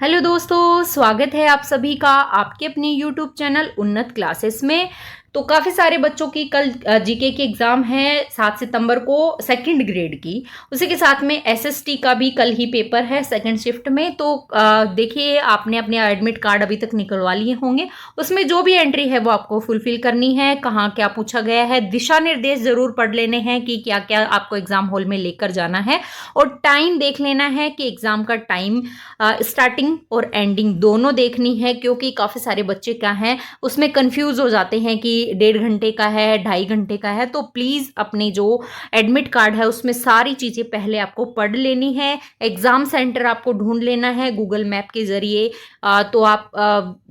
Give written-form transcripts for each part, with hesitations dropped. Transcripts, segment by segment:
Hello दोस्तों, स्वागत है आप सभी का आपके अपने यूट्यूब चैनल उन्नत क्लासेस में। तो काफ़ी सारे बच्चों की कल जीके की एग्ज़ाम है 7 सितंबर को सेकंड ग्रेड की। उसी के साथ में एसएसटी का भी कल ही पेपर है सेकंड शिफ्ट में। तो देखिए, आपने अपने एडमिट कार्ड अभी तक निकलवा लिए होंगे। उसमें जो भी एंट्री है वो आपको फुलफिल करनी है। कहाँ क्या पूछा गया है, दिशा निर्देश ज़रूर पढ़ लेने हैं कि क्या क्या आपको एग्ज़ाम हॉल में लेकर जाना है। और टाइम देख लेना है कि एग्ज़ाम का टाइम स्टार्टिंग और एंडिंग दोनों देखनी है, क्योंकि काफ़ी सारे बच्चे क्या हैं उसमें कंफ्यूज हो जाते हैं कि 1.5 घंटे का है, 2.5 घंटे का है। तो प्लीज़ अपने जो एडमिट कार्ड है उसमें सारी चीज़ें पहले आपको पढ़ लेनी है। एग्ज़ाम सेंटर आपको ढूंढ लेना है गूगल मैप के ज़रिए। तो आप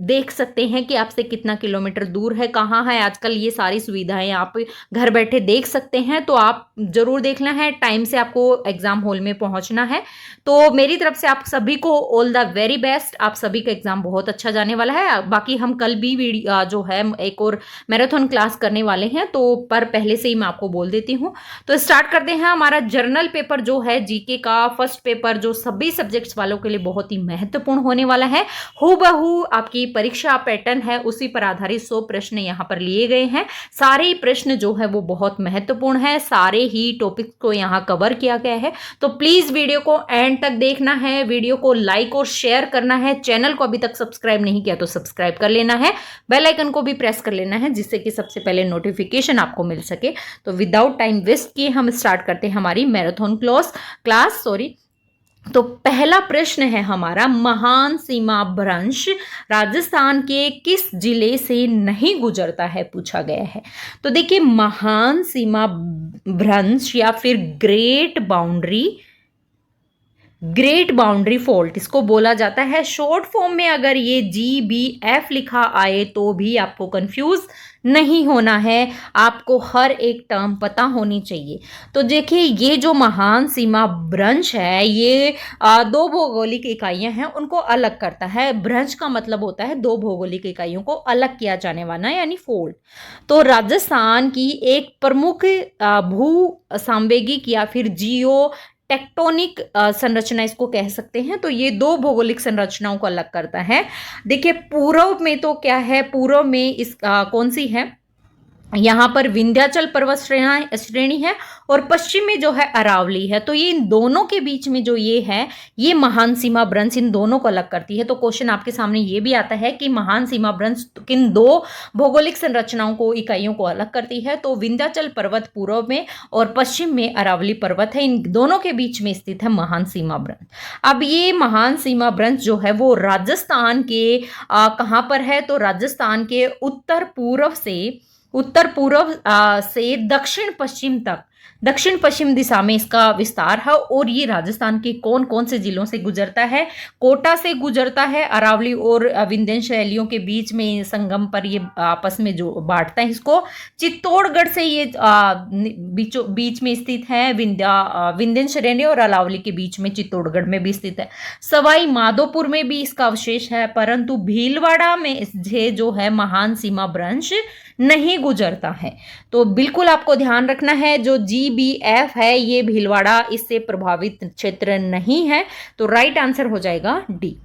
देख सकते हैं कि आपसे कितना किलोमीटर दूर है, कहाँ है। आजकल ये सारी सुविधाएं आप घर बैठे देख सकते हैं। तो आप ज़रूर देखना है, टाइम से आपको एग्ज़ाम हॉल में पहुंचना है। तो मेरी तरफ से आप सभी को ऑल द वेरी बेस्ट। आप सभी का एग्ज़ाम बहुत अच्छा जाने वाला है। बाकी हम कल भी वीडियो जो है एक और मैराथन क्लास करने वाले हैं, तो पर पहले से ही मैं आपको बोल देती हूँ। तो स्टार्ट करते हैं। हमारा जर्नल पेपर जो है जीके का फर्स्ट पेपर, जो सभी सब्जेक्ट्स वालों के लिए बहुत ही महत्वपूर्ण होने वाला है। हूबहू आपकी परीक्षा पैटर्न है उसी पर आधारित 100 प्रश्न यहाँ पर लिए गए हैं। सारे ही प्रश्न जो है वो बहुत महत्वपूर्ण है, सारे ही टॉपिक को यहाँ कवर किया गया है। तो प्लीज वीडियो को एंड तक देखना है, वीडियो को लाइक और शेयर करना है। चैनल को अभी तक सब्सक्राइब नहीं किया तो सब्सक्राइब कर लेना है, बेल आइकन को भी प्रेस कर लेना है, जिससे कि सबसे पहले नोटिफिकेशन आपको मिल सके। तो विदाउट टाइम वेस्ट किए हम स्टार्ट करते हैं हमारी मैराथन क्लास। तो पहला प्रश्न है हमारा, महान सीमा भ्रंश राजस्थान के किस जिले से नहीं गुजरता है, पूछा गया है। तो देखिए, महान सीमा भ्रंश या फिर ग्रेट बाउंड्री फॉल्ट इसको बोला जाता है। शॉर्ट फॉर्म में अगर ये GBF लिखा आए तो भी आपको कंफ्यूज नहीं होना है, आपको हर एक टर्म पता होनी चाहिए। तो देखिए, ये जो महान सीमा भ्रंश है ये दो भौगोलिक इकाइयां हैं, उनको अलग करता है। भ्रंश का मतलब होता है दो भौगोलिक इकाइयों को अलग किया जाने वाला, यानी फोल्ड। तो राजस्थान की एक प्रमुख भू सांवेगिक या फिर जियो टेक्टोनिक संरचना इसको कह सकते हैं। तो ये दो भौगोलिक संरचनाओं को अलग करता है। देखिए, पूर्व में तो क्या है, पूर्व में इस कौन सी है, यहाँ पर विंध्याचल पर्वत श्रेणी है, और पश्चिम में जो है अरावली है। तो ये इन दोनों के बीच में जो ये है, ये महान सीमा भ्रंश इन दोनों को अलग करती है। तो क्वेश्चन आपके सामने ये भी आता है कि महान सीमा भ्रंश किन दो भौगोलिक संरचनाओं को, इकाइयों को अलग करती है। तो विंध्याचल पर्वत पूर्व में और पश्चिम में अरावली पर्वत है, इन दोनों के बीच में स्थित है महान सीमा भ्रंश। अब ये महान सीमा भ्रंश जो है वो राजस्थान के कहाँ पर है, तो राजस्थान के उत्तर पूर्व से दक्षिण पश्चिम दिशा में इसका विस्तार है। और ये राजस्थान के कौन कौन से जिलों से गुजरता है, कोटा से गुजरता है, अरावली और विंध्य शैलियों के बीच में संगम पर ये आपस में जो बांटता है इसको। चित्तौड़गढ़ से ये बीच में स्थित है, विंध्य श्रेणी और अरावली के बीच में चित्तौड़गढ़ में भी स्थित है। सवाई माधोपुर में भी इसका अवशेष है, परंतु भीलवाड़ा में जो है महान सीमा भ्रंश नहीं गुजरता है। तो बिल्कुल आपको ध्यान रखना है, जो GBF है ये भीलवाड़ा इससे प्रभावित क्षेत्र नहीं है। तो राइट आंसर हो जाएगा डी।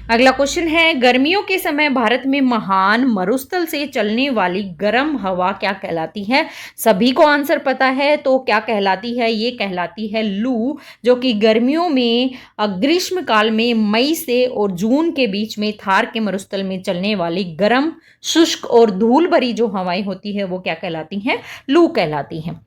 अगला क्वेश्चन है, गर्मियों के समय भारत में महान मरुस्थल से चलने वाली गर्म हवा क्या कहलाती है। सभी को आंसर पता है, तो क्या कहलाती है, ये कहलाती है लू, जो कि गर्मियों में ग्रीष्म काल में मई से और जून के बीच में थार के मरुस्थल में चलने वाली गर्म, शुष्क और धूल भरी जो हवाएं होती है वो क्या कहलाती हैं, लू कहलाती हैं।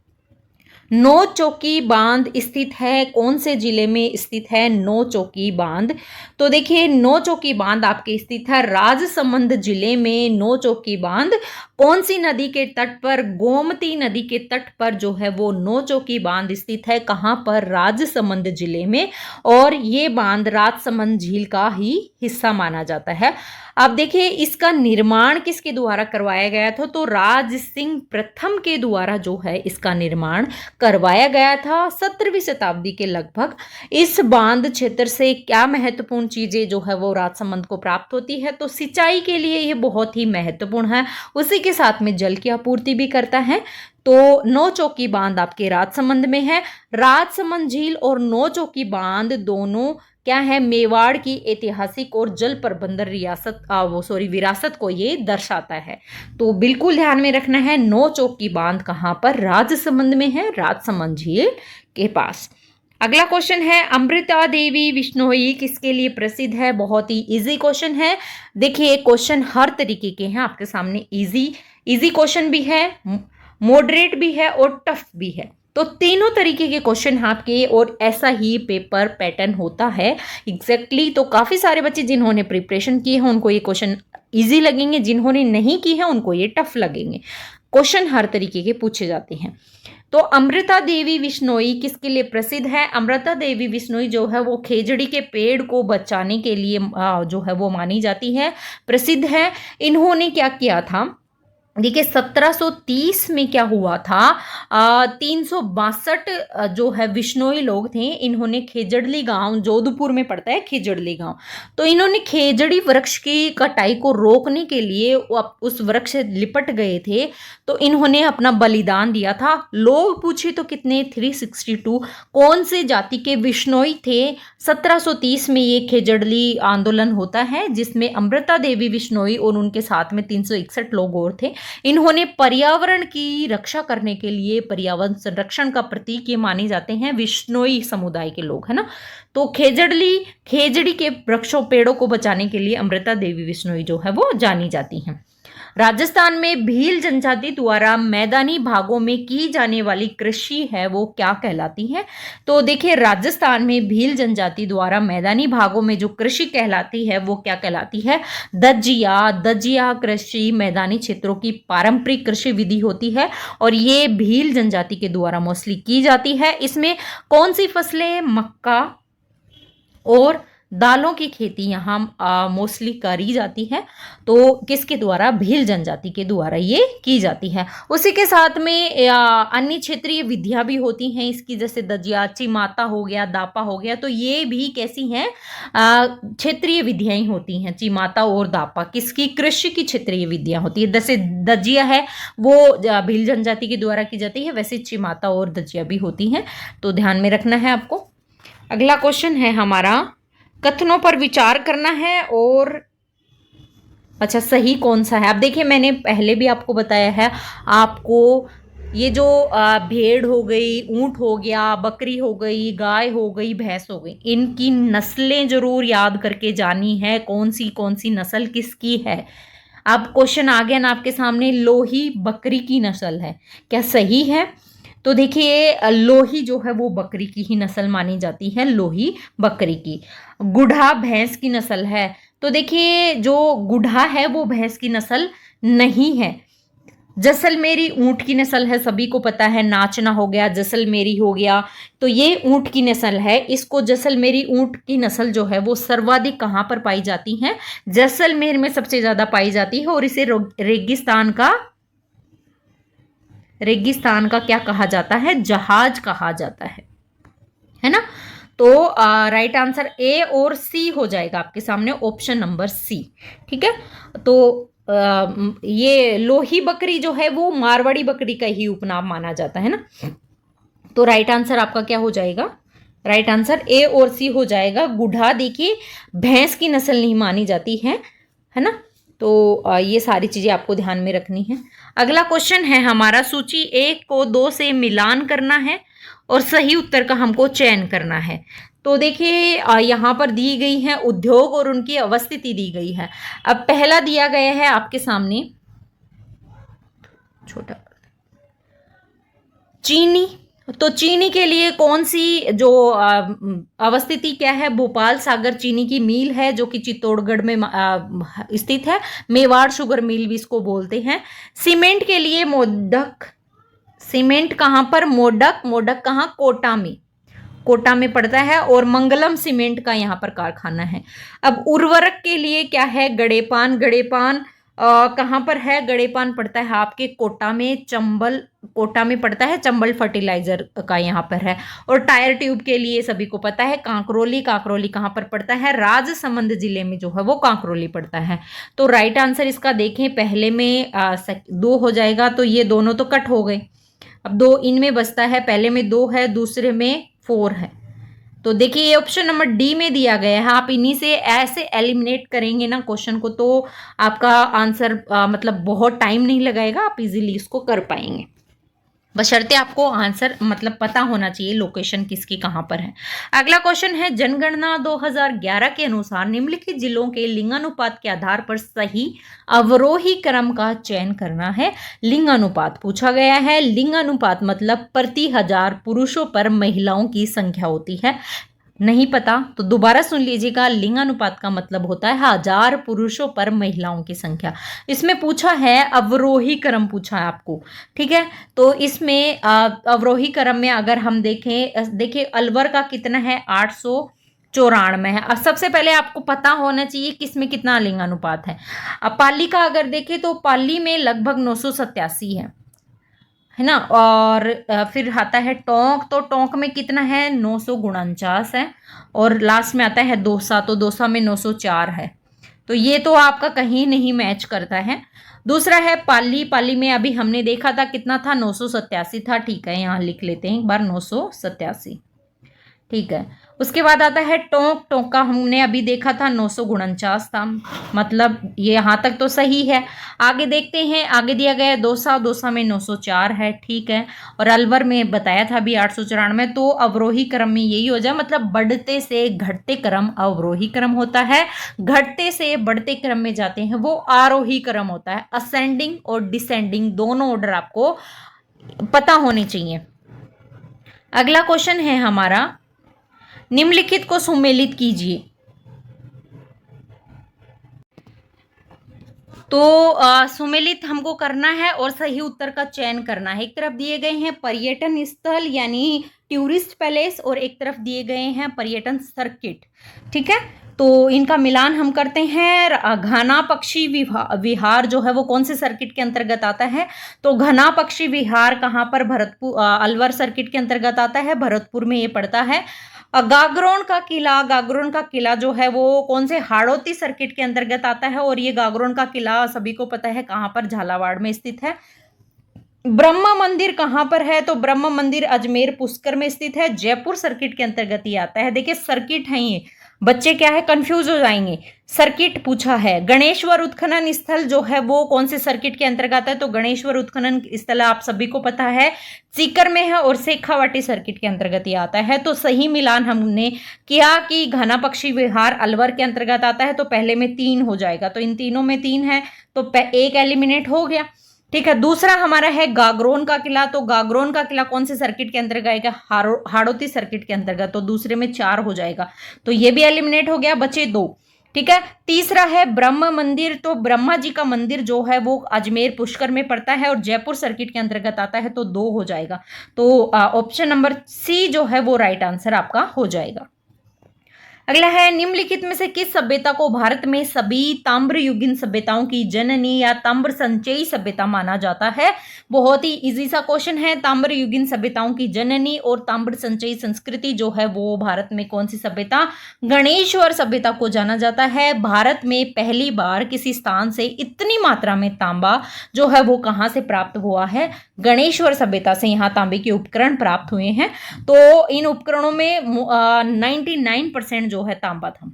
नौ चौकी बांध स्थित है, कौन से जिले में स्थित है नौ चौकी बांध। तो देखिए, नौ चौकी बांध आपके स्थित है राजसमंद जिले में। नौ चौकी बांध कौन सी नदी के तट पर, गोमती नदी के तट पर जो है वो नौ चौकी बांध स्थित है। कहाँ पर, राजसमंद जिले में। और ये बांध राजसमंद झील का ही हिस्सा माना जाता है। अब देखिए, इसका निर्माण किसके द्वारा करवाया गया था, तो राज सिंह प्रथम के द्वारा जो है इसका निर्माण करवाया गया था 17वीं शताब्दी के लगभग। इस बांध क्षेत्र से क्या महत्वपूर्ण चीजें जो है वो राजसमंद को प्राप्त होती है, तो सिंचाई के लिए ये बहुत ही महत्वपूर्ण है, उसी के साथ में जल की आपूर्ति भी करता है। तो नौ चौकी बांध आपके राजसमंद में है। राजसमंद झील और नौ चौकी बांध दोनों क्या है, मेवाड़ की ऐतिहासिक और जल प्रबंधन विरासत को ये दर्शाता है। तो बिल्कुल ध्यान में रखना है। नौ चौक की बांध कहाँ पर, राजसमंद में है, राजसमंद झील के पास। अगला क्वेश्चन है, अमृता देवी बिश्नोई किसके लिए प्रसिद्ध है। बहुत ही इजी क्वेश्चन है। देखिए क्वेश्चन हर तरीके के हैं आपके सामने, इजी क्वेश्चन भी है, मॉडरेट भी है और टफ भी है। तो तीनों तरीके के क्वेश्चन आपके, और ऐसा ही पेपर पैटर्न होता है एग्जैक्टली। तो काफ़ी सारे बच्चे जिन्होंने प्रिपरेशन की है उनको ये क्वेश्चन इजी लगेंगे, जिन्होंने नहीं की है उनको ये टफ लगेंगे। क्वेश्चन हर तरीके के पूछे जाते हैं। तो अमृता देवी बिश्नोई किसके लिए प्रसिद्ध है। अमृता देवी बिश्नोई जो है वो खेजड़ी के पेड़ को बचाने के लिए जो है वो मानी जाती है, प्रसिद्ध है। इन्होंने क्या किया था, देखिए 1730 में क्या हुआ था, 362 जो है बिश्नोई लोग थे, इन्होंने खेजड़ली गांव, जोधपुर में पड़ता है खेजड़ली गांव, तो इन्होंने खेजड़ी वृक्ष की कटाई को रोकने के लिए उस वृक्ष से लिपट गए थे, तो इन्होंने अपना बलिदान दिया था। लोग पूछे तो कितने, 362 कौन से जाति के बिश्नोई थे। 1730 में ये खेजड़ली आंदोलन होता है जिसमें अमृता देवी बिश्नोई और उनके साथ में 361 लोग और थे। इन्होंने पर्यावरण की रक्षा करने के लिए, पर्यावरण संरक्षण का प्रतीक ये माने जाते हैं बिश्नोई समुदाय के लोग, है ना। तो खेजड़ी के वृक्षों पेड़ों को बचाने के लिए अमृता देवी बिश्नोई जो है वो जानी जाती हैं। राजस्थान में भील जनजाति द्वारा मैदानी भागों में की जाने वाली कृषि है वो क्या कहलाती है। तो देखिए राजस्थान में भील जनजाति द्वारा मैदानी भागों में जो कृषि कहलाती है वो क्या कहलाती है, दजिया कृषि मैदानी क्षेत्रों की पारंपरिक कृषि विधि होती है और ये भील जनजाति के द्वारा मोस्टली की जाती है। इसमें कौन सी फसलें, मक्का और दालों की खेती यहाँ मोस्टली करी जाती है। तो किसके द्वारा, भील जनजाति के द्वारा ये की जाती है। उसी के साथ में अन्य क्षेत्रीय विधियां भी होती हैं इसकी, जैसे दजिया, चिमाता हो गया, दापा हो गया, तो ये भी कैसी हैं, क्षेत्रीय विधियां ही होती हैं। चिमाता और दापा किसकी, कृषि की क्षेत्रीय विधियां होती है। जैसे दजिया है वो भील जनजाति के द्वारा की जाती है, वैसे चिमाता और दजिया भी होती हैं, तो ध्यान में रखना है आपको। अगला क्वेश्चन है हमारा, कथनों पर विचार करना है और अच्छा सही कौन सा है। अब देखिए मैंने पहले भी आपको बताया है, आपको ये जो भेड़ हो गई, ऊंट हो गया, बकरी हो गई, गाय हो गई, भैंस हो गई, इनकी नस्लें जरूर याद करके जानी है, कौन सी नस्ल किसकी है। अब क्वेश्चन आ गया ना आपके सामने, लोही बकरी की नस्ल है, क्या सही है। तो देखिए लोही जो है वो बकरी की ही नस्ल मानी जाती है, लोही बकरी की। गुढ़ा भैंस की नस्ल है, तो देखिए जो गुढ़ा है वो भैंस की नस्ल नहीं है। जैसलमेरी ऊंट की नस्ल है, सभी को पता है, नाचना हो गया, जैसलमेरी हो गया, तो ये ऊंट की नस्ल है। इसको जैसलमेरी ऊंट की नस्ल जो है वो सर्वाधिक कहाँ पर पाई जाती है, जैसलमेर में सबसे ज्यादा पाई जाती है और इसे रेगिस्तान का क्या कहा जाता है, जहाज कहा जाता है ना। तो राइट आंसर ए और सी हो जाएगा आपके सामने, ऑप्शन नंबर सी, ठीक है। तो ये लोही बकरी जो है वो मारवाड़ी बकरी का ही उपनाम माना जाता है ना। तो राइट आंसर आपका क्या हो जाएगा, राइट आंसर ए और सी हो जाएगा। गुढ़ा देखिए भैंस की नस्ल नहीं मानी जाती है ना। तो ये सारी चीजें आपको ध्यान में रखनी है। अगला क्वेश्चन है हमारा, सूची 1 को 2 से मिलान करना है और सही उत्तर का हमको चयन करना है। तो देखिए यहाँ पर दी गई है उद्योग और उनकी अवस्थिति दी गई है। अब पहला दिया गया है आपके सामने, छोटा चीनी, तो चीनी के लिए कौन सी जो अवस्थिति क्या है, भोपाल सागर चीनी की मिल है जो कि चित्तौड़गढ़ में स्थित है, मेवाड़ शुगर मिल भी इसको बोलते हैं। सीमेंट के लिए मोडक, सीमेंट कहाँ पर, मोडक कहाँ, कोटा में पड़ता है और मंगलम सीमेंट का यहाँ पर कारखाना है। अब उर्वरक के लिए क्या है, गड़ेपान कहाँ पर है, गड़ेपान पड़ता है आपके कोटा में पड़ता है, चंबल फर्टिलाइजर का यहाँ पर है। और टायर ट्यूब के लिए सभी को पता है कांकरोली कहाँ पर पड़ता है, राजसमंद जिले में जो है वो कांकरोली पड़ता है। तो राइट आंसर इसका देखें, पहले में 2 हो जाएगा, तो ये दोनों तो कट हो गए, अब 2 इनमें बचता है, पहले में 2 है, दूसरे में 4 है, तो देखिए ये ऑप्शन नंबर डी में दिया गया है। आप इन्हीं से ऐसे एलिमिनेट करेंगे ना क्वेश्चन को, तो आपका आंसर मतलब बहुत टाइम नहीं लगाएगा, आप इजीली इसको कर पाएंगे। बशर्ते आपको आंसर मतलब पता होना चाहिए लोकेशन किसकी कहाँ पर है। अगला क्वेश्चन है, जनगणना 2011 के अनुसार निम्नलिखित जिलों के लिंगानुपात के आधार पर सही अवरोही क्रम का चयन करना है। लिंगानुपात पूछा गया है। लिंगानुपात मतलब प्रति हजार पुरुषों पर महिलाओं की संख्या होती है। नहीं पता तो दोबारा सुन लीजिएगा। लिंगानुपात का मतलब होता है 1000 पुरुषों पर महिलाओं की संख्या। इसमें पूछा है अवरोही क्रम पूछा है आपको, ठीक है। तो इसमें अवरोही क्रम में अगर हम देखें, देखिए अलवर का कितना है 894 है। अब सबसे पहले आपको पता होना चाहिए किसमें कितना लिंगानुपात है। अब पाली का अगर देखें तो पाली में लगभग 987 है ना। और फिर आता है टोंक, तो टोंक में कितना है 949 है। और लास्ट में आता है दौसा, तो दौसा में 904 है। तो ये तो आपका कहीं नहीं मैच करता है। दूसरा है पाली, पाली में अभी हमने देखा था कितना था 987 था, ठीक है यहाँ लिख लेते हैं एक बार 987, ठीक है। उसके बाद आता है टोंक, टोंक का हमने अभी देखा था 949 था, मतलब ये यहाँ तक तो सही है। आगे देखते हैं, आगे दिया गया है दौसा, दौसा में 904 है, ठीक है। और अलवर में बताया था अभी 894, तो अवरोही क्रम में यही हो जाए, मतलब बढ़ते से घटते क्रम अवरोही क्रम होता है, घटते से बढ़ते क्रम में जाते हैं वो आरोही क्रम होता है। असेंडिंग और डिसेंडिंग दोनों ऑर्डर आपको पता होने चाहिए। अगला क्वेश्चन है हमारा, निम्नलिखित को सुमेलित कीजिए। तो सुमेलित हमको करना है और सही उत्तर का चयन करना है। एक तरफ दिए गए हैं पर्यटन स्थल यानी टूरिस्ट पैलेस, और एक तरफ दिए गए हैं पर्यटन सर्किट, ठीक है। तो इनका मिलान हम करते हैं। घना पक्षी विहार जो है वो कौन से सर्किट के अंतर्गत आता है? तो घना पक्षी विहार कहाँ पर? भरतपुर, अलवर सर्किट के अंतर्गत आता है, भरतपुर में ये पड़ता है। गागरोन का किला, गागरोन का किला जो है वो कौन से? हाड़ौती सर्किट के अंतर्गत आता है, और ये गागरोन का किला सभी को पता है कहाँ पर? झालावाड़ में स्थित है। ब्रह्मा मंदिर कहाँ पर है? तो ब्रह्मा मंदिर अजमेर पुष्कर में स्थित है, जयपुर सर्किट के अंतर्गत ही आता है। देखिए सर्किट है ये, बच्चे क्या है कंफ्यूज हो जाएंगे। सर्किट पूछा है। गणेश्वर उत्खनन स्थल जो है वो कौन से सर्किट के अंतर्गत है? तो गणेश्वर उत्खनन स्थल आप सभी को पता है सीकर में है, और शेखावाटी सर्किट के अंतर्गत ही आता है। तो सही मिलान हमने किया कि घना पक्षी विहार अलवर के अंतर्गत आता है, तो पहले में 3 हो जाएगा, तो इन तीनों में 3 है, तो एक एलिमिनेट हो गया, ठीक है। दूसरा हमारा है गागरोन का किला, तो गागरोन का किला कौन से सर्किट के अंतर्गत आएगा? हाड़ौती सर्किट के अंतर्गत, तो दूसरे में 4 हो जाएगा, तो ये भी एलिमिनेट हो गया, बचे 2, ठीक है। तीसरा है ब्रह्म मंदिर, तो ब्रह्मा जी का मंदिर जो है वो अजमेर पुष्कर में पड़ता है और जयपुर सर्किट के अंतर्गत आता है, तो 2 हो जाएगा। तो ऑप्शन नंबर सी जो है वो राइट आंसर आपका हो जाएगा। अगला है, निम्नलिखित में से किस सभ्यता को भारत में सभी ताम्रयुगीन सभ्यताओं की जननी या ताम्र संचयी सभ्यता माना जाता है? बहुत ही इजी सा क्वेश्चन है। ताम्रयुगीन सभ्यताओं की जननी और ताम्र संचयी संस्कृति जो है वो भारत में कौन सी सभ्यता? गणेश्वर सभ्यता को जाना जाता है। भारत में पहली बार किसी स्थान से इतनी मात्रा में तांबा जो है वो कहाँ से प्राप्त हुआ है? गणेश्वर सभ्यता से यहाँ तांबे के उपकरण प्राप्त हुए हैं। तो इन उपकरणों में 99% जो है तांबा था,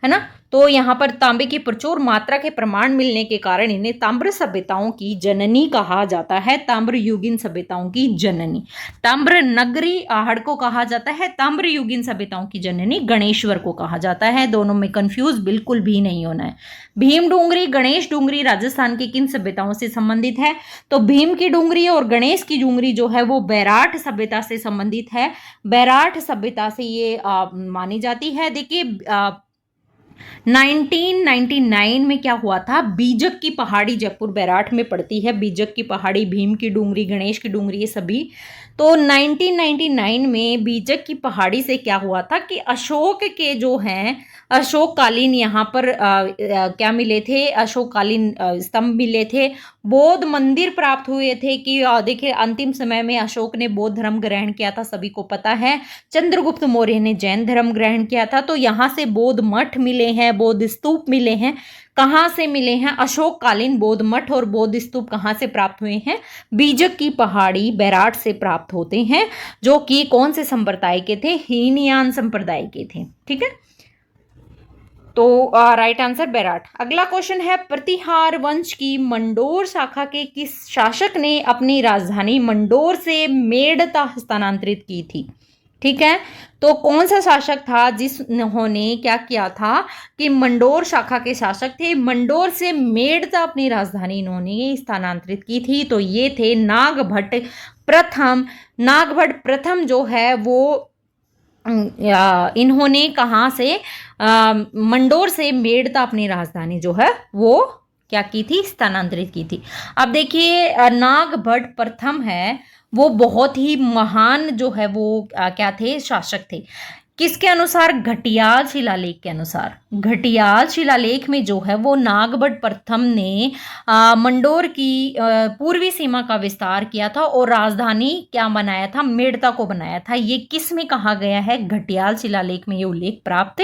है ना। तो यहाँ पर तांबे की प्रचुर मात्रा के प्रमाण मिलने के कारण इन्हें ताम्र सभ्यताओं की जननी कहा जाता है। ताम्रयुगीन सभ्यताओं की जननी ताम्र नगरी आहड़ को कहा जाता है, ताम्रयुगीन सभ्यताओं की जननी गणेश्वर को कहा जाता है। दोनों में कंफ्यूज बिल्कुल भी नहीं होना है। भीम डूंगरी, गणेश डूंगरी राजस्थान की किन सभ्यताओं से संबंधित है? तो भीम की डूंगरी और गणेश की डूंगरी जो है वो बैराठ सभ्यता से संबंधित है। बैराठ सभ्यता से ये मानी जाती है। देखिए 1999 में क्या हुआ था? बीजक की पहाड़ी जयपुर बैराठ में पड़ती है। बीजक की पहाड़ी, भीम की डूंगरी, गणेश की डूंगरी, ये सभी। तो 1999 में बीजक की पहाड़ी से क्या हुआ था कि अशोक के जो हैं, अशोककालीन यहाँ पर क्या मिले थे, अशोककालीन स्तंभ मिले थे, बौद्ध मंदिर प्राप्त हुए थे कि देखिए अंतिम समय में अशोक ने बौद्ध धर्म ग्रहण किया था, सभी को पता है। चंद्रगुप्त मौर्य ने जैन धर्म ग्रहण किया था। तो यहाँ से बौद्ध मठ मिले हैं, बौद्ध स्तूप मिले हैं। कहाँ से मिले हैं? अशोककालीन बौद्ध मठ और बौद्ध स्तूप कहाँ से प्राप्त हुए हैं? बीजक की पहाड़ी बैराट से प्राप्त होते हैं, जो कि कौन से संप्रदाय के थे? हीनयान संप्रदाय के थे। ठीक है, तो राइट आंसर बैराट। अगला क्वेश्चन है, प्रतिहार वंश की मंडोर शाखा के किस शासक ने अपनी राजधानी मंडोर से मेड़ता स्थानांतरित की थी? ठीक है, तो कौन सा शासक था जिन्होंने क्या किया था कि मंडोर शाखा के शासक थे, मंडोर से मेड़ता अपनी राजधानी इन्होंने स्थानांतरित की थी? तो ये थे नागभट्ट प्रथम। नागभट्ट प्रथम जो है वो इन्होंने कहाँ से मंडोर से मेड़ता अपनी राजधानी जो है वो क्या की थी? स्थानांतरित की थी। अब देखिए नागभट्ट प्रथम है वो बहुत ही महान जो है वो क्या थे? शासक थे। किसके अनुसार? घटियाल शिलालेख के अनुसार। घटियाल शिलालेख में जो है वो नागभट्ट प्रथम ने मंडोर की पूर्वी सीमा का विस्तार किया था और राजधानी क्या बनाया था? मेड़ता को बनाया था। ये किस में कहा गया है? घटियाल शिलालेख में ये उल्लेख प्राप्त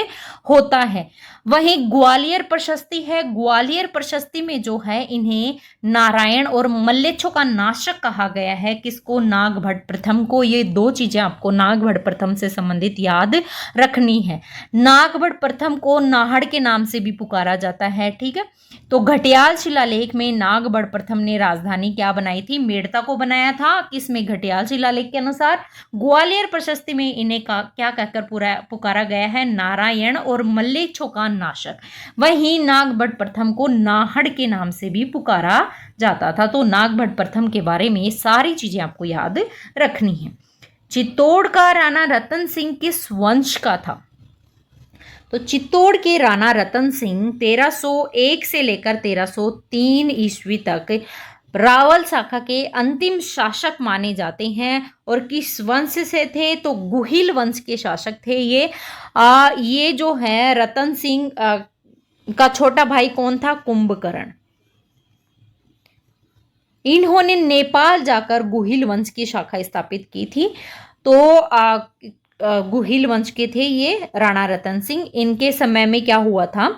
होता है। वहीं ग्वालियर प्रशस्ति है, ग्वालियर प्रशस्ति में जो है इन्हें नारायण और मल्लेच्छों का नाशक कहा गया है। किसको? नागभट्ट प्रथम को। ये दो चीजें आपको नागभट्ट प्रथम से संबंधित याद रखनी है। नागभट्ट प्रथम को नाहड़ के नाम से भी पुकारा जाता है। ठीक है, तो घटियाल शिलालेख में नागभट्ट प्रथम ने राजधानी क्या बनाई थी? मेड़ता को बनाया था। किसमें? घटियाल शिलालेख के अनुसार। ग्वालियर प्रशस्ति में इन्हें क्या कहकर पुकारा गया है? नारायण और मल्लेच्छों का नाशक। वहीं नागभट्ट प्रथम को नाहड़ के नाम से भी पुकारा जाता था। तो नागभट्ट प्रथम के बारे में ये सारी चीजें आपको याद रखनी है। चित्तौड़ का राणा रतन सिंह किस वंश का था? तो चित्तौड़ के राणा रतन सिंह 1301 से लेकर 1303 ईस्वी तक रावल शाखा के अंतिम शासक माने जाते हैं। और किस वंश से थे? तो गुहिल वंश के शासक थे ये जो है रतन सिंह का छोटा भाई कौन था? कुंभकर्ण। इन्होंने नेपाल जाकर गुहिल वंश की शाखा स्थापित की थी। तो गुहिल वंश के थे ये राणा रतन सिंह। इनके समय में क्या हुआ था?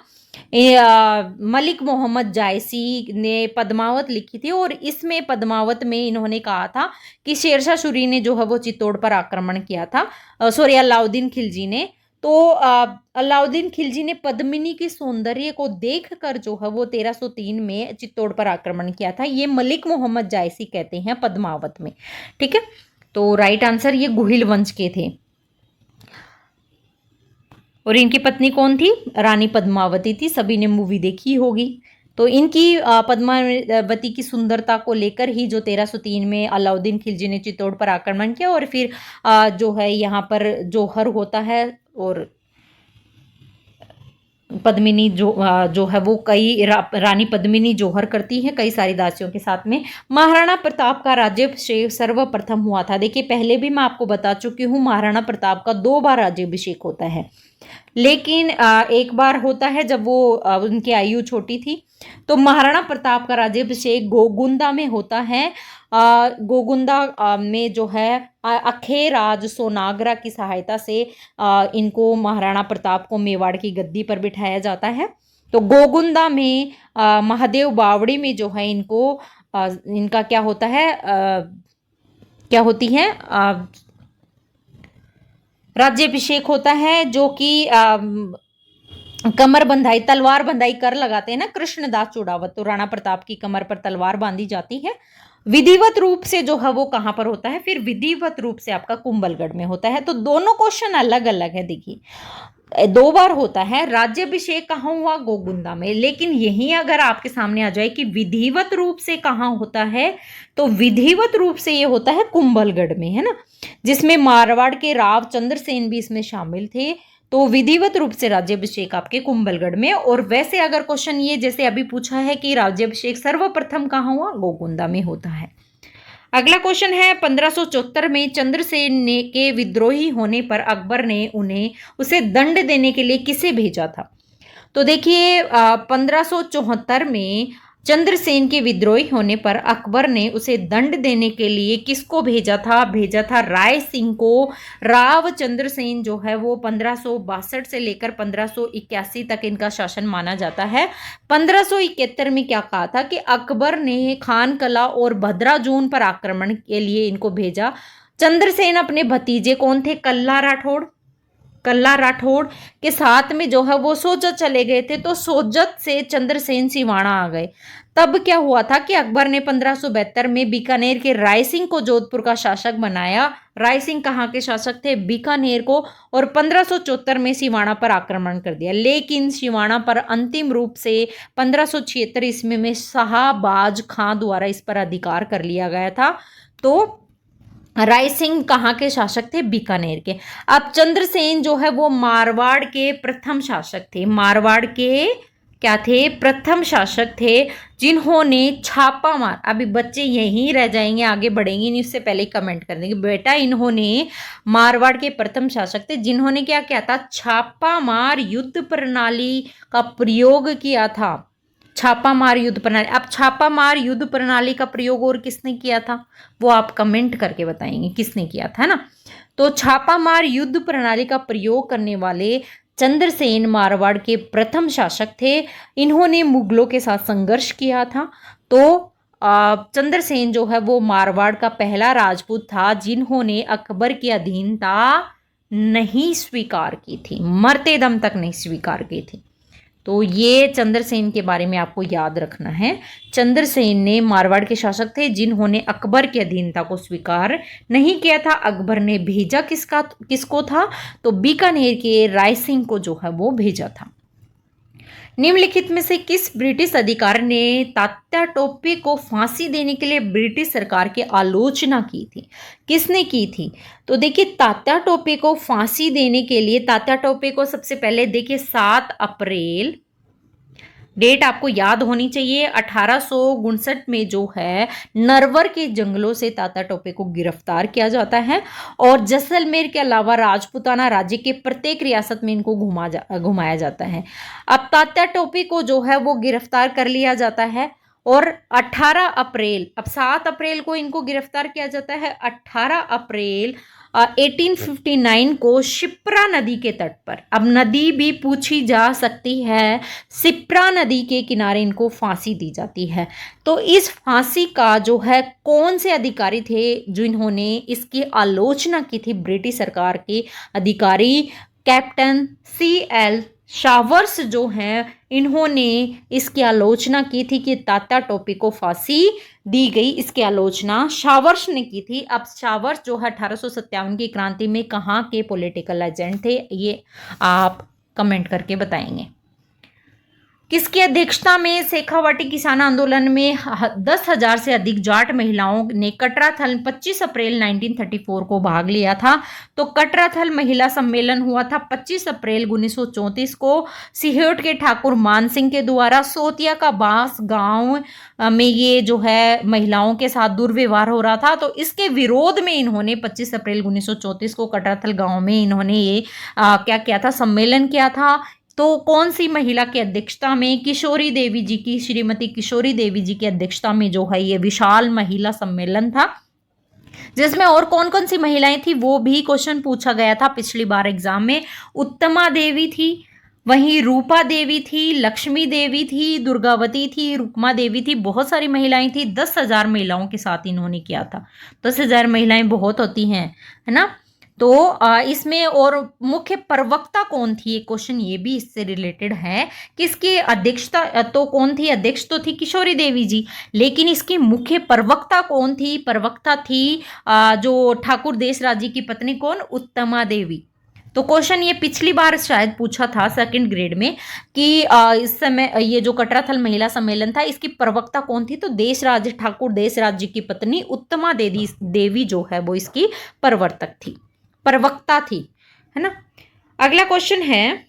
मलिक मोहम्मद जायसी ने पद्मावत लिखी थी और इसमें पद्मावत में इन्होंने कहा था कि शेरशाह सूरी ने जो है वो चित्तौड़ पर आक्रमण किया था। अलाउद्दीन खिलजी ने। तो अलाउद्दीन खिलजी ने पद्मिनी के सौंदर्य को देखकर जो है वो 1303 में चित्तौड़ पर आक्रमण किया था। ये मलिक मोहम्मद जायसी कहते हैं पद्मावत में। ठीक है, तो राइट आंसर ये गुहिल वंश के थे। और इनकी पत्नी कौन थी? रानी पद्मावती थी। सभी ने मूवी देखी होगी। तो इनकी पद्मावती की सुंदरता को लेकर ही जो 1303 में अलाउद्दीन खिलजी ने चित्तौड़ पर आक्रमण किया और फिर जो है यहाँ पर जौहर होता है और पद्मिनी जो है वो कई रानी पद्मिनी जौहर करती है कई सारी दासियों के साथ में। महाराणा प्रताप का राज्याभिषेक सर्वप्रथम हुआ था। देखिए पहले भी मैं आपको बता चुकी हूँ महाराणा प्रताप का 2 बार राज्याभिषेक होता है, लेकिन एक बार होता है जब वो उनकी आयु छोटी थी। तो महाराणा प्रताप का राज्याभिषेक गोगुंदा में होता है। गोगुंदा में जो है अखेराज सोनागरा की सहायता से इनको महाराणा प्रताप को मेवाड़ की गद्दी पर बिठाया जाता है। तो गोगुंदा में महादेव बावड़ी में जो है इनको इनका क्या होता है क्या होती है राज्याभिषेक होता है, जो कि कमर बंधाई तलवार बंधाई कर लगाते हैं ना कृष्णदास चूड़ावत। तो राणा प्रताप की कमर पर तलवार बांधी जाती है। विधिवत रूप से जो है वो कहाँ पर होता है? फिर विधिवत रूप से आपका कुंभलगढ़ में होता है। तो दोनों क्वेश्चन अलग अलग है। देखिए 2 बार होता है। राज्याभिषेक कहाँ हुआ? गोगुंदा में। लेकिन यही अगर आपके सामने आ जाए कि विधिवत रूप से कहाँ होता है, तो विधिवत रूप से ये होता है कुंभलगढ़ में, है ना, जिसमें मारवाड़ के राव चंद्रसेन भी इसमें शामिल थे। तो विधिवत रूप से राज्याभिषेक आपके कुंभलगढ़ में। और वैसे अगर क्वेश्चन ये जैसे अभी पूछा है कि राज्याभिषेक सर्वप्रथम कहाँ हुआ? गोगुंदा में होता है। अगला क्वेश्चन है 1574 में चंद्रसेन ने के विद्रोही होने पर अकबर ने उसे दंड देने के लिए किसे भेजा था। तो देखिए 1574 में चंद्रसेन के विद्रोही होने पर अकबर ने उसे दंड देने के लिए किसको भेजा था राय सिंह को। राव चंद्रसेन जो है वो 1562 से लेकर 1581 तक इनका शासन माना जाता है। 1571 में क्या कहा था कि अकबर ने खान कला और भद्राजून पर आक्रमण के लिए इनको भेजा। चंद्रसेन अपने भतीजे कौन थे, कल्ला राठौड़ के साथ में जो है वो सोजत चले गए थे। तो सोजत से चंद्रसेन सिवाना आ गए। तब क्या हुआ था कि अकबर ने 1572 में बीकानेर के राय सिंह को जोधपुर का शासक बनाया। राय सिंह कहाँ के शासक थे, बीकानेर को, और 1574 में सिवाना पर आक्रमण कर दिया। लेकिन सिवाना पर अंतिम रूप से 1576 ईस्वी में शाहबाज खां द्वारा इस पर अधिकार कर लिया गया था। तो राय सिंह कहाँ के शासक थे, बीकानेर के। अब चंद्रसेन जो है वो मारवाड़ के प्रथम शासक थे। मारवाड़ के क्या थे, प्रथम शासक थे जिन्होंने छापा मार, अभी बच्चे यहीं रह जाएंगे, आगे बढ़ेंगे नहीं, उससे पहले कमेंट कर देंगे बेटा इन्होंने मारवाड़ के प्रथम शासक थे जिन्होंने क्या किया था, छापा मार युद्ध प्रणाली का प्रयोग किया था। छापामार युद्ध प्रणाली। अब छापामार युद्ध प्रणाली का प्रयोग और किसने किया था वो आप कमेंट करके बताएंगे किसने किया था ना। तो छापामार युद्ध प्रणाली का प्रयोग करने वाले चंद्रसेन मारवाड़ के प्रथम शासक थे। इन्होंने मुगलों के साथ संघर्ष किया था। तो चंद्रसेन जो है वो मारवाड़ का पहला राजपूत था जिन्होंने अकबर की अधीनता नहीं स्वीकार की थी, मरते दम तक नहीं स्वीकार की थी। तो ये चंद्रसेन के बारे में आपको याद रखना है। चंद्रसेन ने मारवाड़ के शासक थे जिन्होंने अकबर की अधीनता को स्वीकार नहीं किया था। अकबर ने भेजा किसको था, तो बीकानेर के राय सिंह को जो है वो भेजा था। निम्नलिखित में से किस ब्रिटिश अधिकारी ने तात्या टोपे को फांसी देने के लिए ब्रिटिश सरकार की आलोचना की थी, किसने की थी। तो देखिए तात्या टोपे को फांसी देने के लिए, तात्या टोपे को सबसे पहले देखिए 7 अप्रैल, डेट आपको याद होनी चाहिए, 1859 में जो है नरवर के जंगलों से तात्या टोपे को गिरफ्तार किया जाता है और जैसलमेर के अलावा राजपूताना राज्य के प्रत्येक रियासत में इनको घुमाया जाता है। अब तात्या टोपे को जो है वो गिरफ्तार कर लिया जाता है और 18 अप्रैल, अब 7 अप्रैल को इनको गिरफ्तार किया जाता है। 18 अप्रैल 1859 को शिप्रा नदी के तट पर, अब नदी भी पूछी जा सकती है, शिप्रा नदी के किनारे इनको फांसी दी जाती है। तो इस फांसी का जो है कौन से अधिकारी थे जिन्होंने इसकी आलोचना की थी, ब्रिटिश सरकार के अधिकारी कैप्टन CL शावर्स जो हैं इन्होंने इसकी आलोचना की थी कि तात्या टोपे को फांसी दी गई। इसकी आलोचना शावर्स ने की थी। अब शावर्स जो है 1857 की क्रांति में कहाँ के पॉलिटिकल एजेंट थे ये आप कमेंट करके बताएंगे। किसकी अध्यक्षता में शेखावाटी किसान आंदोलन में 10,000 से अधिक जाट महिलाओं ने कटराथल 25 अप्रैल 1934 को भाग लिया था। तो कटराथल महिला सम्मेलन हुआ था 25 अप्रैल 1934 को सिहोट के ठाकुर मान सिंह के द्वारा। सोतिया का बांस गांव में ये जो है महिलाओं के साथ दुर्व्यवहार हो रहा था, तो इसके विरोध में इन्होंने 25 अप्रैल 1934 को कटराथल गांव में इन्होंने ये क्या किया था, सम्मेलन किया था। तो कौन सी महिला की अध्यक्षता में, किशोरी देवी जी की, श्रीमती किशोरी देवी जी की अध्यक्षता में जो है ये विशाल महिला सम्मेलन था, जिसमें और कौन कौन सी महिलाएं थी वो भी क्वेश्चन पूछा गया था पिछली बार एग्जाम में। उत्तमा देवी थी, वहीं रूपा देवी थी, लक्ष्मी देवी थी, दुर्गावती थी, रुक्मा देवी थी, बहुत सारी महिलाएं थी। 10,000 महिलाओं के साथ इन्होंने किया था। 10,000 महिलाएं बहुत होती हैं, है ना। तो इसमें और मुख्य प्रवक्ता कौन थी, एक क्वेश्चन ये भी इससे रिलेटेड है। किसकी अध्यक्षता, तो कौन थी, अध्यक्ष तो थी किशोरी देवी जी, लेकिन इसकी मुख्य प्रवक्ता कौन थी, प्रवक्ता थी जो ठाकुर देशराज जी की पत्नी कौन, उत्तमा देवी। तो क्वेश्चन ये पिछली बार शायद पूछा था सेकंड ग्रेड में कि इस समय ये जो कटराथल महिला सम्मेलन था इसकी प्रवक्ता कौन थी, तो देशराज ठाकुर देशराज जी की पत्नी उत्तमा देवी जो है वो इसकी प्रवक्ता थी, है ना। अगला क्वेश्चन है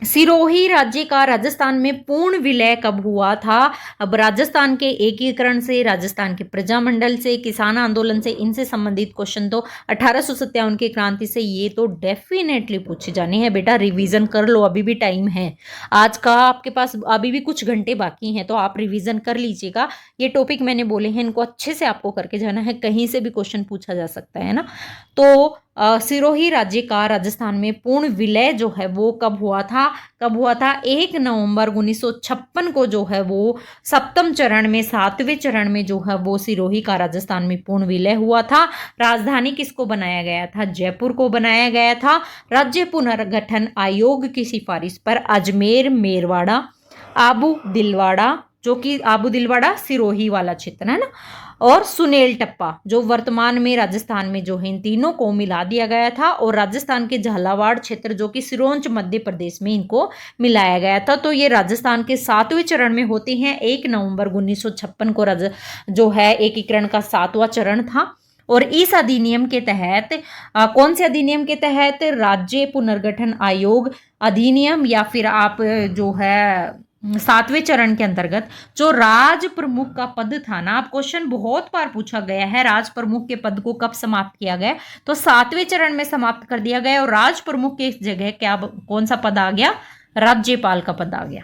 सिरोही राज्य का राजस्थान में पूर्ण विलय कब हुआ था? अब राजस्थान के एकीकरण से, राजस्थान के प्रजामंडल से, किसान आंदोलन से, इनसे संबंधित क्वेश्चन तो 1857 की क्रांति से ये तो डेफिनेटली पूछे जाने हैं बेटा। रिवीजन कर लो, अभी भी टाइम है। आज का आपके पास अभी भी कुछ घंटे बाकी हैं, तो आप रिवीजन कर लीजिएगा। ये टॉपिक मैंने बोले हैं, इनको अच्छे से आपको करके जाना है, कहीं से भी क्वेश्चन पूछा जा सकता है ना। तो सिरोही राज्य का राजस्थान में पूर्ण विलय जो है वो कब हुआ था? कब हुआ था? 1 नवंबर 1956 को जो है वो सप्तम चरण में, 7वें चरण में जो है वो सिरोही का राजस्थान में पूर्ण विलय हुआ था। राजधानी किसको बनाया गया था? जयपुर को बनाया गया था। राज्य पुनर्गठन आयोग की सिफारिश पर अजमेर, मेरवाड़ा, आबू दिलवाड़ा, जो कि आबू दिलवाड़ा सिरोही वाला क्षेत्र है ना, और सुनेल टप्पा जो वर्तमान में राजस्थान में जो है, इन तीनों को मिला दिया गया था। और राजस्थान के झालावाड़ क्षेत्र जो कि सिरोंच मध्य प्रदेश में, इनको मिलाया गया था। तो ये राजस्थान के 7वें चरण में होते हैं। 1 नवंबर 1956 को जो है एकीकरण का 7वां चरण था। और इस अधिनियम के तहत कौन से अधिनियम के तहत? राज्य पुनर्गठन आयोग अधिनियम, या फिर आप जो है 7वें चरण के अंतर्गत जो राज प्रमुख का पद था ना, आप क्वेश्चन बहुत बार पूछा गया है, राज प्रमुख के पद को कब समाप्त किया गया? तो 7वें चरण में समाप्त कर दिया गया। और राज प्रमुख के जगह क्या, कौन सा पद आ गया? राज्यपाल का पद आ गया।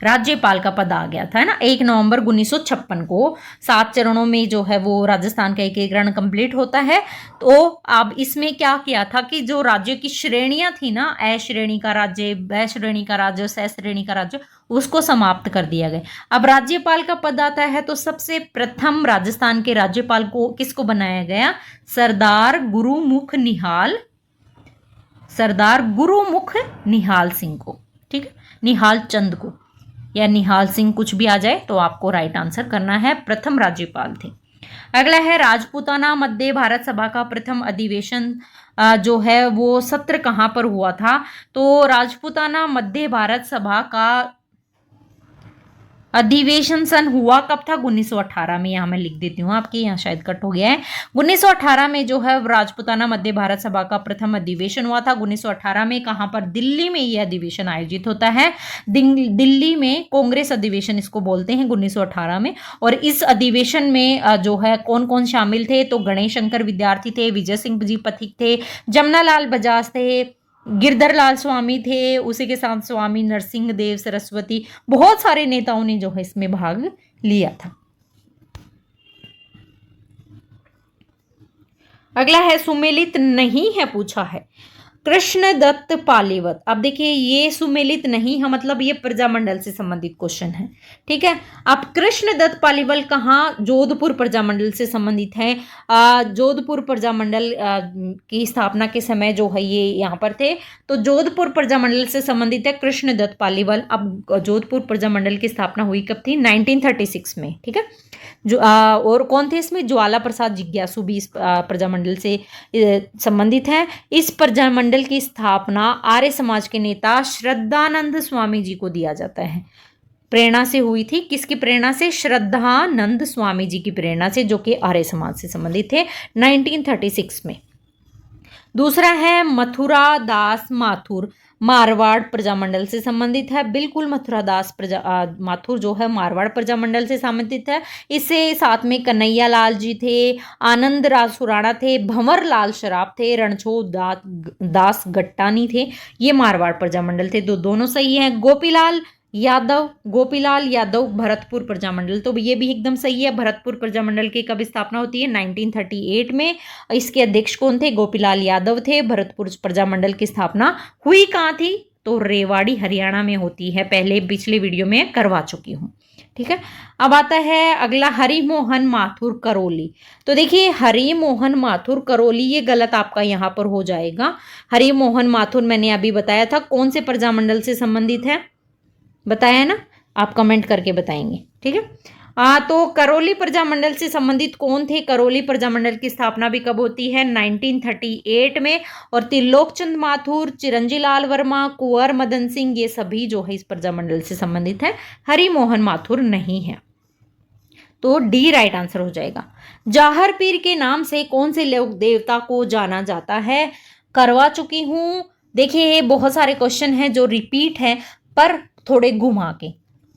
राज्यपाल का पद आ गया था, है ना। 1 नवंबर 1956 को 7 चरणों में जो है वो राजस्थान का एकीकरण कंप्लीट होता है। तो अब इसमें क्या किया था कि जो राज्य की श्रेणियां थी ना, ए श्रेणी का राज्य, ब श्रेणी का राज्य, स श्रेणी का राज्य, उसको समाप्त कर दिया गया। अब राज्यपाल का पद आता है, तो सबसे प्रथम राजस्थान के राज्यपाल को किसको बनाया गया? सरदार गुरुमुख निहाल, सरदार गुरुमुख निहाल सिंह को, ठीक है, निहाल चंद को, या निहाल सिंह, कुछ भी आ जाए तो आपको राइट आंसर करना है। प्रथम राज्यपाल थे। अगला है राजपूताना मध्य भारत सभा का प्रथम अधिवेशन जो है वो सत्र कहाँ पर हुआ था? तो राजपूताना मध्य भारत सभा का अधिवेशन सन हुआ कब था? 1918 में। यहाँ मैं लिख देती हूँ, आपके यहाँ शायद कट हो गया है। 1918 में जो है राजपूताना मध्य भारत सभा का प्रथम अधिवेशन हुआ था। 1918 में कहाँ पर? दिल्ली में ये अधिवेशन आयोजित होता है। दिल्ली में कांग्रेस अधिवेशन इसको बोलते हैं, 1918 में। और इस अधिवेशन में जो है कौन कौन शामिल थे? तो गणेश शंकर विद्यार्थी थे, विजय सिंह जी पथिक थे, जमनालाल बजाज थे, गिरधर लाल स्वामी थे, उसी के साथ स्वामी नरसिंह देव सरस्वती, बहुत सारे नेताओं ने जो है इसमें भाग लिया था। अगला है सुमेलित नहीं है, पूछा है कृष्णदत्त पालीवत। अब देखिए ये सुमेलित नहीं है, मतलब ये प्रजामंडल से संबंधित क्वेश्चन है, ठीक है। अब कृष्णदत्त पालीवल कहाँ? जोधपुर प्रजामंडल से संबंधित है। जोधपुर प्रजामंडल की स्थापना के समय जो है ये यहाँ पर थे। तो जोधपुर प्रजामंडल से संबंधित है कृष्णदत्त पालीवल। अब जोधपुर प्रजामंडल की स्थापना हुई कब थी? 1936 में, ठीक है। जो और कौन थे इसमें? ज्वाला प्रसाद जिज्ञासु भी इस प्रजामंडल से संबंधित है। इस प्रजामंडल की स्थापना आर्य समाज के नेता श्रद्धानंद स्वामी जी को दिया जाता है। प्रेरणा से हुई थी, किसकी प्रेरणा से? श्रद्धानंद स्वामी जी की प्रेरणा से, जो कि आर्य समाज से संबंधित थे, 1936 में। दूसरा है मथुरा दास माथुर, मारवाड़ प्रजामंडल से संबंधित है। बिल्कुल मथुरा दास माथुर जो है मारवाड़ प्रजामंडल से संबंधित है। इससे साथ में कन्हैया लाल जी थे, आनंद राज सुराणा थे, भंवर लाल शराफ थे, रणछोड़ दास गट्टानी थे। ये मारवाड़ प्रजामंडल थे। दोनों सही है। गोपीलाल यादव भरतपुर प्रजामंडल, तो ये भी एकदम सही है। भरतपुर प्रजामंडल की कब स्थापना होती है? 1938 में। इसके अध्यक्ष कौन थे? गोपीलाल यादव थे। भरतपुर प्रजामंडल की स्थापना हुई कहाँ थी? तो रेवाड़ी हरियाणा में होती है। पहले पिछले वीडियो में करवा चुकी हूँ, ठीक है। अब आता है अगला हरिमोहन माथुर करौली। तो देखिए हरिमोहन माथुर करौली, ये गलत आपका यहाँ पर हो जाएगा। हरिमोहन माथुर मैंने अभी बताया था कौन से प्रजामंडल से संबंधित है, बताया ना, आप कमेंट करके बताएंगे, ठीक है। तो करौली प्रजामंडल से संबंधित कौन थे? करौली प्रजामंडल की स्थापना भी कब होती है? 1938 में। और त्रिलोकचंद माथुर, चिरंजीलाल वर्मा, कुंवर मदन सिंह, ये सभी जो है इस प्रजामंडल से संबंधित है। हरिमोहन माथुर नहीं है, तो डी राइट आंसर हो जाएगा। जाहर पीर के नाम से कौन से लोक देवता को जाना जाता है? करवा चुकी हूं। देखिए बहुत सारे क्वेश्चन हैं जो रिपीट हैं पर थोड़े घुमा के,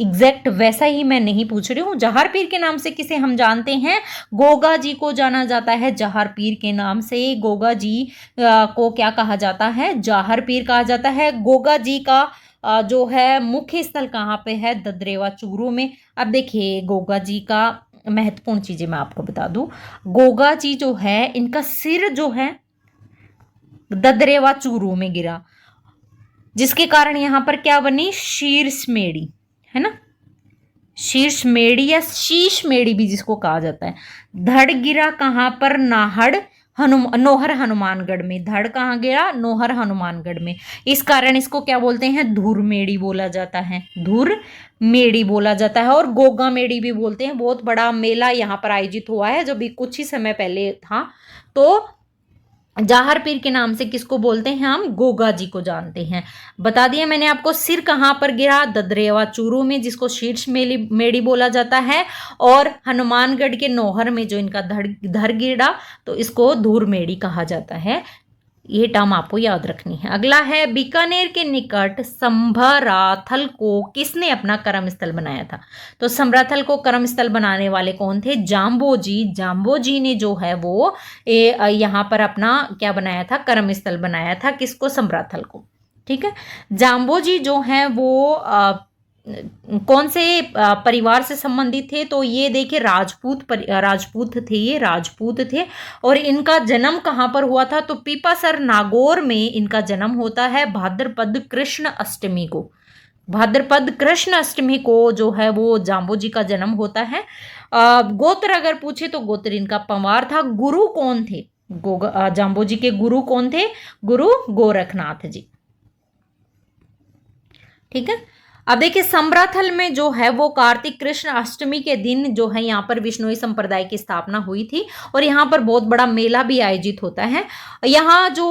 एग्जैक्ट वैसा ही मैं नहीं पूछ रही हूँ। जहार पीर के नाम से किसे हम जानते हैं? गोगा जी को जाना जाता है जहार पीर के नाम से। गोगा जी को क्या कहा जाता है? जाहर पीर कहा जाता है। गोगा जी का जो है मुख्य स्थल कहाँ पे है? ददरेवा चूरू में। अब देखिए गोगा जी का महत्वपूर्ण चीजें मैं आपको बता दूं। गोगा जी जो है इनका सिर जो है ददरेवा चूरू में गिरा, जिसके कारण यहां पर क्या बनी? शीर्ष मेड़ी, है ना, शीर्ष मेड़ी या शीश मेड़ी भी जिसको कहा जाता है। धड़ गिरा कहां पर? नाहड़ नोहर हनुमानगढ़ में। धड़ कहाँ गिरा? नोहर हनुमानगढ़ में। इस कारण इसको क्या बोलते हैं? धुर मेड़ी बोला जाता है, धुर मेड़ी बोला जाता है। और गोगा मेड़ी भी बोलते हैं। बहुत बड़ा मेला यहाँ पर आयोजित हुआ है जो भी कुछ ही समय पहले था। तो जाहर पीर के नाम से किसको बोलते हैं हम? गोगा जी को जानते हैं। बता दिया मैंने आपको। सिर कहाँ पर गिरा? ददरेवा चूरू में, जिसको शीर्ष मेड़ी बोला जाता है। और हनुमानगढ़ के नौहर में जो इनका धड़ गिरा तो इसको धूर मेड़ी कहा जाता है। ये टर्म आपको याद रखनी है। अगला है बीकानेर के निकट संभराथल को किसने अपना कर्म स्थल बनाया था? तो संभराथल को कर्म स्थल बनाने वाले कौन थे? जाम्बो जी। जाम्बो जी ने जो है वो यहाँ पर अपना क्या बनाया था? कर्म स्थल बनाया था। किसको? संभराथल को। ठीक है। जाम्बो जी जो है वो कौन से परिवार से संबंधित थे? तो ये देखिए राजपूत थे, ये राजपूत थे। और इनका जन्म कहाँ पर हुआ था? तो पीपासर नागौर में इनका जन्म होता है भाद्रपद कृष्ण अष्टमी को। भाद्रपद कृष्ण अष्टमी को जो है वो जाम्बो जी का जन्म होता है। गोत्र अगर पूछे तो गोत्र इनका पंवार था। गुरु कौन थे? जाम्बो जी के गुरु कौन थे? गुरु गोरखनाथ जी। ठीक है। अब देखिए संभराथल में जो है वो कार्तिक कृष्ण अष्टमी के दिन जो है यहाँ पर विष्णुई संप्रदाय की स्थापना हुई थी। और यहाँ पर बहुत बड़ा मेला भी आयोजित होता है। यहाँ जो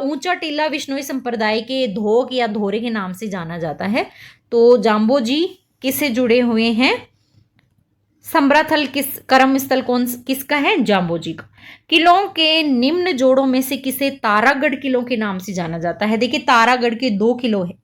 ऊंचा टीला विष्णुई संप्रदाय के धोक या धोरे के नाम से जाना जाता है। तो जाम्बो जी किससे जुड़े हुए हैं? संभराथल किस कर्म स्थल किसका है? जाम्बो जी का। किलों के निम्न जोड़ों में से किसे तारागढ़ किलों के नाम से जाना जाता है? देखिए तारागढ़ के 2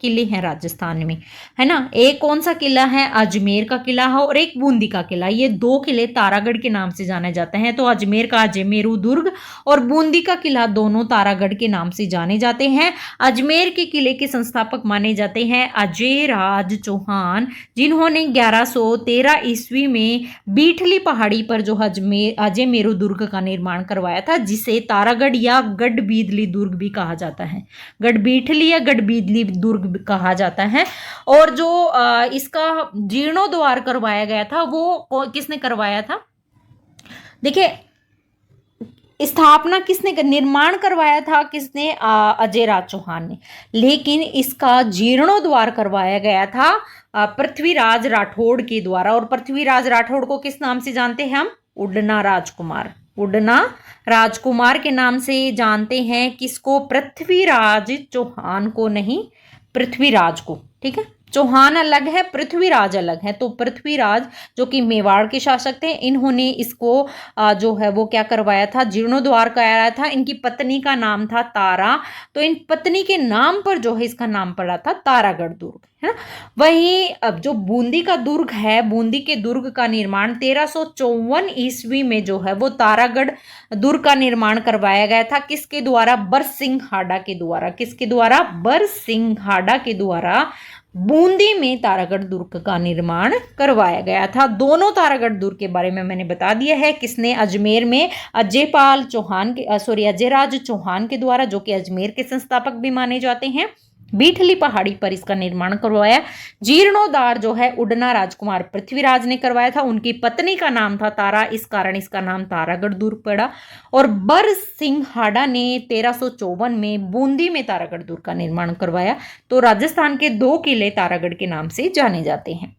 किले हैं राजस्थान में, है ना। एक कौन सा किला है? अजमेर का किला है और एक बूंदी का किला। ये 2 किले तारागढ़ के नाम से जाने जाते हैं। तो अजमेर का अजमेरू दुर्ग और बूंदी का किला दोनों तारागढ़ के नाम से जाने जाते हैं। अजमेर के किले के संस्थापक माने जाते हैं अजय राज चौहान, जिन्होंने 1113 ईस्वी में बीठली पहाड़ी पर जो अजमेरू दुर्ग का निर्माण करवाया था, जिसे तारागढ़ या गढ़बीदली दुर्ग भी कहा जाता है। गढ़बीठली या गढ़बीदली दुर्ग कहा जाता है। और जो इसका जीर्णोद्वार करवाया गया था वो किसने करवाया था? देखिए स्थापना किसने, निर्माण करवाया था किसने? अजय राज चौहान ने। लेकिन इसका जीर्णोद्वार करवाया गया था पृथ्वीराज राठौड़ के द्वारा। और पृथ्वीराज राठौड़ को किस नाम से जानते हैं हम? उडना राजकुमार। उडना राजकुमार के नाम से जानते हैं। किसको? पृथ्वीराज चौहान को नहीं, पृथ्वीराज को। ठीक है। चौहान अलग है, पृथ्वीराज अलग है। तो पृथ्वीराज जो कि मेवाड़ के शासक थे, इन्होंने इसको जो है वो क्या करवाया था? जीर्णोद्वार कराया था। इनकी पत्नी का नाम था तारा। तो इन पत्नी के नाम पर जो है इसका नाम पड़ा था तारागढ़ दुर्ग, है ना। वहीं अब जो बूंदी का दुर्ग है, बूंदी के दुर्ग का निर्माण 1354 ईस्वी में जो है वो तारागढ़ दुर्ग का निर्माण करवाया गया था। किसके द्वारा? बरसिंघाड़ा के द्वारा। किसके द्वारा? बरसिंघाड़ा के द्वारा बूंदी में तारागढ़ दुर्ग का निर्माण करवाया गया था। दोनों तारागढ़ दुर्ग के बारे में मैंने बता दिया है। किसने? अजमेर में अजयपाल चौहान के अजयराज चौहान के द्वारा, जो कि अजमेर के संस्थापक भी माने जाते हैं। बीठली पहाड़ी पर इसका निर्माण करवाया। जीर्णोद्वार जो है उडना राजकुमार पृथ्वीराज ने करवाया था। उनकी पत्नी का नाम था तारा, इस कारण इसका नाम तारागढ़ दुर्ग पड़ा। और बरसिंघाड़ा ने 1354 में बूंदी में तारागढ़ दुर्ग का निर्माण करवाया। तो राजस्थान के 2 किले तारागढ़ के नाम से जाने जाते हैं।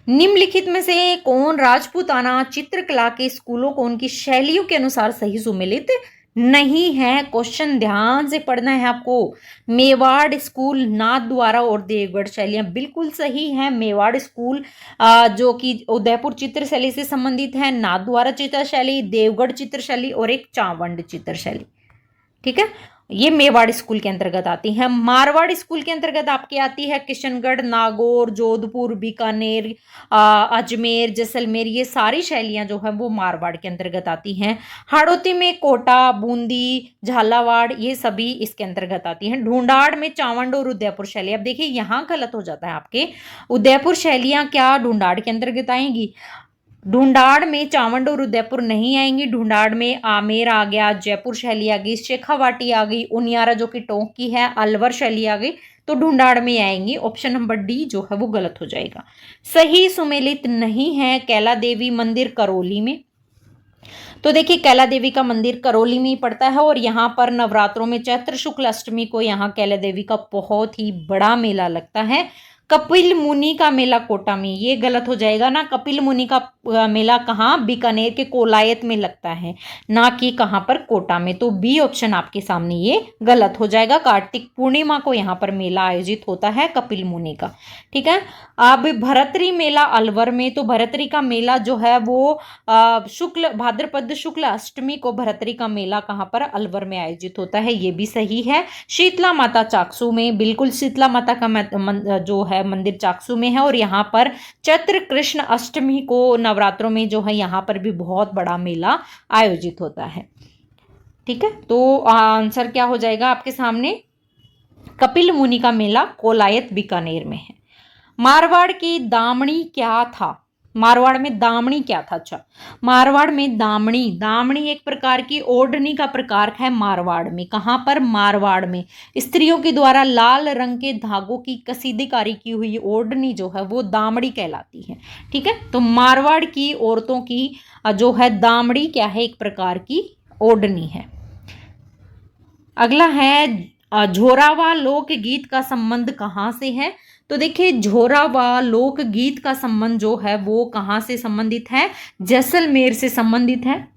निम्नलिखित में से कौन राजपूताना चित्रकला के स्कूलों को उनकी शैलियों के अनुसार सही सुमेलित नहीं है? क्वेश्चन ध्यान से पढ़ना है आपको। मेवाड़ स्कूल, नाथद्वारा और देवगढ़ शैलियां बिल्कुल सही है। मेवाड़ स्कूल जो कि उदयपुर चित्र शैली से संबंधित है, नाथद्वारा चित्र शैली, देवगढ़ चित्र शैली और एक चावंड चित्र शैली। ठीक है। ये मेवाड़ स्कूल के अंतर्गत आती है। मारवाड़ स्कूल के अंतर्गत आपके आती है किशनगढ़, नागौर, जोधपुर, बीकानेर, अजमेर, जैसलमेर। ये सारी शैलियां जो है वो मारवाड़ के अंतर्गत आती हैं। हाड़ौती में कोटा, बूंदी, झालावाड़, ये सभी इसके अंतर्गत आती हैं। ढूंढाड़ में चावंड और उदयपुर शैली। अब देखिए यहाँ गलत हो जाता है आपके, उदयपुर शैलियां क्या ढूंढाड़ के अंतर्गत आएंगी? ढूंढाड़ में चावंड और उदयपुर नहीं आएंगी। ढूंढाड़ में आमेर आ गया, जयपुर शैली आ गई, शेखावाटी आ गई, उनियारा जो कि टोंक की है, अलवर शैली आ गई, तो ढूंढाड़ में आएंगी। ऑप्शन नंबर डी जो है वो गलत हो जाएगा। सही सुमेलित नहीं है कैला देवी मंदिर करौली में। तो देखिए कैला देवी का मंदिर करौली में ही पड़ता है और यहाँ पर नवरात्रों में चैत्र शुक्ल अष्टमी को यहाँ कैला देवी का बहुत ही बड़ा मेला लगता है। कपिल मुनि का मेला कोटा में, ये गलत हो जाएगा ना। कपिल मुनि का मेला कहाँ? बीकानेर के कोलायत में लगता है, ना कि कहाँ पर, कोटा में। तो बी ऑप्शन आपके सामने ये गलत हो जाएगा। कार्तिक पूर्णिमा को यहाँ पर मेला आयोजित होता है कपिल मुनि का। ठीक है। अब भरतरी मेला अलवर में, तो भरतरी का मेला जो है वो शुक्ल भाद्रपद शुक्ल अष्टमी को भरतरी का मेला कहाँ पर? अलवर में आयोजित होता है, ये भी सही है। शीतला माता चाकसू में, बिल्कुल शीतला माता का जो है मंदिर चाकसू में है और यहाँ पर चैत्र कृष्ण अष्टमी को नवरात्रों में जो है यहाँ पर भी बहुत बड़ा मेला आयोजित होता है। ठीक है, तो आंसर क्या हो जाएगा आपके सामने? कपिल मुनि का मेला कोलायत बीकानेर में है। मारवाड़ की दामनी क्या था? मारवाड़ में दामनी क्या था? अच्छा, मारवाड़ में दामनी एक प्रकार की ओढ़नी का प्रकार है मारवाड़ में। कहाँ पर? मारवाड़ में स्त्रियों के द्वारा लाल रंग के धागों की कसीदीकारी की हुई ओढ़नी जो है वो दामड़ी कहलाती है। ठीक है, तो मारवाड़ की औरतों की जो है दामड़ी क्या है? एक प्रकार की ओढ़नी है। अगला है झोरावा लोकगीत का संबंध कहाँ से है? तो देखिए झोरावा लोकगीत का संबंध जो है वो कहाँ से संबंधित है? जैसलमेर से संबंधित है।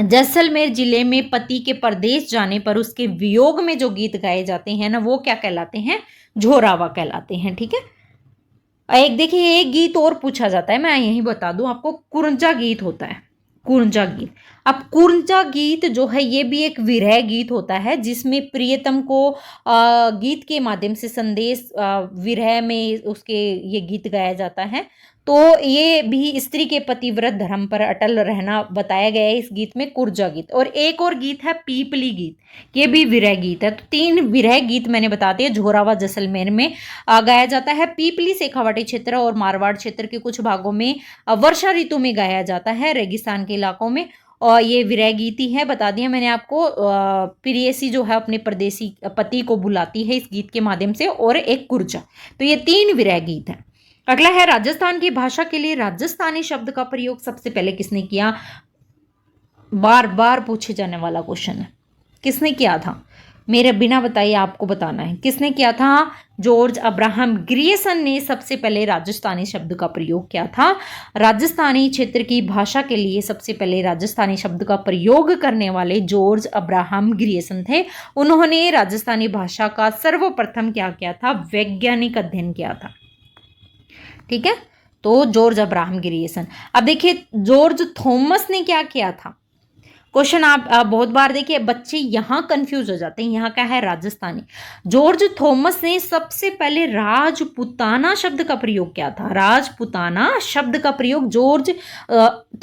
जैसलमेर जिले में पति के परदेश जाने पर उसके वियोग में जो गीत गाए जाते हैं ना, वो क्या कहलाते हैं? झोरावा कहलाते हैं। ठीक है। एक देखिए एक गीत और पूछा जाता है, मैं यही बता दूं आपको, कुरंजा गीत होता है, कुरंजा गीत। अब कुरंजा गीत जो है ये भी एक विरह गीत होता है जिसमें प्रियतम को गीत के माध्यम से संदेश विरह में उसके ये गीत गाया जाता है। तो ये भी स्त्री के पतिव्रत धर्म पर अटल रहना बताया गया है इस गीत में, कुरजा गीत। और एक और गीत है पीपली गीत, ये भी विरह गीत है। तो 3 विरह गीत मैंने बता दिए। झोरावा जैसलमेर में गाया जाता है, पीपली शेखावाटी क्षेत्र और मारवाड़ क्षेत्र के कुछ भागों में वर्षा ऋतु में गाया जाता है, रेगिस्तान के इलाकों में। और ये विरह गीत ही है, बता दिया मैंने आपको। प्रेयसी जो है अपने परदेसी पति को बुलाती है इस गीत के माध्यम से, और एक कुरजा। तो ये 3 विरह गीत हैं। अगला है राजस्थान की भाषा के लिए राजस्थानी शब्द का प्रयोग सबसे पहले किसने किया? बार बार पूछे जाने वाला क्वेश्चन है, किसने किया था? मेरे बिना बताइए आपको बताना है किसने किया था। जॉर्ज अब्राहम ग्रियर्सन ने सबसे पहले राजस्थानी शब्द का प्रयोग किया था। राजस्थानी क्षेत्र की भाषा के लिए सबसे पहले राजस्थानी शब्द का प्रयोग करने वाले जॉर्ज अब्राहम ग्रियर्सन थे। उन्होंने राजस्थानी भाषा का सर्वप्रथम क्या किया था? वैज्ञानिक अध्ययन किया था। ठीक है, तो जॉर्ज अब्राहम ग्रियर्सन। अब देखिए जॉर्ज थॉमस ने क्या किया था? क्वेश्चन आप बहुत बार देखिए बच्चे यहाँ कंफ्यूज हो जाते हैं, यहाँ क्या है? राजस्थानी। जॉर्ज थॉमस ने सबसे पहले राजपुताना शब्द का प्रयोग किया था। राजपुताना शब्द का प्रयोग जॉर्ज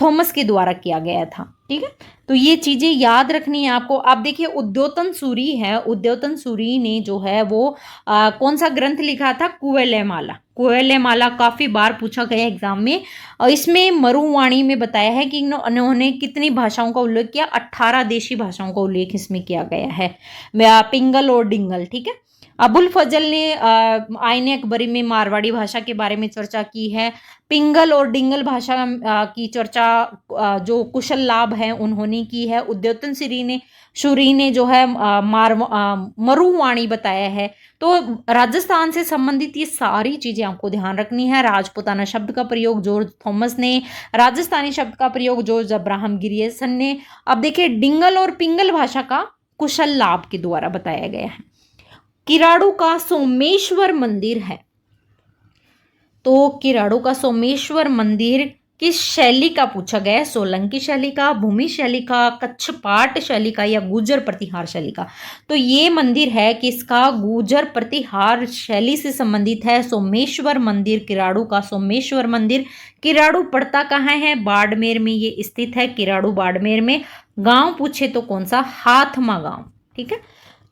थॉमस के द्वारा किया गया था। ठीक है, तो ये चीजें याद रखनी है आपको। आप देखिए उद्योतन सूरी है, उद्योतन सूरी ने जो है वो कौन सा ग्रंथ लिखा था? कुवलयमाला। कुवलयमाला काफी बार पूछा गया एग्जाम में। और इसमें मरुवाणी में बताया है कि इन्होंने कितनी भाषाओं का उल्लेख किया? 18 देशी भाषाओं का उल्लेख इसमें किया गया है, पिंगल और डिंगल। ठीक है, अबुल फजल ने आईने अकबरी में मारवाड़ी भाषा के बारे में चर्चा की है। पिंगल और डिंगल भाषा की चर्चा जो कुशल लाभ है उन्होंने की है। उद्योतन सूरी ने जो है मरुवाणी बताया है। तो राजस्थान से संबंधित ये सारी चीजें आपको ध्यान रखनी है। राजपुताना शब्द का प्रयोग जॉर्ज थॉमस ने, राजस्थानी शब्द का प्रयोग जॉर्ज अब्राहम ग्रियर्सन ने। अब देखिए डिंगल और पिंगल भाषा का कुशल लाभ के द्वारा बताया गया है। किराड़ू का सोमेश्वर मंदिर है, तो किराड़ू का सोमेश्वर मंदिर किस शैली का पूछा गया है? सोलंकी शैली का, भूमि शैली का, कच्छपाट शैली का या गुर्जर प्रतिहार शैली का? तो ये मंदिर है किसका? गुर्जर प्रतिहार शैली से संबंधित है। सोमेश्वर मंदिर किराड़ू का, सोमेश्वर मंदिर किराड़ू पड़ता कहाँ है? बाड़मेर में ये स्थित है, किराड़ू बाड़मेर में। गांव पूछे तो कौन सा? हाथमा गांव। ठीक है,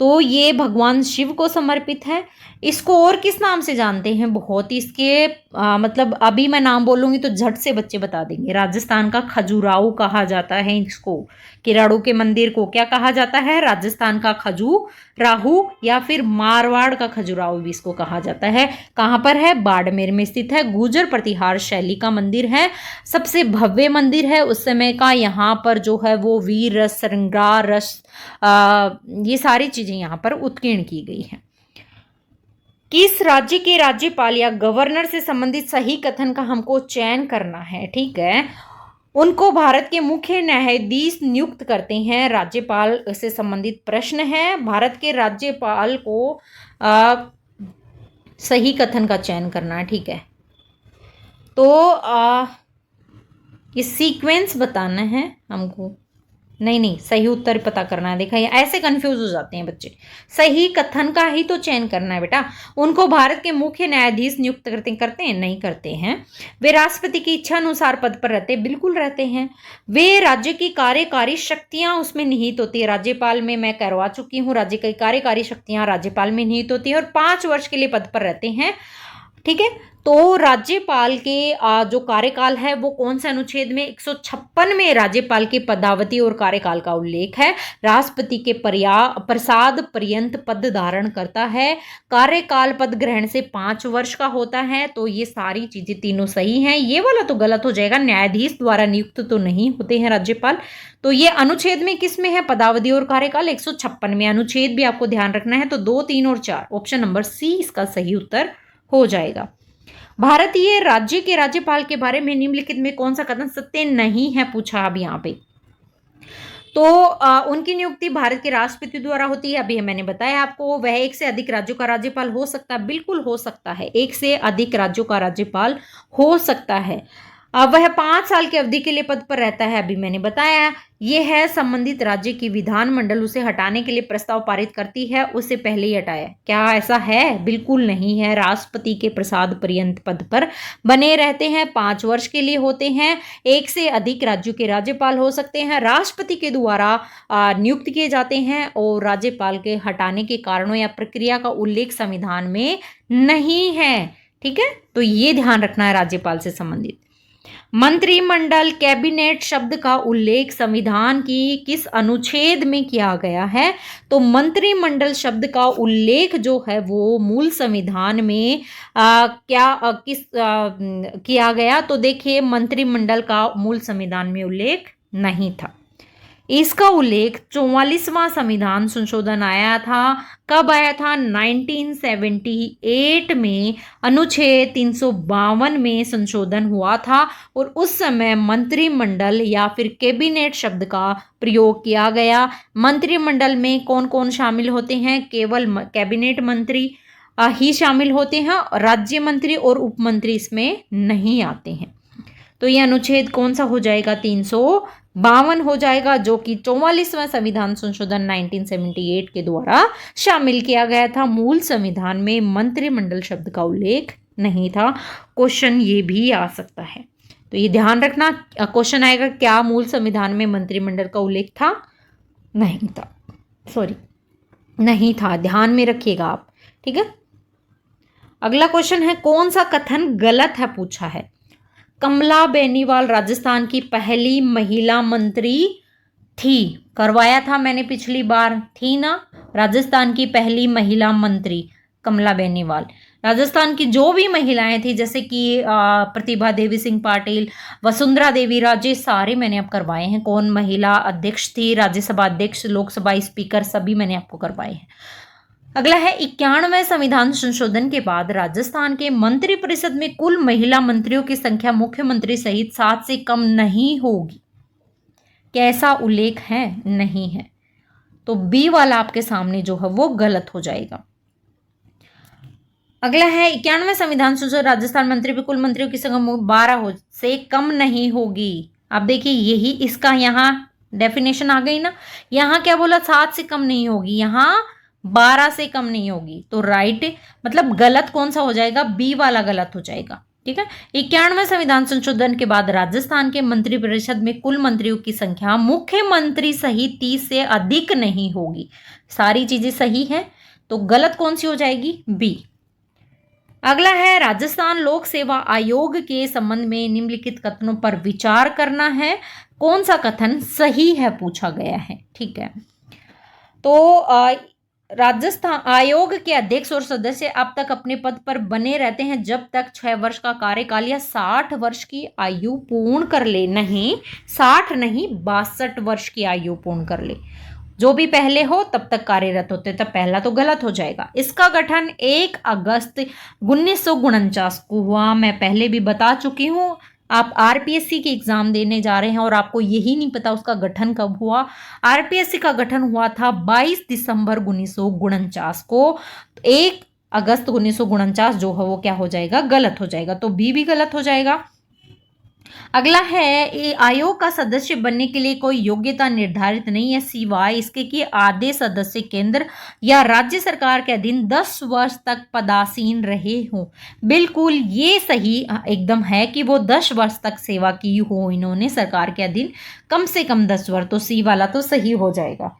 तो ये भगवान शिव को समर्पित है। इसको और किस नाम से जानते हैं? बहुत ही इसके मतलब अभी मैं नाम बोलूंगी तो झट से बच्चे बता देंगे। राजस्थान का खजुराहो कहा जाता है इसको। किराड़ू के मंदिर को क्या कहा जाता है? राजस्थान का खजुराहो या फिर मारवाड़ का खजुराहो भी इसको कहा जाता है। कहाँ पर है? बाड़मेर में स्थित है। गुर्जर प्रतिहार शैली का मंदिर है, सबसे भव्य मंदिर है उस समय का। यहाँ पर जो है वो वीर रस, श्रृंगार रस, ये सारी चीजें यहाँ पर उत्कीर्ण की गई हैं। किस राज्य के राज्यपाल या गवर्नर से संबंधित सही कथन का हमको चयन करना है? ठीक है, उनको भारत के मुख्य न्यायाधीश नियुक्त करते हैं। राज्यपाल से संबंधित प्रश्न है। भारत के राज्यपाल को सही कथन का चयन करना है। ठीक है, तो ये सीक्वेंस बताना है हमको। नहीं, सही उत्तर पता करना है। देखा, ये ऐसे कंफ्यूज हो जाते हैं बच्चे। सही कथन का ही तो चयन करना है बेटा। उनको भारत के मुख्य न्यायाधीश नियुक्त करते हैं? नहीं करते हैं। वे राष्ट्रपति की इच्छा अनुसार पद पर रहते हैं? बिल्कुल रहते हैं। वे राज्य की कार्यकारी शक्तियां उसमें निहित होती है। राज्यपाल में मैं करवा चुकी हूँ, राज्य की कार्यकारी शक्तियां राज्यपाल में निहित होती है और 5 वर्ष के लिए पद पर रहते हैं। ठीक है, तो राज्यपाल के जो कार्यकाल है वो कौन से अनुच्छेद में? 156 में राज्यपाल के पदावधि और कार्यकाल का उल्लेख है। राष्ट्रपति के प्रसाद पर्यंत पद धारण करता है। कार्यकाल पद ग्रहण से 5 वर्ष का होता है। तो ये सारी चीजें तीनों सही हैं। ये वाला तो गलत हो जाएगा, न्यायाधीश द्वारा नियुक्त तो नहीं होते हैं राज्यपाल। तो ये अनुच्छेद में किस में है? पदावधि और कार्यकाल 156 में। अनुच्छेद भी आपको ध्यान रखना है। तो 2, 3 और 4, ऑप्शन नंबर सी इसका सही उत्तर हो जाएगा। भारतीय राज्य के राज्यपाल के बारे में निम्नलिखित में कौन सा कथन सत्य नहीं है? पूछा अब यहाँ पे। तो उनकी नियुक्ति भारत के राष्ट्रपति द्वारा होती है। अभी मैंने बताया आपको। वह 1 से अधिक राज्यों का राज्यपाल हो सकता है? बिल्कुल हो सकता है, 1 से अधिक राज्यों का राज्यपाल हो सकता है। वह 5 साल की अवधि के लिए पद पर रहता है। अभी मैंने बताया। यह है संबंधित राज्य की विधानमंडल उसे हटाने के लिए प्रस्ताव पारित करती है, उससे पहले ही हटाया। क्या ऐसा है? बिल्कुल नहीं है। राष्ट्रपति के प्रसाद पर्यंत पद पर बने रहते हैं, 5 वर्ष के लिए होते हैं। 1 से अधिक राज्यों के राज्यपाल हो सकते हैं, राष्ट्रपति के द्वारा नियुक्त किए जाते हैं और राज्यपाल के हटाने के कारणों या प्रक्रिया का उल्लेख संविधान में नहीं है। ठीक है, तो ये ध्यान रखना है राज्यपाल से संबंधित। मंत्रिमंडल कैबिनेट शब्द का उल्लेख संविधान की किस अनुच्छेद में किया गया है? तो मंत्रिमंडल शब्द का उल्लेख जो है वो मूल संविधान में किया गया? तो देखिए, मंत्रिमंडल का मूल संविधान में उल्लेख नहीं था। इसका उल्लेख 44वां संविधान संशोधन आया था। कब आया था? 1978 में अनुच्छेद 352 में संशोधन हुआ था और उस समय मंत्रिमंडल या फिर कैबिनेट शब्द का प्रयोग किया गया। मंत्रिमंडल में कौन कौन शामिल होते हैं? केवल कैबिनेट मंत्री ही शामिल होते हैं, राज्य मंत्री और उप मंत्री इसमें नहीं आते हैं। तो यह अनुच्छेद कौन सा हो जाएगा? 352 हो जाएगा, जो कि 44वां संविधान संशोधन 1978 के द्वारा शामिल किया गया था। मूल संविधान में मंत्रिमंडल शब्द का उल्लेख नहीं था। क्वेश्चन ये भी आ सकता है, तो ये ध्यान रखना। क्वेश्चन आएगा, क्या मूल संविधान में मंत्रिमंडल का उल्लेख था? नहीं था, सॉरी नहीं था, ध्यान में रखिएगा आप। ठीक है, अगला क्वेश्चन है, कौन सा कथन गलत है? पूछा है। कमला बेनीवाल राजस्थान की पहली महिला मंत्री थी। करवाया था मैंने पिछली बार, थी ना? राजस्थान की पहली महिला मंत्री कमला बेनीवाल। राजस्थान की जो भी महिलाएं थी, जैसे कि प्रतिभा देवी सिंह पाटिल, वसुंधरा देवी राजे, सारे मैंने अब करवाए हैं। कौन महिला अध्यक्ष थी, राज्यसभा अध्यक्ष, लोकसभा स्पीकर, सभी मैंने आपको करवाए हैं। अगला है, 91वें संविधान संशोधन के बाद राजस्थान के मंत्रिपरिषद में कुल महिला मंत्रियों की संख्या मुख्यमंत्री सहित 7 से कम नहीं होगी। कैसा उल्लेख है? नहीं है। तो बी वाला आपके सामने जो है वो गलत हो जाएगा। अगला है 91वें संविधान संशोधन, राजस्थान मंत्री कुल मंत्रियों की संख्या 12 से कम नहीं होगी। अब देखिए यही इसका यहाँ डेफिनेशन आ गई ना, यहाँ क्या बोला 7 से कम नहीं होगी, यहाँ 12 से कम नहीं होगी, तो राइट मतलब गलत कौन सा हो जाएगा, बी वाला गलत हो जाएगा। ठीक है, 91वें संविधान संशोधन के बाद राजस्थान के मंत्रिपरिषद में कुल मंत्रियों की संख्या मुख्यमंत्री सहित 30 से अधिक नहीं होगी। सारी चीजें सही है, तो गलत कौन सी हो जाएगी, बी। अगला है राजस्थान लोक सेवा आयोग के संबंध में निम्नलिखित कथनों पर विचार करना है, कौन सा कथन सही है पूछा गया है। ठीक है, तो राजस्थान आयोग के अध्यक्ष और सदस्य अब तक अपने पद पर बने रहते हैं जब तक 6 वर्ष का कार्यकाल या 60 वर्ष की आयु पूर्ण कर ले, नहीं 60 नहीं 62 वर्ष की आयु पूर्ण कर ले, जो भी पहले हो तब तक कार्यरत होते, तब पहला तो गलत हो जाएगा। इसका गठन 1 अगस्त 1949 को हुआ, मैं पहले भी बता चुकी हूँ। आप आरपीएससी की एग्जाम देने जा रहे हैं और आपको यही नहीं पता उसका गठन कब हुआ। आरपीएससी का गठन हुआ था 22 दिसंबर 1949 को, 1 अगस्त 1949 जो है वो क्या हो जाएगा, गलत हो जाएगा, तो बी भी गलत हो जाएगा। अगला है आयोग का सदस्य बनने के लिए कोई योग्यता निर्धारित नहीं है सिवाय इसके कि आधे सदस्य केंद्र या राज्य सरकार के अधीन 10 वर्ष तक पदासीन रहे हों। बिल्कुल ये सही एकदम है कि वो 10 वर्ष तक सेवा की हो इन्होंने सरकार के अधीन, कम से कम 10 वर्ष, तो सी वाला तो सही हो जाएगा।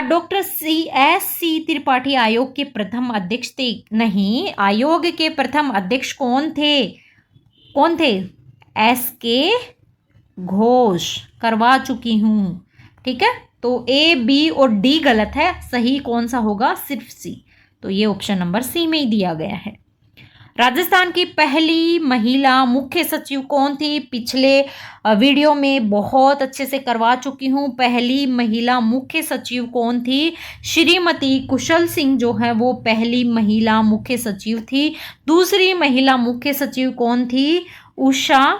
डॉक्टर सी त्रिपाठी आयोग के प्रथम अध्यक्ष थे, नहीं, आयोग के प्रथम अध्यक्ष कौन थे, SK घोष, करवा चुकी हूं। ठीक है, तो ए बी और डी गलत है, सही कौन सा होगा, सिर्फ सी, तो ये ऑप्शन नंबर सी में ही दिया गया है। राजस्थान की पहली महिला मुख्य सचिव कौन थी, पिछले वीडियो में बहुत अच्छे से करवा चुकी हूं। पहली महिला मुख्य सचिव कौन थी, श्रीमती कुशल सिंह जो है वो पहली महिला मुख्य सचिव थी। दूसरी महिला मुख्य सचिव कौन थी, उषा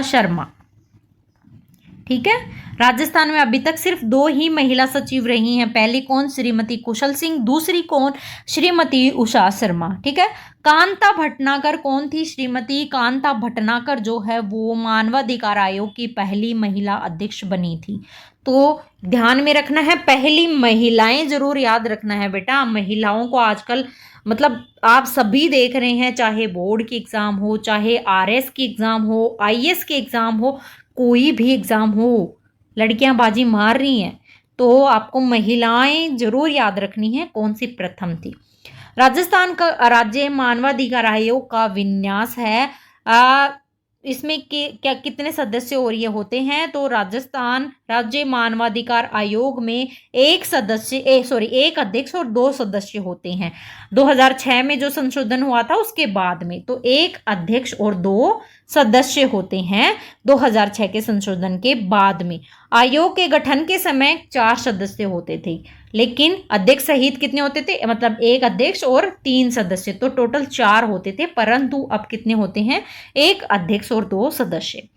शर्मा। ठीक है, राजस्थान में अभी तक सिर्फ 2 ही महिला सचिव रही हैं, पहली कौन, श्रीमती कुशल सिंह, दूसरी कौन, श्रीमती उषा शर्मा। ठीक है, कांता भटनागर कौन थी, श्रीमती कांता भटनागर जो है वो मानवाधिकार आयोग की पहली महिला अध्यक्ष बनी थी। तो ध्यान में रखना है, पहली महिलाएं जरूर याद रखना है बेटा। महिलाओं को आजकल मतलब आप सभी देख रहे हैं, चाहे बोर्ड की एग्जाम हो, चाहे आरएस की एग्जाम हो, आईएएस की एग्जाम हो, कोई भी एग्जाम हो, लड़कियां बाजी मार रही हैं, तो आपको महिलाएं जरूर याद रखनी है कौन सी प्रथम थी। राजस्थान का राज्य मानवाधिकार आयोग का विन्यास है, इसमें क्या कितने सदस्य और ये होते हैं, तो राजस्थान राज्य मानवाधिकार आयोग में एक अध्यक्ष और 2 सदस्य होते हैं। 2006 में जो संशोधन हुआ था उसके बाद में, तो 1 अध्यक्ष और 2 सदस्य होते हैं 2006 के संशोधन के बाद में। आयोग के गठन के समय 4 सदस्य होते थे, लेकिन अध्यक्ष सहित कितने होते थे, मतलब 1 अध्यक्ष और 3 सदस्य, तो टोटल 4 होते थे, परंतु अब कितने होते हैं, 1 अध्यक्ष और 2 सदस्य।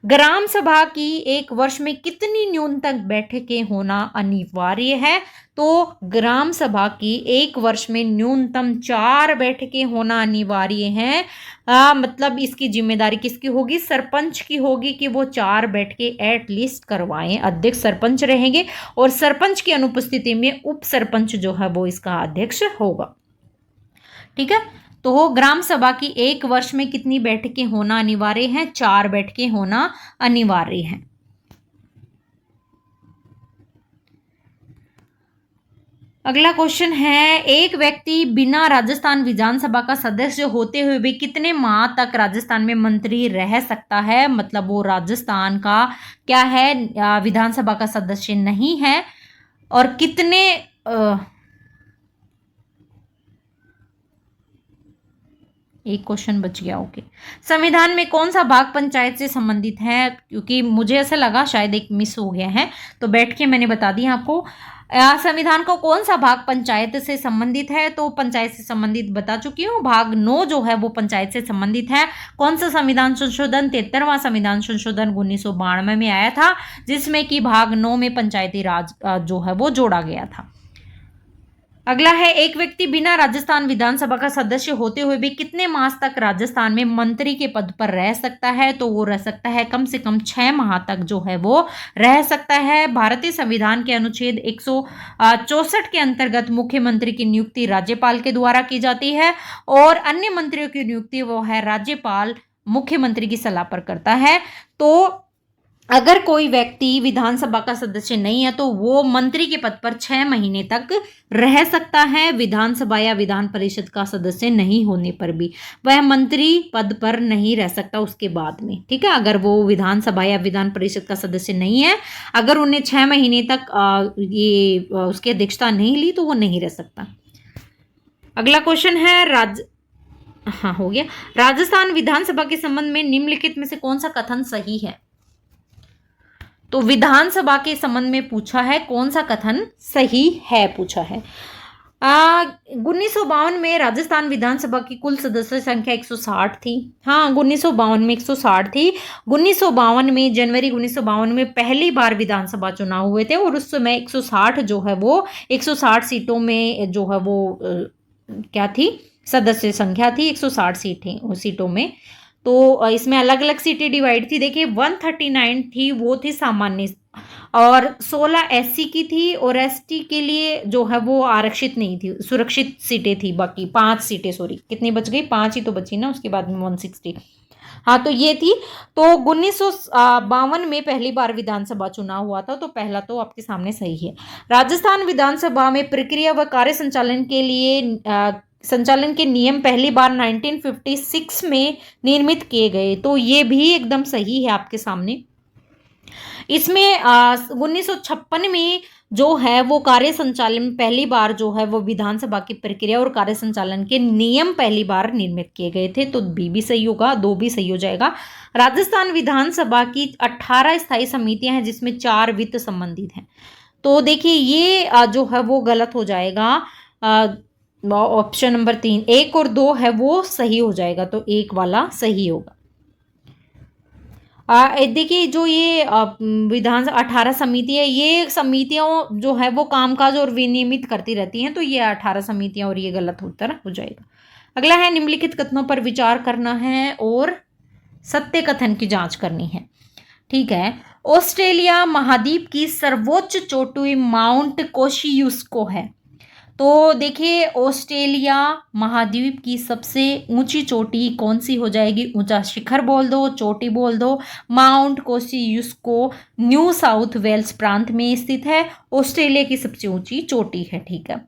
ग्राम सभा की 1 वर्ष में कितनी न्यूनतम बैठकें होना अनिवार्य है, तो ग्राम सभा की 1 वर्ष में न्यूनतम 4 बैठकें होना अनिवार्य है। मतलब इसकी जिम्मेदारी किसकी होगी, सरपंच की होगी कि वो 4 बैठकें एटलीस्ट करवाएं। अध्यक्ष सरपंच रहेंगे और सरपंच की अनुपस्थिति में उप सरपंच जो है वो इसका अध्यक्ष होगा। ठीक है, तो ग्राम सभा की 1 वर्ष में कितनी बैठकें होना अनिवार्य है, 4 बैठकें होना अनिवार्य है। अगला क्वेश्चन है, एक व्यक्ति बिना राजस्थान विधानसभा का सदस्य होते हुए भी कितने माह तक राजस्थान में मंत्री रह सकता है, मतलब वो राजस्थान का क्या है, विधानसभा का सदस्य नहीं है, और कितने एक क्वेश्चन बच गया। ओके, संविधान में कौन सा भाग पंचायत से संबंधित है, क्योंकि मुझे ऐसा लगा शायद एक मिस हो गया है, तो बैठ के मैंने बता दिया आपको। संविधान का कौन सा भाग पंचायत से संबंधित है, तो पंचायत से संबंधित बता चुकी हूँ। भाग 9 जो है वो पंचायत से संबंधित है। कौन सा संविधान संशोधन, 73वां संविधान संशोधन 1992 में आया था, जिसमें कि भाग 9 में पंचायती राज जो है वो जोड़ा गया था। अगला है, एक व्यक्ति बिना राजस्थान विधानसभा का सदस्य होते हुए भी कितने मास तक राजस्थान में मंत्री के पद पर रह सकता है? तो वो रह सकता है कम से कम 6 माह तक जो है वो रह सकता है। भारतीय संविधान के अनुच्छेद 164 के अंतर्गत मुख्यमंत्री की नियुक्ति राज्यपाल के द्वारा की जाती है और अन्य मंत्रियों की नियुक्ति वो है राज्यपाल मुख्यमंत्री की सलाह पर करता है। तो अगर कोई व्यक्ति विधानसभा का सदस्य नहीं है तो वो मंत्री के पद पर 6 महीने तक रह सकता है, विधानसभा या विधान परिषद का सदस्य नहीं होने पर भी वह मंत्री पद पर नहीं रह सकता उसके बाद में। ठीक है, अगर वो विधानसभा या विधान परिषद का सदस्य नहीं है, अगर उन्हें 6 महीने तक उसकी अध्यक्षता नहीं ली तो वो नहीं रह सकता। अगला क्वेश्चन है, हाँ हो गया, राजस्थान विधानसभा के संबंध में निम्नलिखित में से कौन सा कथन सही है? तो विधानसभा के संबंध में पूछा है, कौन सा कथन सही है पूछा है। 1952 में राजस्थान विधानसभा की कुल सदस्य संख्या 160 थी। हाँ, 1952 में 160 थी। 1952 में जनवरी 1952 में पहली बार विधानसभा चुनाव हुए थे और उस समय 160 जो है वो 160 सीटों में जो है वो क्या थी, सदस्य संख्या थी 160 सीटों में। तो इसमें अलग अलग सीटें डिवाइड थी। देखिए 139 थी, वो थी सामान्य, और 16 एससी की थी और एसटी के लिए जो है वो आरक्षित नहीं थी, सुरक्षित सीटें थी। बाकी 5 सीटें, सॉरी कितनी बच गई, 5 ही तो बची ना, उसके बाद में 160। हाँ, तो ये थी। तो 1952 में पहली बार विधानसभा चुनाव हुआ था, तो पहला तो आपके सामने सही है। राजस्थान विधानसभा में प्रक्रिया व कार्य संचालन के नियम पहली बार 1956 में निर्मित किए गए, तो ये भी एकदम सही है आपके सामने। इसमें 1956 में जो है वो कार्य संचालन पहली बार जो है वो विधानसभा की प्रक्रिया और कार्य संचालन के नियम पहली बार निर्मित किए गए थे, तो बी भी सही होगा, 2 भी सही हो जाएगा। राजस्थान विधानसभा की 18 स्थायी समितियां हैं जिसमें 4 वित्त संबंधित हैं, तो देखिए ये जो है वो गलत हो जाएगा। ऑप्शन नंबर 3, 1 और 2 है वो सही हो जाएगा, तो 1 वाला सही होगा। देखिए जो ये विधान 18 समिति है, ये समितियां जो है वो कामकाज और विनियमित करती रहती हैं, तो ये 18 समितियां, और ये गलत उत्तर हो जाएगा। अगला है, निम्नलिखित कथनों पर विचार करना है और सत्य कथन की जांच करनी है। ठीक है, ऑस्ट्रेलिया महाद्वीप की सर्वोच्च चोटी माउंट कोशियुस्को है। तो देखिए ऑस्ट्रेलिया महाद्वीप की सबसे ऊंची चोटी कौन सी हो जाएगी? ऊंचा शिखर बोल दो, चोटी बोल दो। माउंट कोशियुस्को न्यू साउथ वेल्स प्रांत में स्थित है, ऑस्ट्रेलिया की सबसे ऊंची चोटी है। ठीक है,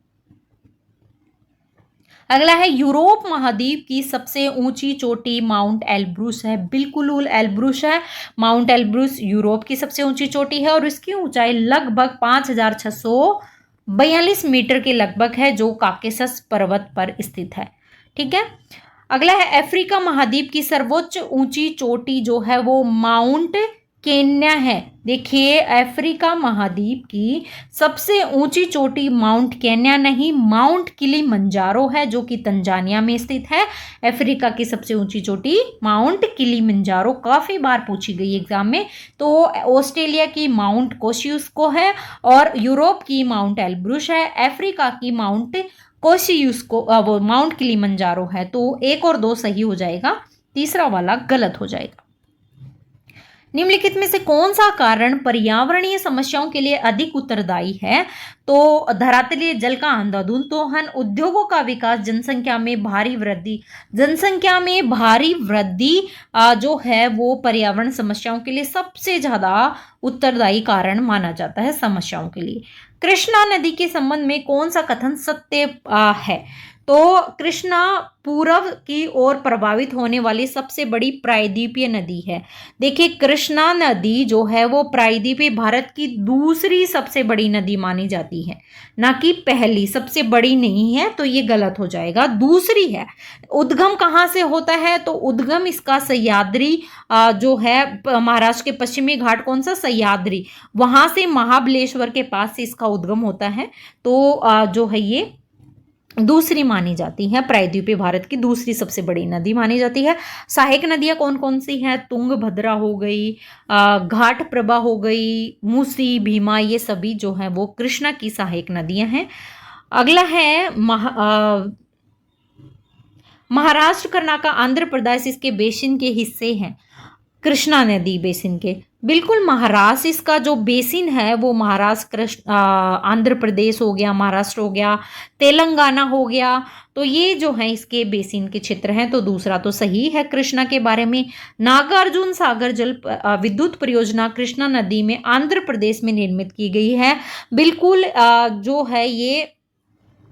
अगला है, यूरोप महाद्वीप की सबसे ऊंची चोटी माउंट एल्ब्रूस है। बिल्कुल एल्ब्रूस है, माउंट एल्ब्रूस यूरोप की सबसे ऊंची चोटी है और इसकी ऊंचाई लगभग 5642 मीटर के लगभग है, जो काकेशस पर्वत पर स्थित है। ठीक है, अगला है, अफ्रीका महाद्वीप की सर्वोच्च ऊंची चोटी जो है वो माउंट केन्या है। देखिए अफ्रीका महाद्वीप की सबसे ऊंची चोटी माउंट केन्या नहीं, माउंट किलिमंजारो है, जो कि तंजानिया में स्थित है। अफ्रीका की सबसे ऊंची चोटी माउंट किलिमंजारो, काफी बार पूछी गई एग्जाम में। तो ऑस्ट्रेलिया की माउंट कोशियुस्को है और यूरोप की माउंट एल्ब्रूस है, अफ्रीका की माउंट कोशियुस्को वो माउंट किलिमंजारो है। तो 1 और 2 सही हो जाएगा, तीसरा वाला गलत हो जाएगा। निम्नलिखित में से कौन सा कारण पर्यावरणीय समस्याओं के लिए अधिक उत्तरदायी है? तो धरातलीय जल का अंधाधुंध दोहन, उद्योगों का विकास, जनसंख्या में भारी वृद्धि। जनसंख्या में भारी वृद्धि जो है वो पर्यावरण समस्याओं के लिए सबसे ज्यादा उत्तरदायी कारण माना जाता है समस्याओं के लिए। कृष्णा नदी के संबंध में कौन सा कथन सत्य है? तो कृष्णा पूर्व की ओर प्रभावित होने वाली सबसे बड़ी प्रायद्वीपीय नदी है। देखिए कृष्णा नदी जो है वो प्रायद्वीपीय भारत की दूसरी सबसे बड़ी नदी मानी जाती है, ना कि पहली। सबसे बड़ी नहीं है, तो ये गलत हो जाएगा, दूसरी है। उद्गम कहाँ से होता है? तो उद्गम इसका सह्याद्री जो है महाराष्ट्र के पश्चिमी घाट, कौन सा? सह्याद्री, वहां से महाबलेश्वर के पास से इसका उद्गम होता है। तो जो है ये दूसरी मानी जाती है, प्रायद्वीपीय भारत की दूसरी सबसे बड़ी नदी मानी जाती है। सहायक नदियां कौन कौन सी हैं? तुंगभद्रा हो गई, घाटप्रभा हो गई, मूसी, भीमा, ये सभी जो है वो कृष्णा की सहायक नदियां हैं। अगला है महाराष्ट्र, कर्नाटक, आंध्र प्रदेश इसके बेसिन के हिस्से हैं, कृष्णा नदी बेसिन के। बिल्कुल, महाराष्ट्र इसका जो बेसिन है वो महाराष्ट्र, आंध्र प्रदेश हो गया, महाराष्ट्र हो गया, तेलंगाना हो गया, तो ये जो है इसके बेसिन के क्षेत्र हैं। तो दूसरा तो सही है कृष्णा के बारे में। नागार्जुन सागर जल विद्युत परियोजना कृष्णा नदी में आंध्र प्रदेश में निर्मित की गई है। बिल्कुल, जो है ये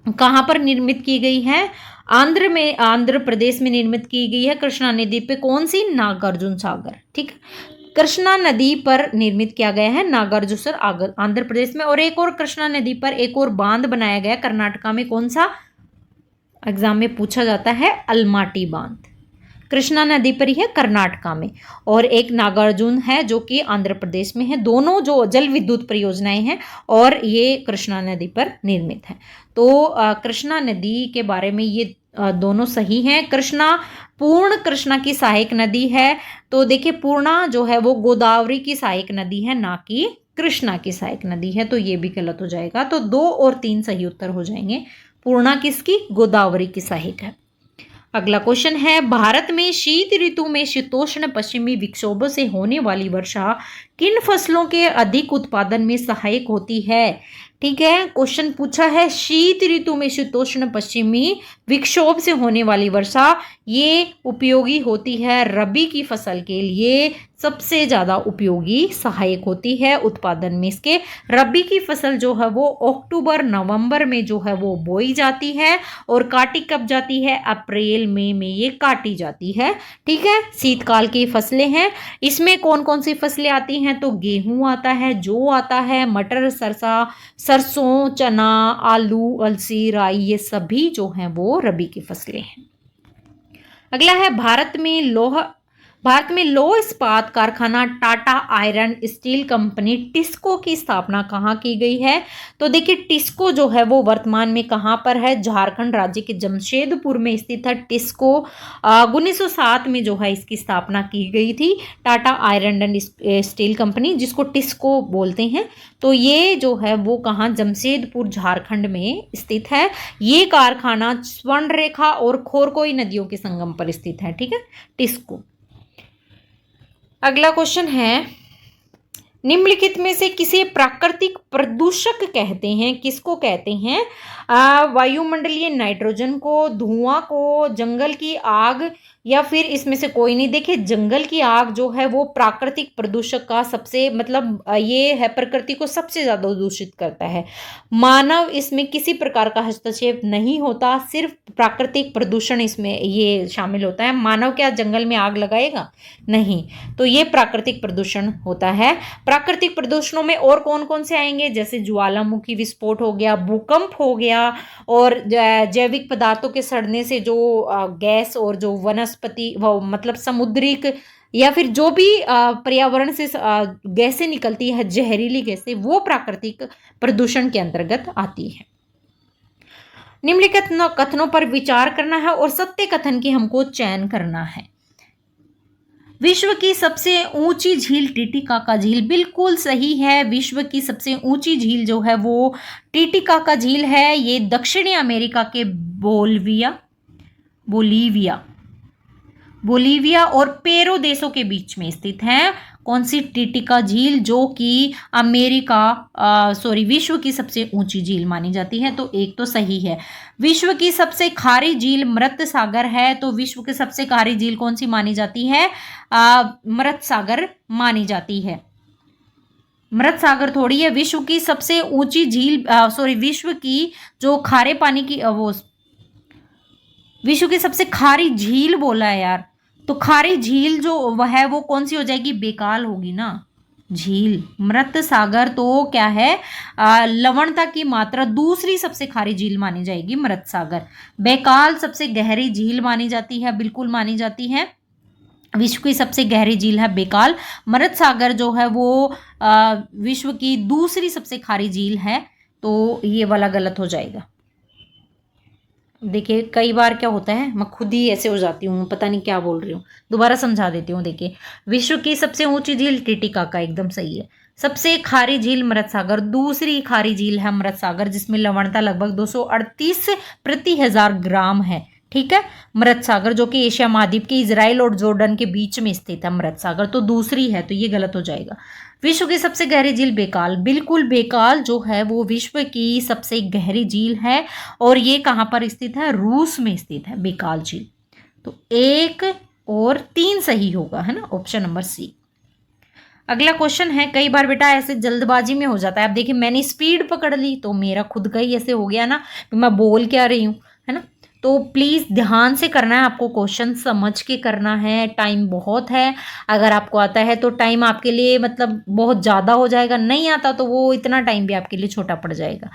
कहाँ पर निर्मित की गई है? आंध्र प्रदेश में निर्मित की गई है। कृष्णा नदी पे कौन सी? नागार्जुन सागर। ठीक है, कृष्णा नदी पर निर्मित किया गया है नागार्जुन सागर आंध्र प्रदेश में। और एक और कृष्णा नदी पर एक और बांध बनाया गया कर्नाटका में, कौन सा? एग्जाम में पूछा जाता है, अलमाटी बांध। कृष्णा नदी पर ही है कर्नाटका में, और एक नागार्जुन है जो कि आंध्र प्रदेश में है। दोनों जो जल विद्युत परियोजनाएं हैं और ये कृष्णा नदी पर निर्मित है। तो कृष्णा नदी के बारे में ये दोनों सही हैं। कृष्णा पूर्ण कृष्णा की सहायक नदी है। तो देखिए, पूर्णा जो है वो गोदावरी की सहायक नदी है, ना कि कृष्णा की सहायक नदी है, तो ये भी गलत हो जाएगा। तो 2 और 3 सही उत्तर हो जाएंगे। पूर्णा किसकी? गोदावरी की सहायक है। अगला क्वेश्चन है, भारत में शीत ऋतु में शीतोष्ण पश्चिमी विक्षोभों से होने वाली वर्षा किन फसलों के अधिक उत्पादन में सहायक होती है? ठीक है, क्वेश्चन पूछा है शीत ऋतु में शीतोष्ण पश्चिमी विक्षोभ से होने वाली वर्षा, ये उपयोगी होती है रबी की फसल के लिए, सबसे ज़्यादा उपयोगी सहायक होती है उत्पादन में इसके। रबी की फसल जो है वो अक्टूबर नवंबर में जो है वो बोई जाती है, और काटी कब जाती है? अप्रैल मई में ये काटी जाती है। ठीक है, शीतकाल की फसलें हैं। इसमें कौन कौन सी फसलें आती हैं? तो गेहूं आता है, जौ आता है, मटर, सरसों, चना, आलू, अलसी, राई, ये सभी जो हैं वो रबी की फसलें हैं। अगला है, भारत में लौह इस्पात कारखाना Tata iron steel company TISCO की स्थापना कहाँ की गई है? तो देखिए, टिस्को जो है वो वर्तमान में कहाँ पर है? झारखंड राज्य के जमशेदपुर में स्थित है टिस्को। 1907 में जो है इसकी स्थापना की गई थी, Tata iron and steel company, जिसको टिस्को बोलते हैं। तो ये जो है वो कहाँ? जमशेदपुर झारखंड में स्थित है। ये कारखाना स्वर्णरेखा और खोरकोई नदियों के संगम पर स्थित है। ठीक है, टिस्को। अगला क्वेश्चन है, निम्नलिखित में से किसे प्राकृतिक प्रदूषक कहते हैं? किसको कहते हैं? वायुमंडलीय नाइट्रोजन को, धुआं को, जंगल की आग, या फिर इसमें से कोई नहीं? देखिए, जंगल की आग जो है वो प्राकृतिक प्रदूषक का सबसे ये है, प्रकृति को सबसे ज्यादा दूषित करता है। मानव इसमें किसी प्रकार का हस्तक्षेप नहीं होता, सिर्फ प्राकृतिक प्रदूषण इसमें ये शामिल होता है। मानव क्या जंगल में आग लगाएगा? नहीं। तो ये प्राकृतिक प्रदूषण होता है। प्राकृतिक प्रदूषणों में और कौन कौन से आएंगे? जैसे ज्वालामुखी विस्फोट हो गया, भूकंप हो गया, और जैविक पदार्थों के सड़ने से जो गैस और जो वनस्पति समुद्रिक या फिर जो भी पर्यावरण से गैसें निकलती है, जहरीली गैसें, वो प्राकृतिक प्रदूषण के अंतर्गत आती है। निम्नलिखित कथनों पर विचार करना है और सत्य कथन की हमको चयन करना है। विश्व की सबसे ऊंची झील टिटिकाका झील, बिल्कुल सही है। विश्व की सबसे ऊंची झील जो है वो टिटिकाका झील है। ये दक्षिणी अमेरिका के बोलीविया और पेरू देशों के बीच में स्थित है। कौन सी? टिटिका झील, जो कि विश्व की सबसे ऊंची झील मानी जाती है। तो एक तो सही है। विश्व की सबसे खारी झील मृत सागर है। तो विश्व की सबसे खारी झील कौन सी मानी जाती है? मृत सागर मानी जाती है। मृत सागर थोड़ी है। विश्व की सबसे ऊंची झील विश्व की जो खारे पानी की विश्व की सबसे खारी झील बोला है यार। तो खारी झील जो है वो कौन सी हो जाएगी? बेकाल होगी ना झील। मृत सागर तो क्या है? लवणता की मात्रा दूसरी सबसे खारी झील मानी जाएगी मृत सागर। बेकाल सबसे गहरी झील मानी जाती है, बिल्कुल मानी जाती है। विश्व की सबसे गहरी झील है बेकाल। मृत सागर जो है वो विश्व की दूसरी सबसे खारी झील है। तो ये वाला गलत हो जाएगा। देखिए, कई बार क्या होता है, मैं खुद ही ऐसे हो जाती हूँ, पता नहीं क्या बोल रही हूँ। दोबारा समझा देती हूँ। देखिए, विश्व की सबसे ऊंची झील टिटिकाका एकदम सही है। सबसे खारी झील मृत सागर, दूसरी खारी झील है मृत सागर जिसमें लवणता लगभग 238 प्रति 1000 ग्राम है। ठीक है, मृत सागर जो कि एशिया महाद्वीप के इजराइल और जॉर्डन के बीच में स्थित है मृत सागर, तो दूसरी है, तो ये गलत हो जाएगा। विश्व की सबसे गहरी झील बेकाल, बिल्कुल बेकाल जो है वो विश्व की सबसे गहरी झील है और ये कहाँ पर स्थित है, रूस में स्थित है बेकाल झील। तो 1 और 3 सही होगा, है ना, ऑप्शन नंबर सी। अगला क्वेश्चन है, कई बार बेटा ऐसे जल्दबाजी में हो जाता है। अब देखिए मैंने स्पीड पकड़ ली तो मेरा खुद का ही ऐसे हो गया ना कि मैं बोल क्या रही हूँ, है ना। तो प्लीज़ ध्यान से करना है आपको, क्वेश्चन समझ के करना है, टाइम बहुत है। अगर आपको आता है तो टाइम आपके लिए मतलब बहुत ज़्यादा हो जाएगा, नहीं आता तो वो इतना टाइम भी आपके लिए छोटा पड़ जाएगा।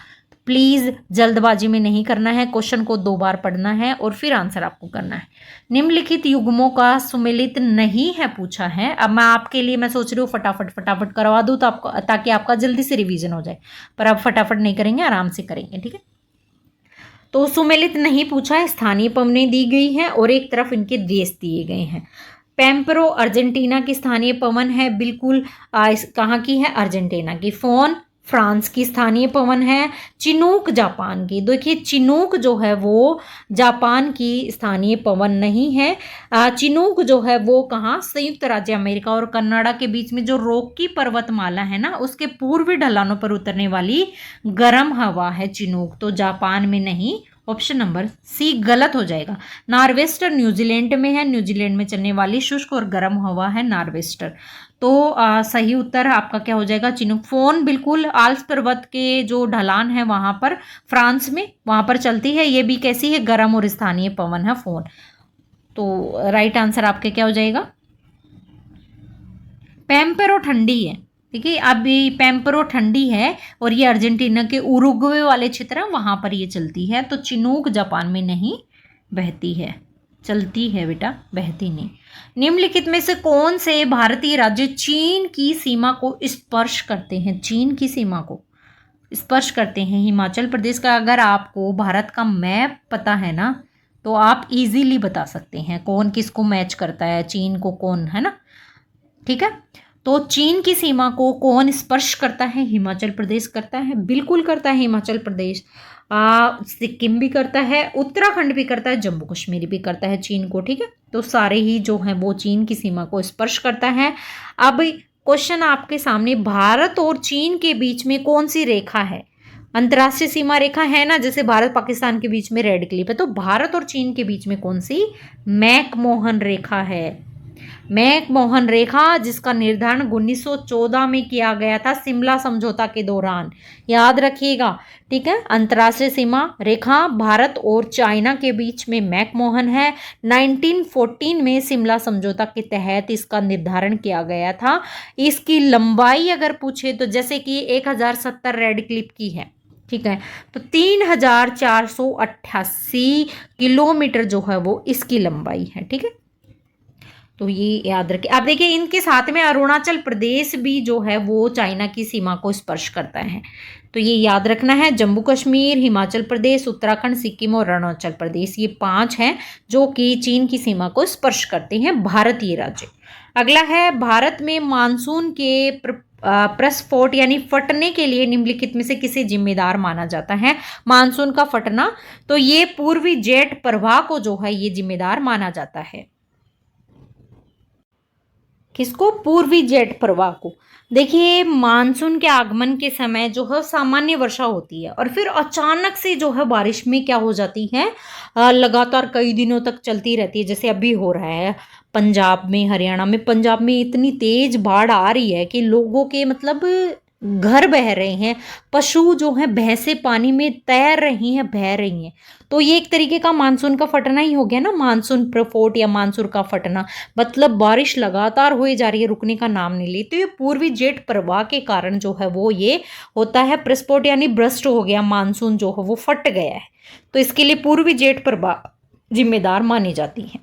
प्लीज़ जल्दबाजी में नहीं करना है, क्वेश्चन को 2 बार पढ़ना है और फिर आंसर आपको करना है। निम्नलिखित युग्मों का सुमेलित नहीं है पूछा है। अब मैं आपके लिए मैं सोच रही हूँ फटाफट करवा दूँ तो आपको, ताकि आपका जल्दी से रिवीजन हो जाए, पर अब फटाफट नहीं करेंगे, आराम से करेंगे, ठीक है। तो सुमेलित नहीं पूछा है, स्थानीय पवनें दी गई हैं और एक तरफ इनके देश दिए गए हैं। पेम्परो अर्जेंटीना की स्थानीय पवन है, बिल्कुल कहाँ की है, अर्जेंटीना की। फोन फ्रांस की स्थानीय पवन है। चिनूक जापान की, देखिए चिनूक जो है वो जापान की स्थानीय पवन नहीं है। चिनूक जो है वो कहाँ, संयुक्त राज्य अमेरिका और कनाडा के बीच में जो रॉकी पर्वतमाला है ना, उसके पूर्वी ढलानों पर उतरने वाली गर्म हवा है चिनूक, तो जापान में नहीं, ऑप्शन नंबर सी गलत हो जाएगा। नॉर्वेस्टर न्यूजीलैंड में है, न्यूजीलैंड में चलने वाली शुष्क और गर्म हवा है नॉर्वेस्टर। तो सही उत्तर आपका क्या हो जाएगा, चिनूक। फोन बिल्कुल आल्प्स पर्वत के जो ढलान है वहां पर, फ्रांस में, वहां पर चलती है। ये भी कैसी है, गर्म और स्थानीय पवन है फोन। तो राइट आंसर आपके क्या हो जाएगा, पेम्पेरो ठंडी है। देखिए अभी पेम्पेरो ठंडी है और ये अर्जेंटीना के उरुग्वे वाले क्षेत्र है, वहां पर ये चलती है। तो चिनूक जापान में नहीं बहती है, चलती है बेटा, बहती नहीं। निम्नलिखित में से कौन से भारतीय राज्य चीन की सीमा को स्पर्श करते हैं, चीन की सीमा को स्पर्श करते हैं? हिमाचल प्रदेश का, अगर आपको भारत का मैप पता है ना तो आप इजीली बता सकते हैं कौन किसको मैच करता है, चीन को कौन, है ना, ठीक है। तो चीन की सीमा को कौन स्पर्श करता है, हिमाचल प्रदेश करता है, बिल्कुल करता है हिमाचल प्रदेश। सिक्किम भी करता है, उत्तराखंड भी करता है, जम्मू कश्मीर भी करता है चीन को, ठीक है। तो सारे ही जो हैं वो चीन की सीमा को स्पर्श करता है। अब क्वेश्चन आपके सामने, भारत और चीन के बीच में कौन सी रेखा है, अंतर्राष्ट्रीय सीमा रेखा है ना, जैसे भारत पाकिस्तान के बीच में रेड क्लिप है, तो भारत और चीन के बीच में कौन सी, मैकमोहन रेखा है। मैकमोहन रेखा जिसका निर्धारण 1914 में किया गया था शिमला समझौता के दौरान, याद रखिएगा, ठीक है। अंतर्राष्ट्रीय सीमा रेखा भारत और चाइना के बीच में मैकमोहन है। 1914 में शिमला समझौता के तहत इसका निर्धारण किया गया था। इसकी लंबाई अगर पूछे तो जैसे कि 1070 रेड क्लिप की है, ठीक है, तो 3488 किलोमीटर जो है वो इसकी लंबाई है, ठीक है। तो ये याद रखिए। अब देखिए इनके साथ में अरुणाचल प्रदेश भी जो है वो चाइना की सीमा को स्पर्श करता है, तो ये याद रखना है। जम्मू कश्मीर, हिमाचल प्रदेश, उत्तराखंड, सिक्किम और अरुणाचल प्रदेश, ये 5 हैं जो कि चीन की सीमा को स्पर्श करते हैं, भारतीय राज्य। अगला है, भारत में मानसून के प्रस्फोट यानी फटने के लिए निम्नलिखित में से किसे जिम्मेदार माना जाता है? मानसून का फटना, तो ये पूर्वी जेट प्रवाह को जो है ये जिम्मेदार माना जाता है। किसको? पूर्वी जेट प्रवाह को। देखिए मानसून के आगमन के समय जो है सामान्य वर्षा होती है और फिर अचानक से जो है बारिश में क्या हो जाती है, लगातार कई दिनों तक चलती रहती है, जैसे अभी हो रहा है पंजाब में, हरियाणा में। पंजाब में इतनी तेज बाढ़ आ रही है कि लोगों के मतलब घर बह रहे हैं, पशु जो हैं भैंसे पानी में तैर रही हैं, बह रही हैं। तो ये एक तरीके का मानसून का फटना ही हो गया ना, मानसून प्रफोट या मानसून का फटना, मतलब बारिश लगातार हुई जा रही है, रुकने का नाम नहीं ली। तो ये पूर्वी जेट प्रवाह के कारण जो है वो ये होता है, प्रस्फोट यानी ब्रस्ट हो गया, मानसून जो है वो फट गया है, तो इसके लिए पूर्वी जेट प्रवाह जिम्मेदार मानी जाती है।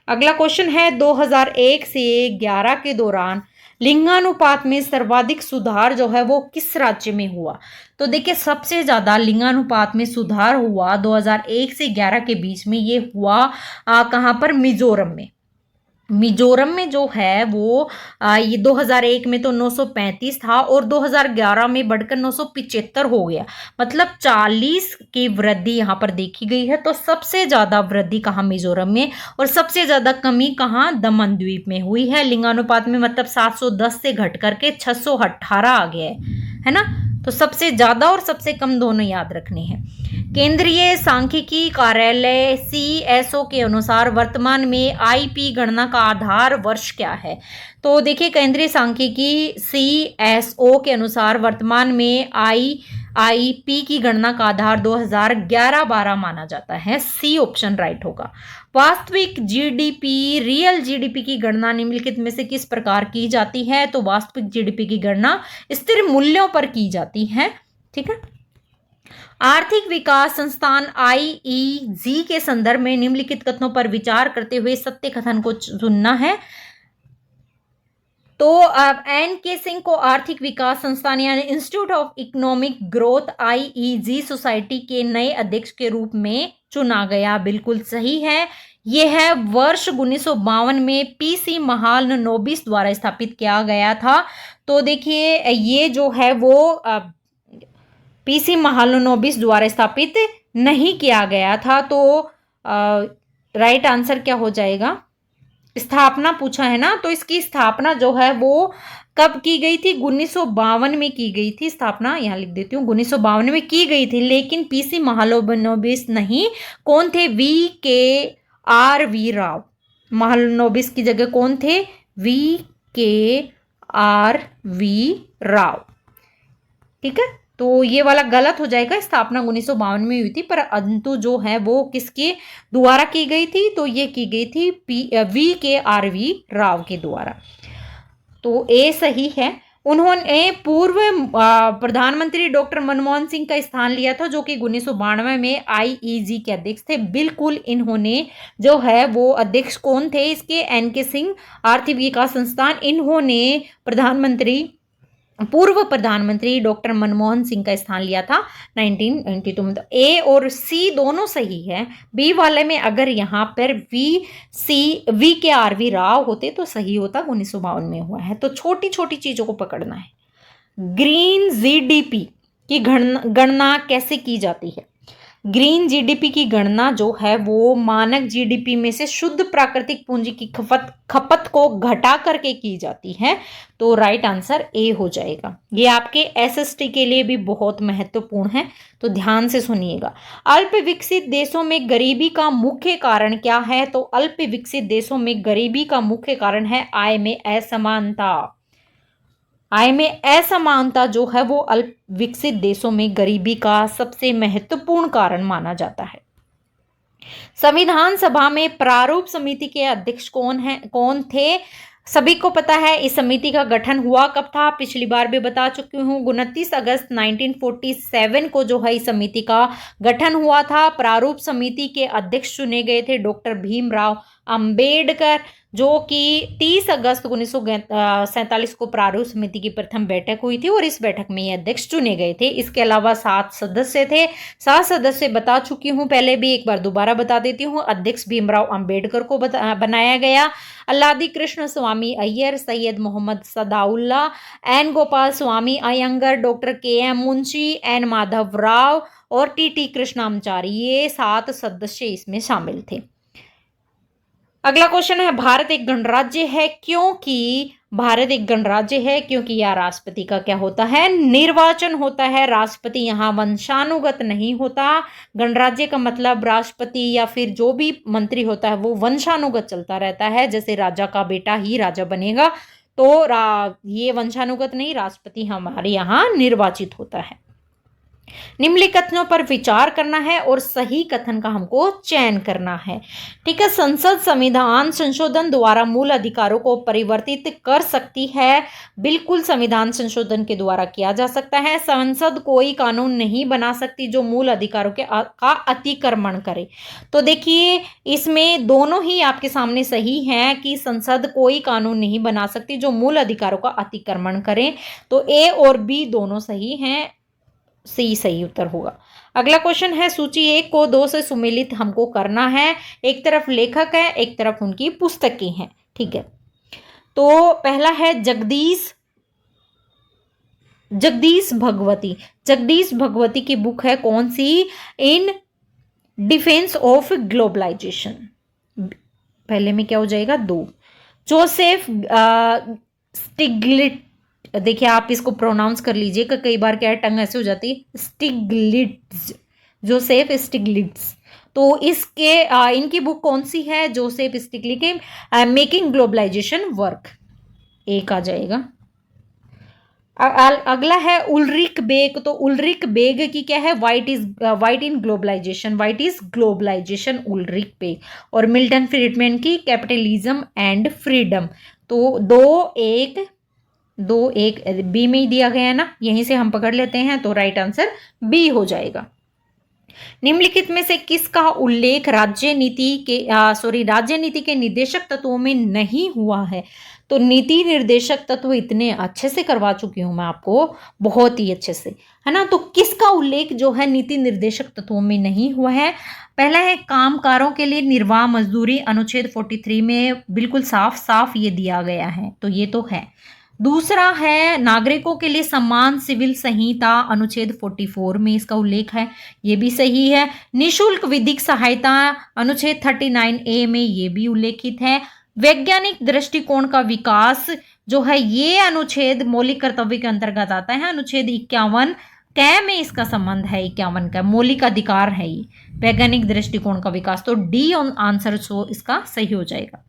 अगला क्वेश्चन है, 2001 से 11 के दौरान लिंगानुपात में सर्वाधिक सुधार जो है वो किस राज्य में हुआ? तो देखिए सबसे ज्यादा लिंगानुपात में सुधार हुआ 2001 से 11 के बीच में, ये हुआ कहाँ पर? मिजोरम में। मिजोरम में जो है वो ये 2001 में तो 935 था और 2011 में बढ़कर 975 हो गया, मतलब 40 की वृद्धि यहाँ पर देखी गई है। तो सबसे ज्यादा वृद्धि कहाँ मिजोरम में और सबसे ज्यादा कमी कहाँ दमन द्वीप में हुई है लिंगानुपात में, मतलब 710 से घट करके 618 आ गया है ना। तो सबसे ज्यादा और सबसे कम दोनों याद रखने हैं। केंद्रीय सांख्यिकी कार्यालय CSO के अनुसार वर्तमान में IP गणना का आधार वर्ष क्या है। तो देखिए केंद्रीय सांख्यिकी CSO के अनुसार वर्तमान में IP की गणना का आधार 2011-12 माना जाता है। C ऑप्शन राइट होगा। वास्तविक GDP रियल GDP की गणना निम्नलिखित में से किस प्रकार की जाती है। तो वास्तविक GDP की गणना स्थिर मूल्यों पर की जाती है, ठीक है। आर्थिक विकास संस्थान IEG के संदर्भ में निम्नलिखित कथनों पर विचार करते हुए सत्य कथन को चुनना है। तो NK सिंह को आर्थिक विकास संस्थान यानी institute of economic growth IEG society के नए अध्यक्ष के रूप में चुना गया, बिल्कुल सही है। यह है वर्ष 1952 में PC महालनोबिस द्वारा स्थापित किया गया था। तो देखिए ये जो है वो PC महालनोबिस द्वारा स्थापित नहीं किया गया था। तो राइट आंसर क्या हो जाएगा, स्थापना पूछा है ना, तो इसकी स्थापना जो है वो कब की गई थी, 1952 में की गई थी स्थापना, यहाँ लिख देती हूँ 1952 में की गई थी। लेकिन PC महालनोबिस नहीं, कौन थे, VKRV राव। महालनोबिस की जगह कौन थे, VKRV राव, ठीक है। तो ये वाला गलत हो जाएगा, स्थापना 1952 में हुई थी, पर अंतु जो है वो किसके द्वारा की गई थी, तो ये की गई थी VKRV राव के द्वारा। तो ए सही है। उन्होंने पूर्व प्रधानमंत्री डॉक्टर मनमोहन सिंह का स्थान लिया था, जो कि 1992 में IEG के अध्यक्ष थे। बिल्कुल इन्होंने जो है वो अध्यक्ष कौन थे इसके, NK सिंह आर्थिक विकास संस्थान, इन्होंने पूर्व प्रधानमंत्री डॉक्टर मनमोहन सिंह का स्थान लिया था 1992 में। तो A और C दोनों सही है। बी वाले में अगर यहाँ पर VKRV राव होते तो सही होता, 1952 में हुआ है। तो छोटी छोटी चीजों को पकड़ना है। ग्रीन GDP की गणना कैसे की जाती है। ग्रीन GDP की गणना जो है वो मानक GDP में से शुद्ध प्राकृतिक पूंजी की खपत को घटा करके की जाती है। तो राइट आंसर ए हो जाएगा। ये आपके SST के लिए भी बहुत महत्वपूर्ण है, तो ध्यान से सुनिएगा। अल्प विकसित देशों में गरीबी का मुख्य कारण क्या है। तो अल्प विकसित देशों में गरीबी का मुख्य कारण है आय में असमानता। आय में असमानता जो है वो अल्प विकसित देशों में गरीबी का सबसे महत्वपूर्ण कारण माना जाता है। संविधान सभा में प्रारूप समिति के अध्यक्ष कौन थे। सभी को पता है इस समिति का गठन हुआ कब था, पिछली बार भी बता चुकी हूँ। 29 अगस्त 1947 को जो है इस समिति का गठन हुआ था। प्रारूप समिति के अध्यक्ष चुने गए थे डॉक्टर भीमराव अंबेडकर, जो कि 30 अगस्त 1947 को प्रारूप समिति की प्रथम बैठक हुई थी और इस बैठक में ये अध्यक्ष चुने गए थे। इसके अलावा 7 सदस्य थे। 7 सदस्य बता चुकी हूँ पहले भी, एक बार दोबारा बता देती हूँ। अध्यक्ष भीमराव अंबेडकर को बनाया गया। Alladi Krishnaswami Ayyar, Syed Mohammad Sadaullah, N Gopalaswami Ayyangar, doctor KM Munshi, N Madhava Rao और TT कृष्णाचारी, ये 7 सदस्य इसमें शामिल थे। अगला क्वेश्चन है, भारत एक गणराज्य है क्योंकि भारत एक गणराज्य है क्योंकि यह राष्ट्रपति का क्या होता है, निर्वाचन होता है। राष्ट्रपति यहाँ वंशानुगत नहीं होता। गणराज्य का मतलब राष्ट्रपति या फिर जो भी मंत्री होता है वो वंशानुगत चलता रहता है। जैसे राजा का बेटा ही राजा बनेगा, तो ये वंशानुगत नहीं, राष्ट्रपति हमारे यहाँ निर्वाचित होता है। निम्नलिखित कथनों पर विचार करना है और सही कथन का हमको चयन करना है, ठीक है। संसद संविधान संशोधन द्वारा मूल अधिकारों को परिवर्तित कर सकती है। बिल्कुल संविधान संशोधन के द्वारा किया जा सकता है। संसद कोई कानून नहीं बना सकती जो मूल अधिकारों का अतिक्रमण करे। तो देखिए इसमें दोनों ही आपके सामने सही हैं कि संसद कोई कानून नहीं बना सकती जो मूल अधिकारों का अतिक्रमण करे। तो A और B दोनों सही हैं, सी सही उत्तर होगा। अगला क्वेश्चन है सूची 1 को 2 से सुमेलित हमको करना है। एक तरफ लेखक है, एक तरफ उनकी पुस्तकें हैं, ठीक है। तो पहला है जगदीश भगवती। जगदीश भगवती की बुक है कौन सी? In defence of globalisation. पहले में क्या हो जाएगा? 2। जोसेफ स्टिग्लिट, देखिए आप इसको प्रोनाउंस कर लीजिएगा, कई बार क्या है टंग ऐसे हो जाती है, स्टिग्लिट्स, जोसेफ स्टिग्लिट्स। तो इसके इनकी बुक कौन सी है? जोसेफ स्टिग्लिट के मेकिंग ग्लोबलाइजेशन वर्क, एक आ जाएगा। अगला है उल्रिक बेग। तो उल्रिक बेग की क्या है? What in globalization, what is globalization, Ulrich Beck. और मिल्टन फ्रीडमैन की कैपिटलिज्म एंड फ्रीडम। तो 2-1 बी में ही दिया गया है ना, यहीं से हम पकड़ लेते हैं, तो राइट आंसर बी हो जाएगा। निम्नलिखित में से किसका उल्लेख राज्य नीति के निर्देशक तत्वों में नहीं हुआ है? तो नीति निर्देशक तत्व इतने अच्छे से करवा चुकी हूं मैं आपको, बहुत ही अच्छे से, है ना। तो किसका उल्लेख जो है नीति निर्देशक तत्वों में नहीं हुआ है? पहला है कामगारों के लिए निर्वाह मजदूरी, अनुच्छेद 43 में बिल्कुल साफ साफ ये दिया गया है, तो ये तो है। दूसरा है नागरिकों के लिए सम्मान सिविल संहिता, अनुच्छेद 44 में इसका उल्लेख है, ये भी सही है। निशुल्क विधिक सहायता, अनुच्छेद 39A में ये भी उल्लेखित है। वैज्ञानिक दृष्टिकोण का विकास जो है ये अनुच्छेद मौलिक कर्तव्य के अंतर्गत आता है, अनुच्छेद 51 कै में इसका संबंध है, 51 का मौलिक अधिकार है ये वैज्ञानिक दृष्टिकोण का विकास। तो डी आंसर सो इसका सही हो जाएगा।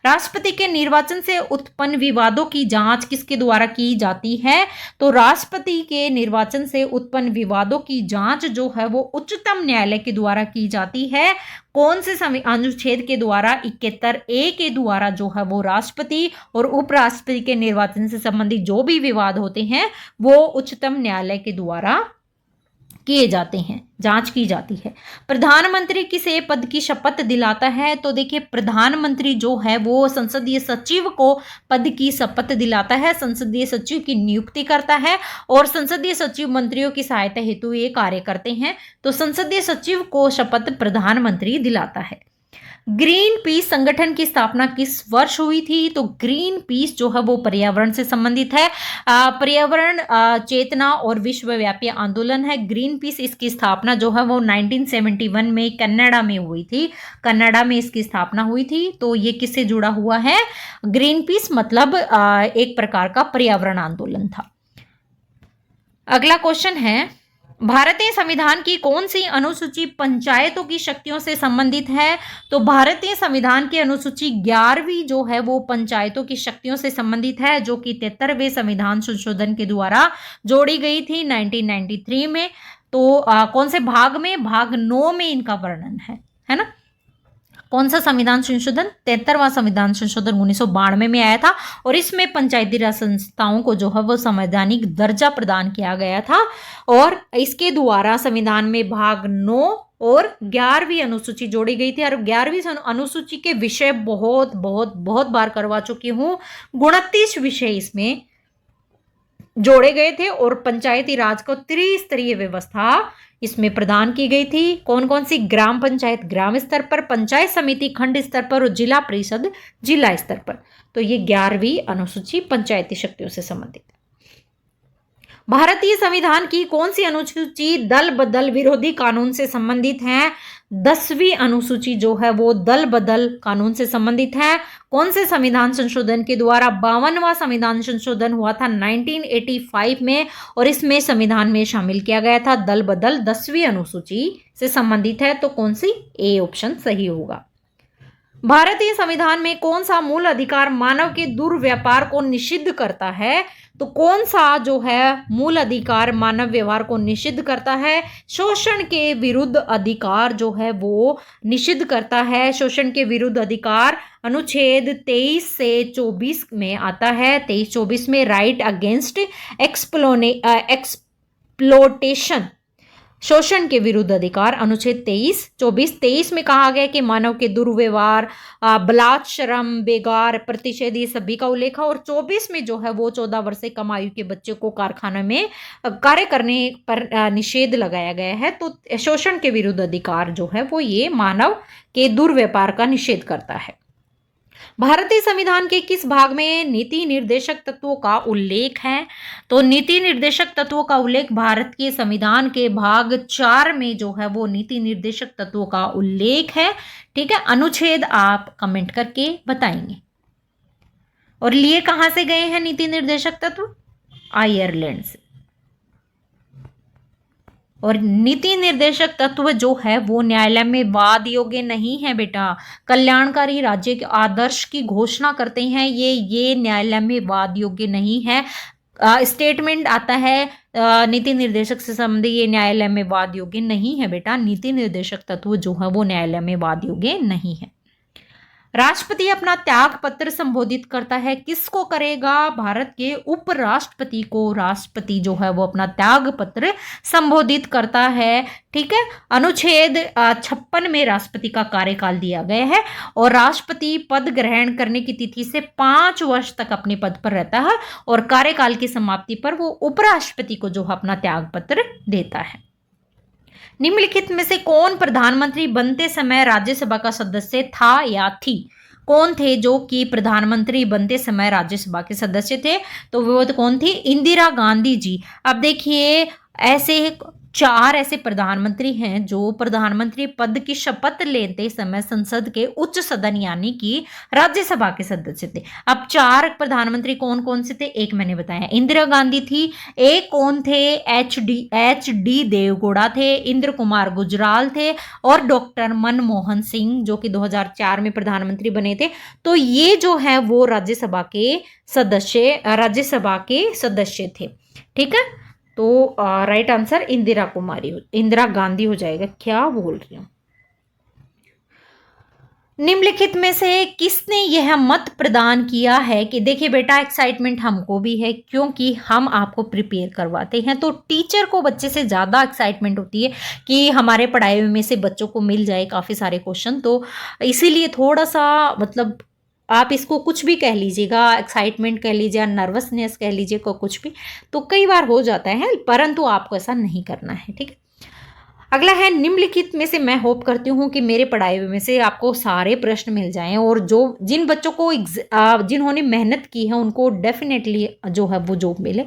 राष्ट्रपति के निर्वाचन से उत्पन्न विवादों की जांच किसके द्वारा की जाती है? तो राष्ट्रपति के निर्वाचन से उत्पन्न विवादों की जांच जो है वो उच्चतम न्यायालय के द्वारा की जाती है। कौन से अनुच्छेद के द्वारा? 71A के द्वारा जो है वो राष्ट्रपति और उपराष्ट्रपति के निर्वाचन से संबंधित जो भी विवाद होते हैं वो उच्चतम न्यायालय के द्वारा किए जाते हैं, जांच की जाती है। प्रधानमंत्री किसे पद की शपथ दिलाता है? तो देखिए प्रधानमंत्री जो है वो संसदीय सचिव को पद की शपथ दिलाता है, संसदीय सचिव की नियुक्ति करता है और संसदीय सचिव मंत्रियों की सहायता हेतु ये कार्य करते हैं। तो संसदीय सचिव को शपथ प्रधानमंत्री दिलाता है। ग्रीन पीस संगठन की स्थापना किस वर्ष हुई थी? तो ग्रीन पीस जो है वो पर्यावरण से संबंधित है, पर्यावरण चेतना और विश्वव्यापी आंदोलन है। ग्रीन पीस इसकी स्थापना जो है वो 1971 में कनाडा में हुई थी, कनाडा में इसकी स्थापना हुई थी। तो ये किससे जुड़ा हुआ है? ग्रीन पीस मतलब एक प्रकार का पर्यावरण आंदोलन था। अगला क्वेश्चन है भारतीय संविधान की कौन सी अनुसूची पंचायतों की शक्तियों से संबंधित है? तो भारतीय संविधान की अनुसूची 11वीं जो है वो पंचायतों की शक्तियों से संबंधित है, जो कि 73वें संविधान संशोधन के द्वारा जोड़ी गई थी 1993 में। तो कौन से भाग में? भाग 9 में इनका वर्णन है ना। कौन सा संविधान संशोधन? 73वां संविधान संशोधन 1992 में आया था और इसमें पंचायती राज संस्थाओं को जो है वो संवैधानिक दर्जा प्रदान किया गया था और इसके द्वारा संविधान में भाग 9 और 11वीं अनुसूची जोड़ी गई थी। और 11वीं अनुसूची के विषय बहुत बार करवा चुकी हूँ, 29 विषय इसमें जोड़े गए थे और पंचायती राज को त्रिस्तरीय व्यवस्था इसमें प्रदान की गई थी। कौन कौन सी? ग्राम पंचायत ग्राम स्तर पर, पंचायत समिति खंड स्तर पर और जिला परिषद जिला स्तर पर। तो ये 11वीं अनुसूची पंचायती शक्तियों से संबंधित है। भारतीय संविधान की कौन सी अनुसूची दल बदल विरोधी कानून से संबंधित है? 10वीं अनुसूची जो है वो दल बदल कानून से संबंधित है। कौन से संविधान संशोधन के द्वारा? 52वां संविधान संशोधन हुआ था 1985 में और इसमें संविधान में शामिल किया गया था दल बदल, 10वीं अनुसूची से संबंधित है। तो कौन सी? ए ऑप्शन सही होगा। भारतीय संविधान में कौन सा मूल अधिकार मानव के दुर्व्यापार को निषिद्ध करता है? तो कौन सा जो है मूल अधिकार मानव व्यवहार को निषिद्ध करता है? शोषण के विरुद्ध अधिकार जो है वो निषिद्ध करता है। शोषण के विरुद्ध अधिकार अनुच्छेद 23 से 24 में आता है। 23-24 में राइट अगेंस्ट एक्सप्लोटेशन शोषण के विरुद्ध अधिकार अनुच्छेद 23 में कहा गया कि मानव के दुर्व्यवहार, बलात्, श्रम, बेगार, प्रतिषेध, ये सभी का उल्लेख है। और 24 में जो है वो 14 वर्ष से कम आयु के बच्चे को कारखाने में कार्य करने पर निषेध लगाया गया है। तो शोषण के विरुद्ध अधिकार जो है वो ये मानव के दुर्व्यापार का निषेध करता है। भारतीय संविधान के किस भाग में नीति निर्देशक तत्वों का उल्लेख है? तो नीति निर्देशक तत्वों का उल्लेख भारत के संविधान के भाग 4 में जो है वो नीति निर्देशक तत्वों का उल्लेख है। ठीक है, अनुच्छेद आप कमेंट करके बताएंगे। और लिए कहां से गए हैं नीति निर्देशक तत्व? आयरलैंड से। और नीति निर्देशक तत्व जो है वो न्यायालय में वाद योग्य नहीं है बेटा। कल्याणकारी राज्य के आदर्श की घोषणा करते हैं ये न्यायालय में वाद योग्य नहीं है। स्टेटमेंट आता है नीति निर्देशक से संबंधित, ये न्यायालय में वाद योग्य नहीं है बेटा। नीति निर्देशक तत्व जो है वो न्यायालय में वाद योग्य नहीं है। राष्ट्रपति अपना त्याग पत्र संबोधित करता है, किसको करेगा? भारत के उपराष्ट्रपति को राष्ट्रपति जो है वो अपना त्याग पत्र संबोधित करता है। ठीक है, अनुच्छेद 56 में राष्ट्रपति का कार्यकाल दिया गया है और राष्ट्रपति पद ग्रहण करने की तिथि से 5 वर्ष तक अपने पद पर रहता है और कार्यकाल की समाप्ति पर वो उपराष्ट्रपति को जो है अपना त्याग पत्र देता है। निम्नलिखित में से कौन प्रधानमंत्री बनते समय राज्यसभा का सदस्य था या थी? कौन थे जो कि प्रधानमंत्री बनते समय राज्यसभा के सदस्य थे? तो वो कौन थी? इंदिरा गांधी जी। अब देखिए, ऐसे 4 ऐसे प्रधानमंत्री हैं जो प्रधानमंत्री पद की शपथ लेते समय संसद के उच्च सदन यानी कि राज्यसभा के सदस्य थे। अब 4 प्रधानमंत्री कौन कौन से थे? एक मैंने बताया, इंदिरा गांधी थी। एक कौन थे? एच डी देवगौड़ा थे, इंद्र कुमार गुजराल थे और डॉक्टर मनमोहन सिंह जो कि 2004 में प्रधानमंत्री बने थे। तो ये जो है वो राज्यसभा के सदस्य थे। ठीक है, तो राइट आंसर इंदिरा गांधी हो जाएगा। क्या बोल रही हूँ? निम्नलिखित में से किसने यह मत प्रदान किया है कि देखिए बेटा, एक्साइटमेंट हमको भी है क्योंकि हम आपको प्रिपेयर करवाते हैं। तो टीचर को बच्चे से ज़्यादा एक्साइटमेंट होती है कि हमारे पढ़ाई में से बच्चों को मिल जाए काफ़ी सारे क्वेश्चन। तो इसीलिए थोड़ा सा मतलब आप इसको कुछ भी कह लीजिएगा, एक्साइटमेंट कह लीजिए, नर्वसनेस कह लीजिए, को कुछ भी, तो कई बार हो जाता है, परंतु आपको ऐसा नहीं करना है। ठीक है, अगला है निम्नलिखित में से, मैं होप करती हूँ कि मेरे पढ़ाई में से आपको सारे प्रश्न मिल जाएं और जिन बच्चों को जिन्होंने मेहनत की है उनको डेफिनेटली जो है वो जॉब मिले।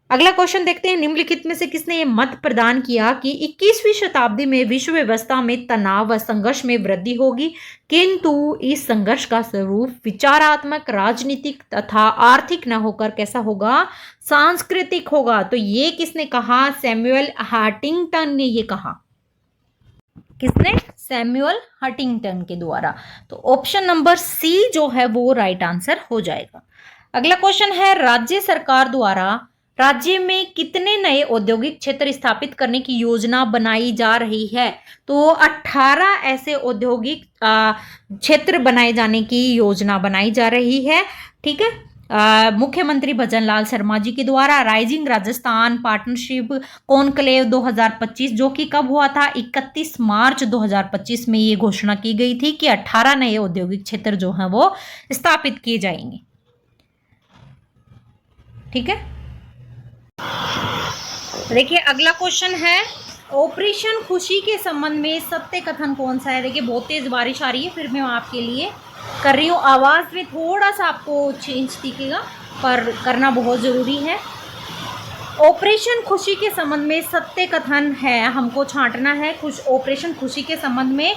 अगला क्वेश्चन देखते हैं, निम्नलिखित में से किसने ये मत प्रदान किया कि 21वीं शताब्दी में विश्व व्यवस्था में तनाव व संघर्ष में वृद्धि होगी, किंतु इस संघर्ष का स्वरूप विचारात्मक, राजनीतिक तथा आर्थिक न होकर कैसा होगा? सांस्कृतिक होगा। तो ये किसने कहा? सैमुअल हंटिंगटन ने ये कहा। किसने? सैमुअल हंटिंगटन के द्वारा। तो ऑप्शन नंबर सी जो है वो राइट आंसर हो जाएगा। अगला क्वेश्चन है, राज्य सरकार द्वारा राज्य में कितने नए औद्योगिक क्षेत्र स्थापित करने की योजना बनाई जा रही है? तो 18 ऐसे औद्योगिक क्षेत्र बनाए जाने की योजना बनाई जा रही है। ठीक है, मुख्यमंत्री भजनलाल शर्मा जी के द्वारा राइजिंग राजस्थान पार्टनरशिप कॉन्क्लेव 2025 जो कि कब हुआ था? 31 मार्च 2025 में ये घोषणा की गई थी कि 18 नए औद्योगिक क्षेत्र जो हैं वो स्थापित किए जाएंगे। ठीक है, देखिए अगला क्वेश्चन है, ऑपरेशन खुशी के संबंध में सत्य कथन कौन सा है? देखिए बहुत तेज बारिश आ रही है, फिर मैं आपके लिए कर रही हूँ। आवाज़ में थोड़ा सा आपको चेंज दिखेगा पर करना बहुत ज़रूरी है। ऑपरेशन खुशी के संबंध में सत्य कथन है, हमको छांटना है। ऑपरेशन खुशी के संबंध में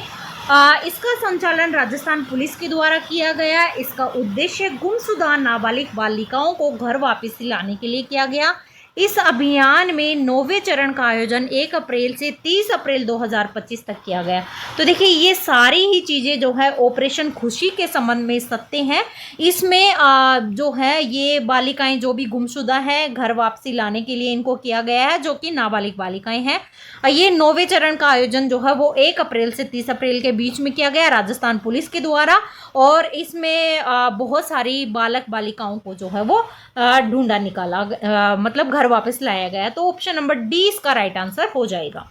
इसका संचालन राजस्थान पुलिस के द्वारा किया गया। इसका उद्देश्य गुमशुदा नाबालिग बालिकाओं को घर वापस लाने के लिए किया गया। इस अभियान में 9वें चरण का आयोजन 1 अप्रैल से 30 अप्रैल 2025 तक किया गया। तो देखिए ये सारी ही चीज़ें जो है ऑपरेशन खुशी के संबंध में सत्य हैं। इसमें जो है ये बालिकाएं जो भी गुमशुदा है घर वापसी लाने के लिए इनको किया गया है, जो कि नाबालिग बालिकाएं हैं। ये 9वें चरण का आयोजन जो है वो 1 अप्रैल से 30 अप्रैल के बीच में किया गया राजस्थान पुलिस के द्वारा। और इसमें बहुत सारी बालक बालिकाओं को जो है वो ढूंढा निकाला, मतलब घर वापस लाया गया। तो ऑप्शन नंबर डी इसका राइट आंसर हो जाएगा।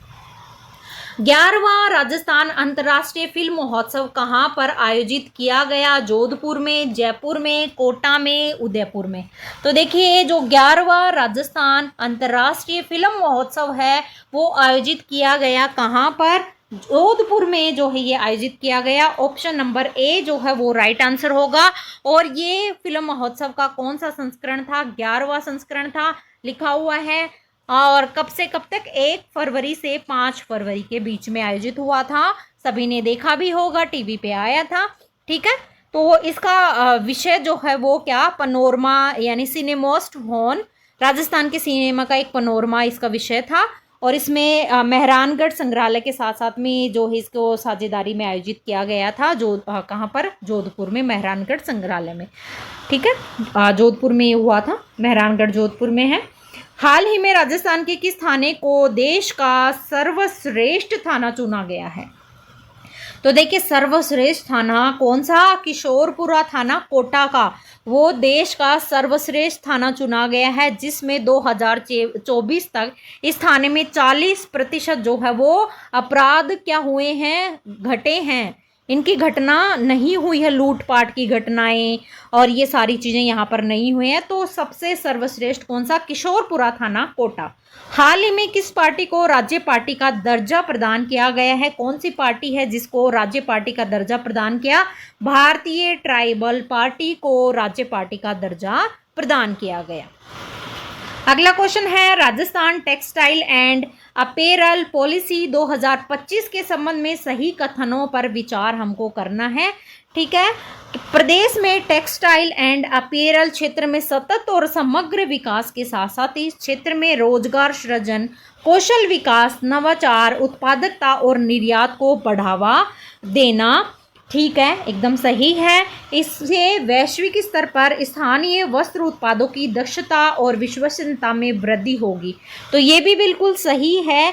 11वां राजस्थान अंतर्राष्ट्रीय फिल्म महोत्सव कहाँ पर आयोजित किया गया? जोधपुर में, जयपुर में, कोटा में, उदयपुर में। तो देखिए जो 11वां राजस्थान अंतर्राष्ट्रीय फिल्म महोत्सव है वो आयोजित किया गया कहाँ पर? जोधपुर में जो है ये आयोजित किया गया। ऑप्शन नंबर ए जो है वो राइट आंसर होगा। और ये फिल्म महोत्सव का कौन सा संस्करण था? 11वां संस्करण था, लिखा हुआ है। और कब से कब तक? 1 फरवरी से 5 फरवरी के बीच में आयोजित हुआ था। सभी ने देखा भी होगा, टीवी पे आया था। ठीक है, तो इसका विषय जो है वो क्या? पनोरमा यानी सिनेमोस्ट हॉर्न, राजस्थान के सिनेमा का एक पनोरमा इसका विषय था। और इसमें मेहरानगढ़ संग्रहालय के साथ साथ में जो है इसको साझेदारी में आयोजित किया गया था। जो कहाँ पर? जोधपुर में, मेहरानगढ़ संग्रहालय में। ठीक है, जोधपुर में ये हुआ था, मेहरानगढ़ जोधपुर में है। हाल ही में राजस्थान के किस थाने को देश का सर्वश्रेष्ठ थाना चुना गया है? तो देखिए सर्वश्रेष्ठ थाना कौन सा? किशोरपुरा थाना कोटा का, वो देश का सर्वश्रेष्ठ थाना चुना गया है, जिसमें 2024 तक इस थाने में 40% जो है वो अपराध क्या हुए हैं? घटे हैं। इनकी घटना नहीं हुई है, लूटपाट की घटनाएं और ये सारी चीज़ें यहाँ पर नहीं हुई हैं। तो सबसे सर्वश्रेष्ठ कौन सा? किशोरपुरा थाना कोटा। हाल ही में किस पार्टी को राज्य पार्टी का दर्जा प्रदान किया गया है? कौन सी पार्टी है जिसको राज्य पार्टी का दर्जा प्रदान किया? भारतीय ट्राइबल पार्टी को राज्य पार्टी का दर्जा प्रदान किया गया। अगला क्वेश्चन है Rajasthan textile and apparel policy 2025 के संबंध में सही कथनों पर विचार हमको करना है। ठीक है, प्रदेश में टेक्सटाइल एंड अपेरल क्षेत्र में सतत और समग्र विकास के साथ साथ इस क्षेत्र में रोजगार सृजन, कौशल विकास, नवाचार, उत्पादकता और निर्यात को बढ़ावा देना। ठीक है, एकदम सही है। इससे वैश्विक स्तर पर स्थानीय वस्त्र उत्पादों की दक्षता और विश्वसनीयता में वृद्धि होगी। तो ये भी बिल्कुल सही है।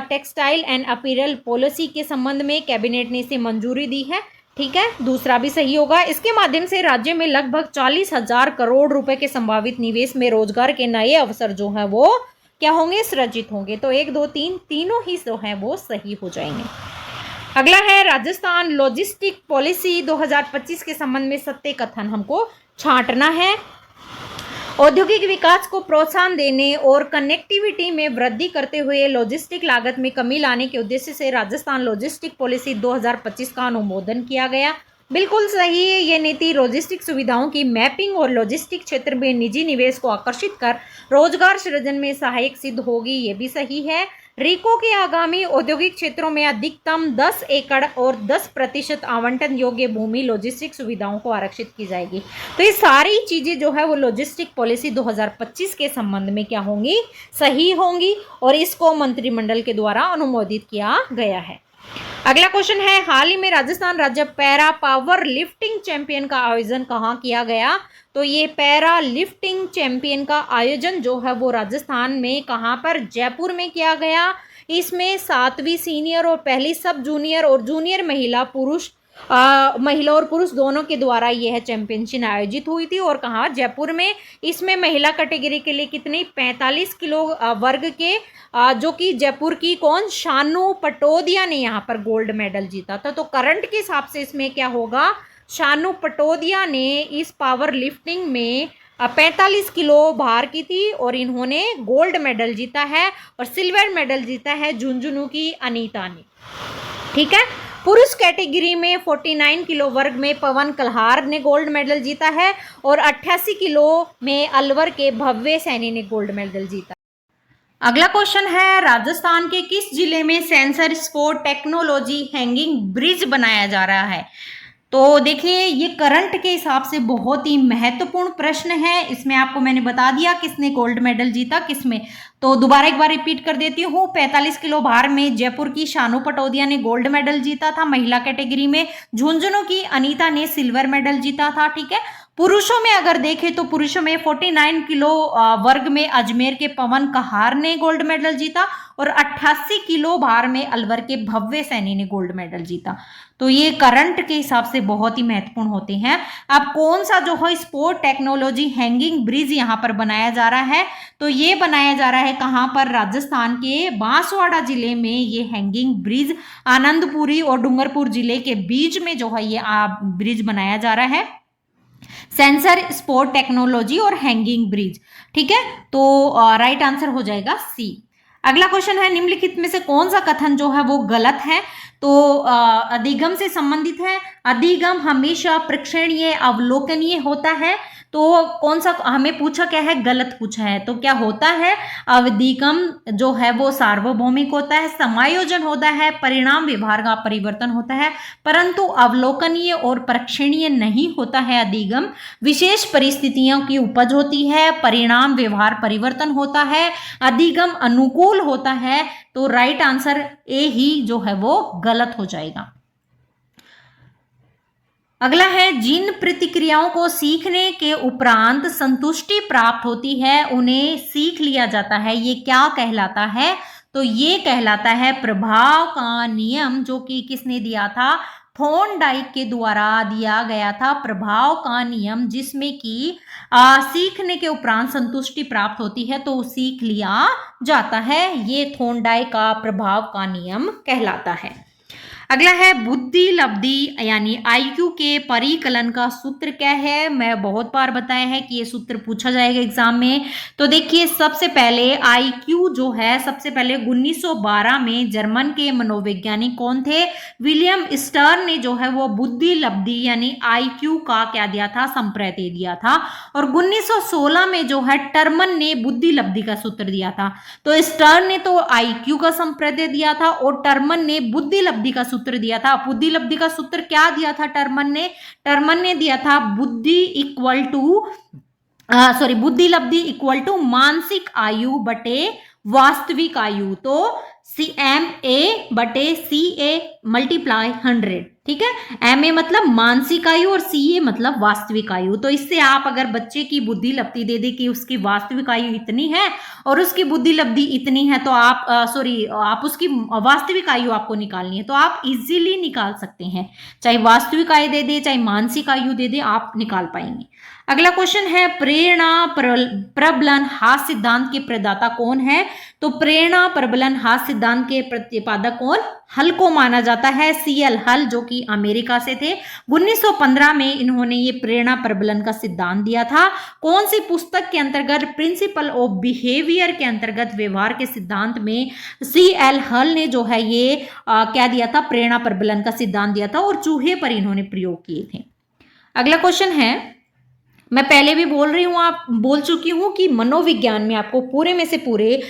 टेक्सटाइल एंड अपीरल पॉलिसी के संबंध में कैबिनेट ने इसे मंजूरी दी है। ठीक है, दूसरा भी सही होगा। इसके माध्यम से राज्य में लगभग 40,000 करोड़ रुपए के संभावित निवेश में रोजगार के नए अवसर जो है वो क्या होंगे? सृजित होंगे। तो 1, 2, 3 तीनों ही जो है वो सही हो जाएंगे। अगला है राजस्थान लॉजिस्टिक पॉलिसी 2025 के संबंध में सत्य कथन हमको छांटना है। औद्योगिक विकास को प्रोत्साहन देने और कनेक्टिविटी में वृद्धि करते हुए लॉजिस्टिक लागत में कमी लाने के उद्देश्य से राजस्थान लॉजिस्टिक पॉलिसी 2025 का अनुमोदन किया गया। बिल्कुल सही है। ये नीति लॉजिस्टिक सुविधाओं की मैपिंग और लॉजिस्टिक क्षेत्र में निजी निवेश को आकर्षित कर रोजगार सृजन में सहायक सिद्ध होगी। ये भी सही है। रिको के आगामी औद्योगिक क्षेत्रों में अधिकतम 10 एकड़ और 10% आवंटन योग्य भूमि लॉजिस्टिक सुविधाओं को आरक्षित की जाएगी। तो ये सारी चीज़ें जो है वो लॉजिस्टिक पॉलिसी 2025 के संबंध में क्या होंगी? सही होंगी और इसको मंत्रिमंडल के द्वारा अनुमोदित किया गया है। अगला क्वेश्चन है हाल ही में राजस्थान राज्य पैरा पावर लिफ्टिंग चैंपियन का आयोजन कहाँ किया गया? तो ये पैरा लिफ्टिंग चैंपियन का आयोजन जो है वो राजस्थान में कहाँ पर? जयपुर में किया गया। इसमें 7वीं सीनियर और पहली सब जूनियर और जूनियर महिला और पुरुष दोनों के द्वारा यह चैंपियनशिप आयोजित हुई थी। और कहाँ? जयपुर में। इसमें महिला कैटेगरी के लिए कितनी? 45 किलो वर्ग के जो कि जयपुर की कौन? शानू पटोदिया ने यहाँ पर गोल्ड मेडल जीता था। तो करंट के हिसाब से इसमें क्या होगा? शानू पटोदिया ने इस पावर लिफ्टिंग में 45 किलो भार की थी और इन्होंने गोल्ड मेडल जीता है। और सिल्वर मेडल जीता है झुंझुनू की अनीता ने। ठीक है, पुरुष कैटेगरी में 49 किलो वर्ग में पवन कल्हार ने गोल्ड मेडल जीता है और 88 किलो में अलवर के भव्य सैनी ने गोल्ड मेडल जीता। अगला क्वेश्चन है राजस्थान के किस जिले में sensor sport technology hanging bridge बनाया जा रहा है? तो देखिए ये करंट के हिसाब से बहुत ही महत्वपूर्ण प्रश्न है। इसमें आपको मैंने बता दिया किसने गोल्ड मेडल जीता, किसमें। तो दोबारा एक बार रिपीट कर देती हूँ। 45 किलो भार में जयपुर की शानू पटोदिया ने गोल्ड मेडल जीता था महिला कैटेगरी में। झुंझुनू की अनीता ने सिल्वर मेडल जीता था। ठीक है, पुरुषों में अगर देखें तो पुरुषों में 49 किलो वर्ग में अजमेर के पवन कहार ने गोल्ड मेडल जीता और 88 किलो भार में अलवर के भव्य सैनी ने गोल्ड मेडल जीता। तो ये करंट के हिसाब से बहुत ही महत्वपूर्ण होते हैं। अब कौन सा जो है स्पोर्ट टेक्नोलॉजी हैंगिंग ब्रिज यहाँ पर बनाया जा रहा है, तो ये बनाया जा रहा है कहाँ पर, राजस्थान के बांसवाड़ा जिले में ये हैंगिंग ब्रिज आनंदपुरी और डूंगरपुर जिले के बीच में जो है ये ब्रिज बनाया जा रहा है। सेंसर स्पोर्ट टेक्नोलॉजी और हैंगिंग ब्रिज, ठीक है। तो राइट आंसर हो जाएगा सी। अगला क्वेश्चन है, निम्नलिखित में से कौन सा कथन जो है वो गलत है, तो अधिगम से संबंधित है। अधिगम हमेशा प्रेक्षणीय अवलोकनीय होता है, तो कौन सा हमें पूछा क्या है, गलत पूछा है। तो क्या होता है, अधिगम जो है वो सार्वभौमिक होता है, समायोजन होता है, परिणाम व्यवहार का परिवर्तन होता है, परंतु अवलोकनीय और प्रेक्षणीय नहीं होता है। अधिगम विशेष परिस्थितियों की उपज होती है, परिणाम व्यवहार परिवर्तन होता है, अधिगम अनुकूल होता है। तो राइट आंसर ए ही जो है वो गलत हो जाएगा। अगला है, जिन प्रतिक्रियाओं को सीखने के उपरांत संतुष्टि प्राप्त होती है उन्हें सीख लिया जाता है, ये क्या कहलाता है, तो ये कहलाता है प्रभाव का नियम, जो कि किसने दिया था, थॉर्नडाइक के द्वारा दिया गया था प्रभाव का नियम, जिसमें कि सीखने के उपरांत संतुष्टि प्राप्त होती है तो सीख लिया जाता है। ये थॉर्नडाइक का प्रभाव का नियम कहलाता है। अगला है, बुद्धि लब्धि यानी आईक्यू के परिकलन का सूत्र क्या है। मैं बहुत बार बताया है कि ये सूत्र पूछा जाएगा एग्जाम में। तो देखिए, सबसे पहले आईक्यू जो है, सबसे पहले 1912 में जर्मन के मनोवैज्ञानिक कौन थे, विलियम स्टर्न ने जो है वो बुद्धि लब्धि यानी आईक्यू का क्या दिया था, संप्रत्यय दिया था। और 1916 में जो है टर्मन ने बुद्धि लब्धि का सूत्र दिया था। तो स्टर्न ने तो आईक्यू का संप्रत्यय दिया था और टर्मन ने बुद्धि लब्धि का सूत्र दिया था। बुद्धि लब्धि का सूत्र क्या दिया था टर्मन ने दिया था बुद्धि इक्वल टू बुद्धि लब्धि इक्वल टू मानसिक आयु बटे वास्तविक आयु। तो CMA बटे CA मल्टीप्लाई 100, ठीक है। MA मतलब मानसिक आयु और CA मतलब वास्तविक आयु। तो इससे आप अगर बच्चे की बुद्धि लब्धि दे दे कि उसकी वास्तविक आयु इतनी है और उसकी बुद्धि लब्धि इतनी है, तो आप उसकी वास्तविक आयु आपको निकालनी है, तो आप इजीली निकाल सकते हैं। चाहे वास्तविक आयु दे दे, चाहे मानसिक आयु दे दे, आप निकाल पाएंगे। अगला क्वेश्चन है, प्रेरणा प्रबलन हास सिद्धांत के प्रदाता कौन है। तो प्रेरणा प्रबलन हास सिद्धांत के प्रतिपादक कौन, हल को माना जाता है, CL हल, जो कि अमेरिका से थे। 1915 में इन्होंने ये प्रेरणा प्रबलन का सिद्धांत दिया था। कौन सी पुस्तक के अंतर्गत, प्रिंसिपल ऑफ बिहेवियर के अंतर्गत व्यवहार के सिद्धांत में CL हल ने जो है ये क्या दिया था, प्रेरणा प्रबलन का सिद्धांत दिया था और चूहे पर इन्होंने प्रयोग किए थे। अगला क्वेश्चन है, मैं पहले भी बोल चुकी हूं कि मनोविज्ञान में आपको पूरे में से पूरे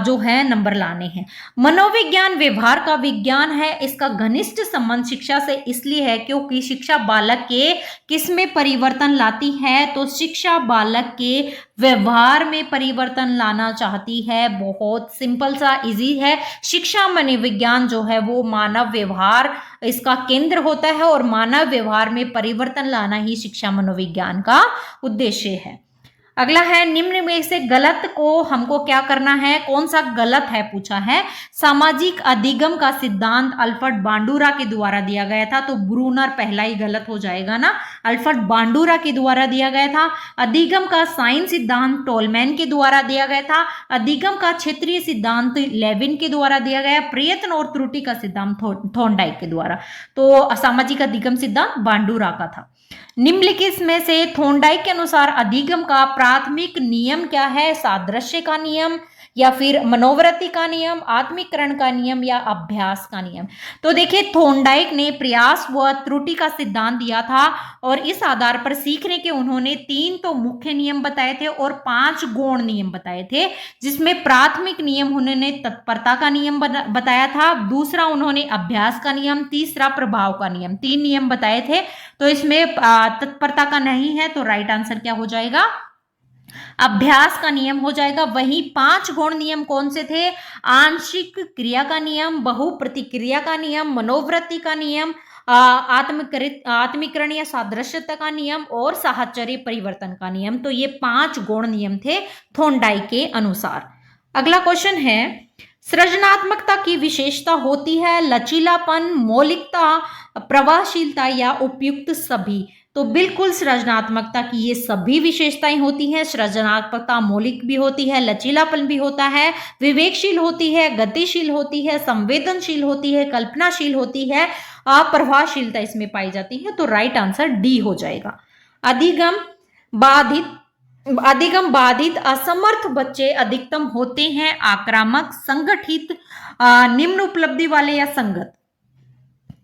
जो है नंबर लाने हैं। मनोविज्ञान व्यवहार का विज्ञान है, इसका घनिष्ठ संबंध शिक्षा से इसलिए है क्योंकि शिक्षा बालक के किस में परिवर्तन लाती है, तो शिक्षा बालक के व्यवहार में परिवर्तन लाना चाहती है। बहुत सिंपल सा इजी है। शिक्षा मनोविज्ञान जो है वो मानव व्यवहार इसका केंद्र होता है और मानव व्यवहार में परिवर्तन लाना ही शिक्षा मनोविज्ञान का उद्देश्य है। अगला है, निम्न में से गलत को हमको क्या करना है, कौन सा गलत है पूछा है। सामाजिक अधिगम का सिद्धांत अल्फ्रेड बांडुरा के द्वारा दिया गया था, तो ब्रूनर पहला ही गलत हो जाएगा ना, अल्फ्रेड बांडुरा के द्वारा दिया गया था। अधिगम का साइन सिद्धांत टोलमैन के द्वारा दिया गया था। अधिगम का क्षेत्रीय सिद्धांत लेविन के द्वारा दिया गया। प्रयत्न और त्रुटि का सिद्धांत थॉर्नडाइक के द्वारा। तो सामाजिक अधिगम सिद्धांत बांडुरा का था। निम्नलिखित में से थॉर्नडाइक के अनुसार अधिगम का प्राथमिक नियम क्या है, सादृश्य का नियम या फिर मनोवृत्ति का नियम, आत्मीकरण का नियम या अभ्यास का नियम। तो देखिए, थॉर्नडाइक ने प्रयास व त्रुटि का सिद्धांत दिया था और इस आधार पर सीखने के उन्होंने 3 तो मुख्य नियम बताए थे और 5 गौण नियम बताए थे, जिसमें प्राथमिक नियम उन्होंने तत्परता का नियम बताया था, दूसरा उन्होंने अभ्यास का नियम, तीसरा प्रभाव का नियम। 3 नियम बताए थे, तो इसमें तत्परता का नहीं है, तो राइट आंसर क्या हो जाएगा, अभ्यास का नियम हो जाएगा। वहीं 5 गौण नियम कौन से थे, आंशिक क्रिया का नियम, बहु प्रतिक्रिया का नियम, मनोवृत्ति का नियम, आत्मीकरण या सादृश्यता का नियम और साहचर्य परिवर्तन का नियम। तो ये 5 गौण नियम थे थॉर्नडाइक के अनुसार। अगला क्वेश्चन है, सृजनात्मकता की विशेषता होती है लचीलापन, मौलिकता, प्रवाहशीलता या उपयुक्त सभी। तो बिल्कुल सृजनात्मकता की ये सभी विशेषताएं होती हैं। सृजनात्मकता मौलिक भी होती है, लचीलापन भी होता है, विवेकशील होती है, गतिशील होती है, संवेदनशील होती है, कल्पनाशील होती है, प्रभावशीलता इसमें पाई जाती है। तो राइट आंसर डी हो जाएगा। अधिगम बाधित असमर्थ बच्चे अधिकतम होते हैं आक्रामक, संगठित, निम्न उपलब्धि वाले या संगत।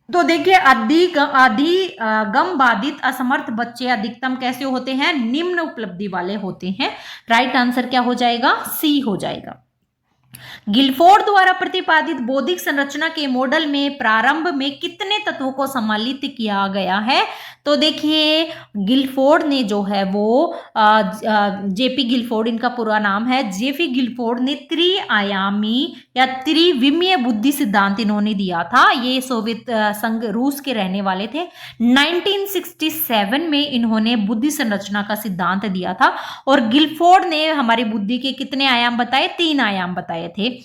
तो देखिए अधिगम बाधित असमर्थ बच्चे अधिकतम कैसे होते हैं, निम्न उपलब्धि वाले होते हैं। राइट आंसर क्या हो जाएगा, सी हो जाएगा। गिलफोर्ड द्वारा प्रतिपादित बौद्धिक संरचना के मॉडल में प्रारंभ में कितने तत्वों को सम्मिलित किया गया है। तो देखिए गिलफोर्ड ने जो है वो जेपी गिलफोर्ड इनका पूरा नाम है, जेपी गिलफोर्ड ने त्रिआयामी या त्रिविमीय बुद्धि सिद्धांत इन्होंने दिया था। ये सोवियत संघ रूस के रहने वाले थे। 1967 में इन्होंने बुद्धि संरचना का सिद्धांत दिया था। और गिलफोर्ड ने हमारी बुद्धि के कितने आयाम बताए, 3 आयाम बताए थे।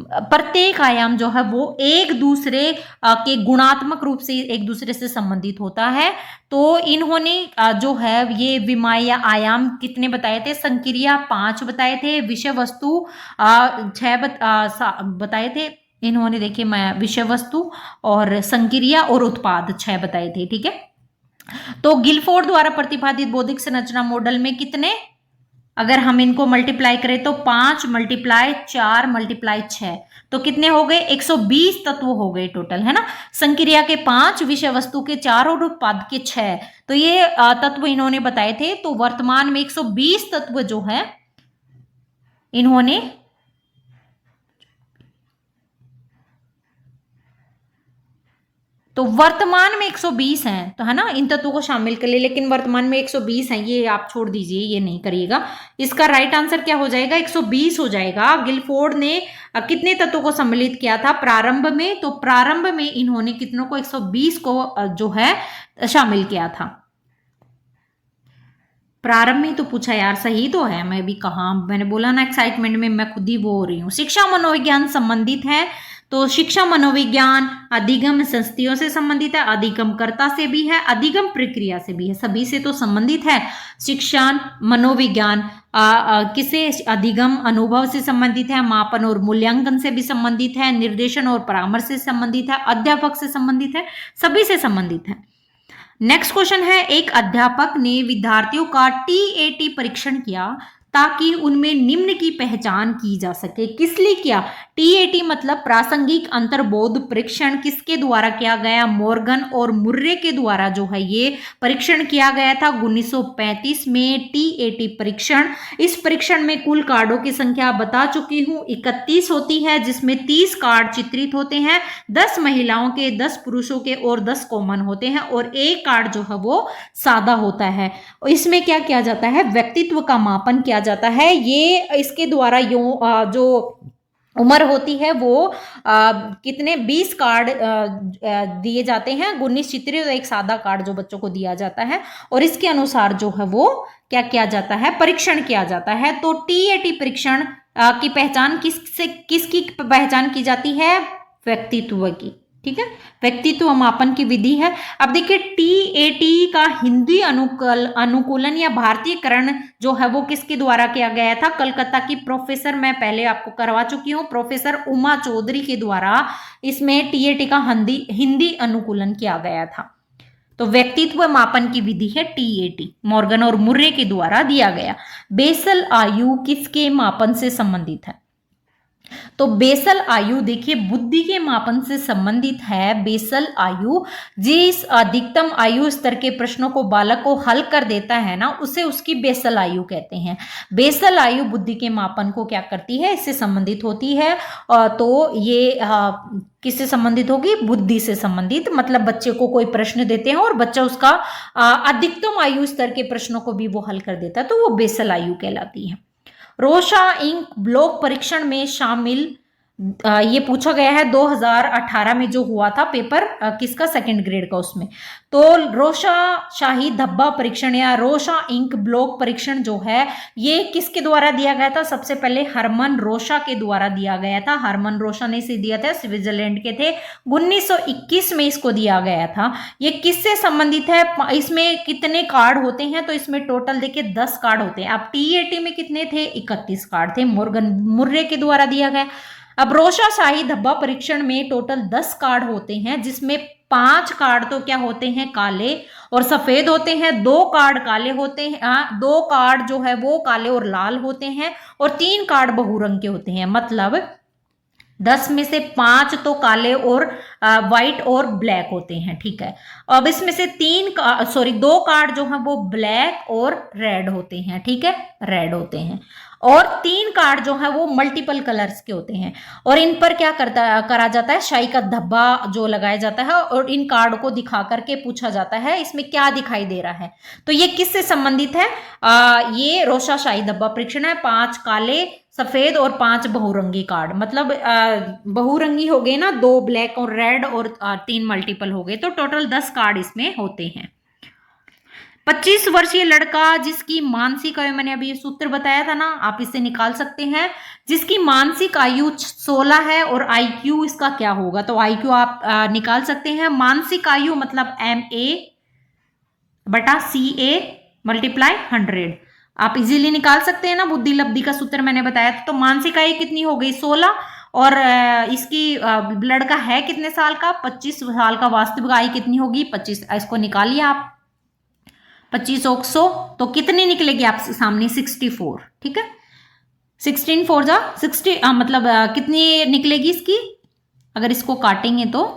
प्रत्येक आयाम जो है वो एक दूसरे के गुणात्मक रूप से एक दूसरे से संबंधित होता है। तो इन्होंने जो है ये विमाय या आयाम कितने बताए थे, संक्रिया 5 बताए थे, विषय वस्तु 6 बताए थे इन्होंने। देखिए मैं विषय वस्तु और संक्रिया और उत्पाद 6 बताए थे, ठीक है। तो गिलफोर्ड द्वारा प्रतिपादित बौद्धिक संरचना मॉडल में कितने, अगर हम इनको मल्टीप्लाई करें तो 5 × 4 × 6 तो कितने हो गए, 120 तत्व हो गए टोटल, है ना। संक्रिया के 5, विषय वस्तु के 4 और उत्पाद के 6। तो ये तत्व इन्होंने बताए थे। तो वर्तमान में 120 तत्व जो है इन्होंने तो वर्तमान में 120 हैं, तो है ना, इन तत्वों को शामिल कर ले, लेकिन वर्तमान में 120 हैं, ये आप छोड़ दीजिए, ये नहीं करिएगा। इसका राइट आंसर क्या हो जाएगा, 120 हो जाएगा। गिलफोर्ड ने कितने तत्वों को सम्मिलित किया था प्रारंभ में, तो प्रारंभ में इन्होंने कितनों को, 120 को जो है शामिल किया था। प्रारंभ में तो पूछा यार, सही तो है, मैं भी कहा, मैंने बोला ना एक्साइटमेंट में मैं खुद ही वो हो रही हूँ। शिक्षा मनोविज्ञान संबंधित है, तो शिक्षा मनोविज्ञान अधिगम संस्थियों से संबंधित है, अधिगमकर्ता से भी है, अधिगम प्रक्रिया से भी है, सभी से तो संबंधित है। शिक्षा मनोविज्ञान किसे, अधिगम अनुभव से संबंधित है, मापन और मूल्यांकन से भी संबंधित है, निर्देशन और परामर्श से संबंधित है, अध्यापक से संबंधित है, सभी से संबंधित है। नेक्स्ट क्वेश्चन है, एक अध्यापक ने विद्यार्थियों का TAT परीक्षण किया ताकि उनमें निम्न की पहचान की जा सके। किस लिए किया, TAT मतलब प्रासंगिक अंतर्बोध परीक्षण किसके द्वारा किया गया, मॉर्गन और मुर्रे के द्वारा जो है ये परीक्षण किया गया था 1935 में। TAT परीक्षण, इस परीक्षण में कुल कार्डों की संख्या बता चुकी हूँ, 31 होती है, जिसमें 30 कार्ड चित्रित होते हैं, 10 महिलाओं के, 10 पुरुषों के और 10 कॉमन होते हैं, और एक कार्ड जो है वो सादा होता है। इसमें क्या किया जाता है, व्यक्तित्व का मापन किया जाता है। ये इसके द्वारा जो उम्र होती है वो कितने 20 कार्ड दिए जाते हैं, 19 चित्रित और एक सादा कार्ड जो बच्चों को दिया जाता है, और इसके अनुसार जो है वो क्या किया जाता है, परीक्षण किया जाता है। तो TAT परीक्षण की पहचान किसकी पहचान की जाती है, व्यक्तित्व की, ठीक है, व्यक्तित्व मापन की विधि है। अब देखिए TAT का हिंदी अनुकूलन या भारतीयकरण जो है वो किसके द्वारा किया गया था, कलकत्ता की प्रोफेसर, मैं पहले आपको करवा चुकी हूँ, प्रोफेसर उमा चौधरी के द्वारा इसमें TAT का हिंदी अनुकूलन किया गया था। तो व्यक्तित्व मापन की विधि है TAT, मॉर्गन और मुर्रे के द्वारा दिया गया। बेसल आयु किसके मापन से संबंधित है, तो बेसल आयु देखिए बुद्धि के मापन से संबंधित है। बेसल आयु जिस अधिकतम आयु स्तर के प्रश्नों को बालक को हल कर देता है ना, उसे उसकी बेसल आयु कहते हैं। बेसल आयु बुद्धि के मापन को क्या करती है, इससे संबंधित होती है। तो ये किससे संबंधित होगी, बुद्धि से संबंधित, मतलब बच्चे को कोई प्रश्न देते हैं और बच्चा उसका अधिकतम आयु स्तर के प्रश्नों को भी वो हल कर देता है, तो वो बेसल आयु कहलाती है। रोशा इंक ब्लॉक परीक्षण में शामिल ये पूछा गया है 2018 में जो हुआ था पेपर किसका, सेकंड ग्रेड का, उसमें। तो रोशा शाही धब्बा परीक्षण या रोशा इंक ब्लॉक परीक्षण जो है ये किसके द्वारा दिया गया था, सबसे पहले हरमन रोशा के द्वारा दिया गया था। हरमन रोशा ने इसे दिया था, स्विट्जरलैंड के थे, 1921 में इसको दिया गया था। ये किससे संबंधित है, इसमें कितने कार्ड होते हैं, तो इसमें टोटल देखिए 10 कार्ड होते हैं। अब टीएटी में कितने थे, 31 कार्ड थे, मोर्गन मुर्रे के द्वारा दिया गया। अब रोशा शाही धब्बा परीक्षण में टोटल 10 कार्ड होते हैं, जिसमें 5 कार्ड तो क्या होते हैं, काले और सफेद होते हैं, 2 कार्ड काले होते हैं, 2 कार्ड जो है वो काले और लाल होते हैं, और 3 कार्ड बहुरंग के होते हैं। मतलब 10 में से 5 तो काले और व्हाइट और ब्लैक होते हैं, ठीक है। अब इसमें से 2 कार्ड जो है वो ब्लैक और रेड होते हैं, ठीक है, रेड होते हैं, और 3 कार्ड जो है वो मल्टीपल कलर्स के होते हैं। और इन पर क्या करा जाता है, शाही का धब्बा जो लगाया जाता है, और इन कार्ड को दिखा करके पूछा जाता है इसमें क्या दिखाई दे रहा है। तो ये किससे संबंधित है, ये रोशा शाही धब्बा परीक्षण है। 5 काले सफेद और 5 बहुरंगी कार्ड, मतलब बहुरंगी हो गए ना, 2 ब्लैक और रेड, और 3 मल्टीपल हो गए, तो टोटल 10 कार्ड इसमें होते हैं। 25 वर्षीय लड़का जिसकी मानसिक आयु, मैंने अभी ये सूत्र बताया था ना, आप इसे निकाल सकते हैं, जिसकी मानसिक आयु 16 है और आईक्यू इसका क्या होगा, तो आईक्यू आप निकाल सकते हैं। मानसिक आयु मतलब MA बटा CA मल्टीप्लाई 100, आप इजीली निकाल सकते हैं ना, बुद्धि लब्धि का सूत्र मैंने बताया था। तो मानसिक आयु कितनी हो गई, 16, और इसकी लड़का है कितने साल का, 25 साल का, वास्तविक आयु कितनी होगी, 25, इसको निकालिए आप, 25 और 100 तो कितनी निकलेगी आपके सामने, 64, ठीक है, 16 4 जा 60, मतलब कितनी निकलेगी इसकी, अगर इसको काटेंगे तो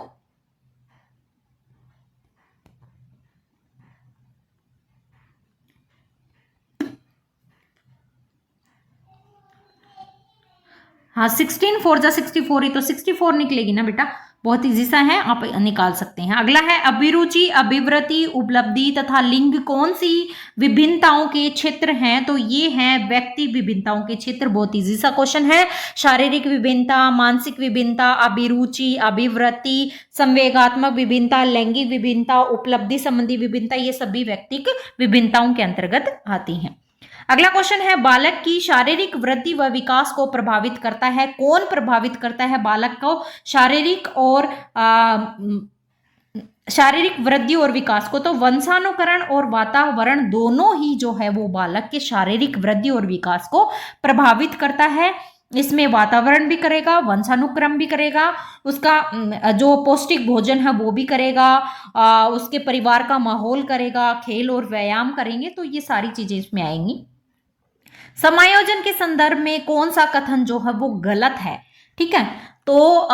हाँ 16 4 जा 64 ही, तो 64 निकलेगी ना बेटा, बहुत इजी सा है, आप निकाल सकते हैं। अगला है अभिरुचि, अभिवृत्ति, उपलब्धि तथा लिंग कौन सी विभिन्नताओं के क्षेत्र हैं, तो ये हैं व्यक्ति विभिन्नताओं के क्षेत्र, बहुत इजी सा क्वेश्चन है। शारीरिक विभिन्नता, मानसिक विभिन्नता, अभिरुचि, अभिवृत्ति, संवेगात्मक विभिन्नता, लैंगिक विभिन्नता, उपलब्धि संबंधी विभिन्नता, ये सभी व्यक्तिक विभिन्नताओं के अंतर्गत आती हैं। अगला क्वेश्चन है, बालक की शारीरिक वृद्धि व विकास को प्रभावित करता है, कौन प्रभावित करता है बालक को शारीरिक और शारीरिक वृद्धि और विकास को, तो वंशानुकरण और वातावरण दोनों ही जो है वो बालक के शारीरिक वृद्धि और विकास को प्रभावित करता है। इसमें वातावरण भी करेगा, वंशानुक्रम भी करेगा, उसका जो पौष्टिक भोजन है वो भी करेगा, उसके परिवार का माहौल करेगा, खेल और व्यायाम करेंगे, तो ये सारी चीजें इसमें आएंगी। समायोजन के संदर्भ में कौन सा कथन जो है वो गलत है, ठीक है, तो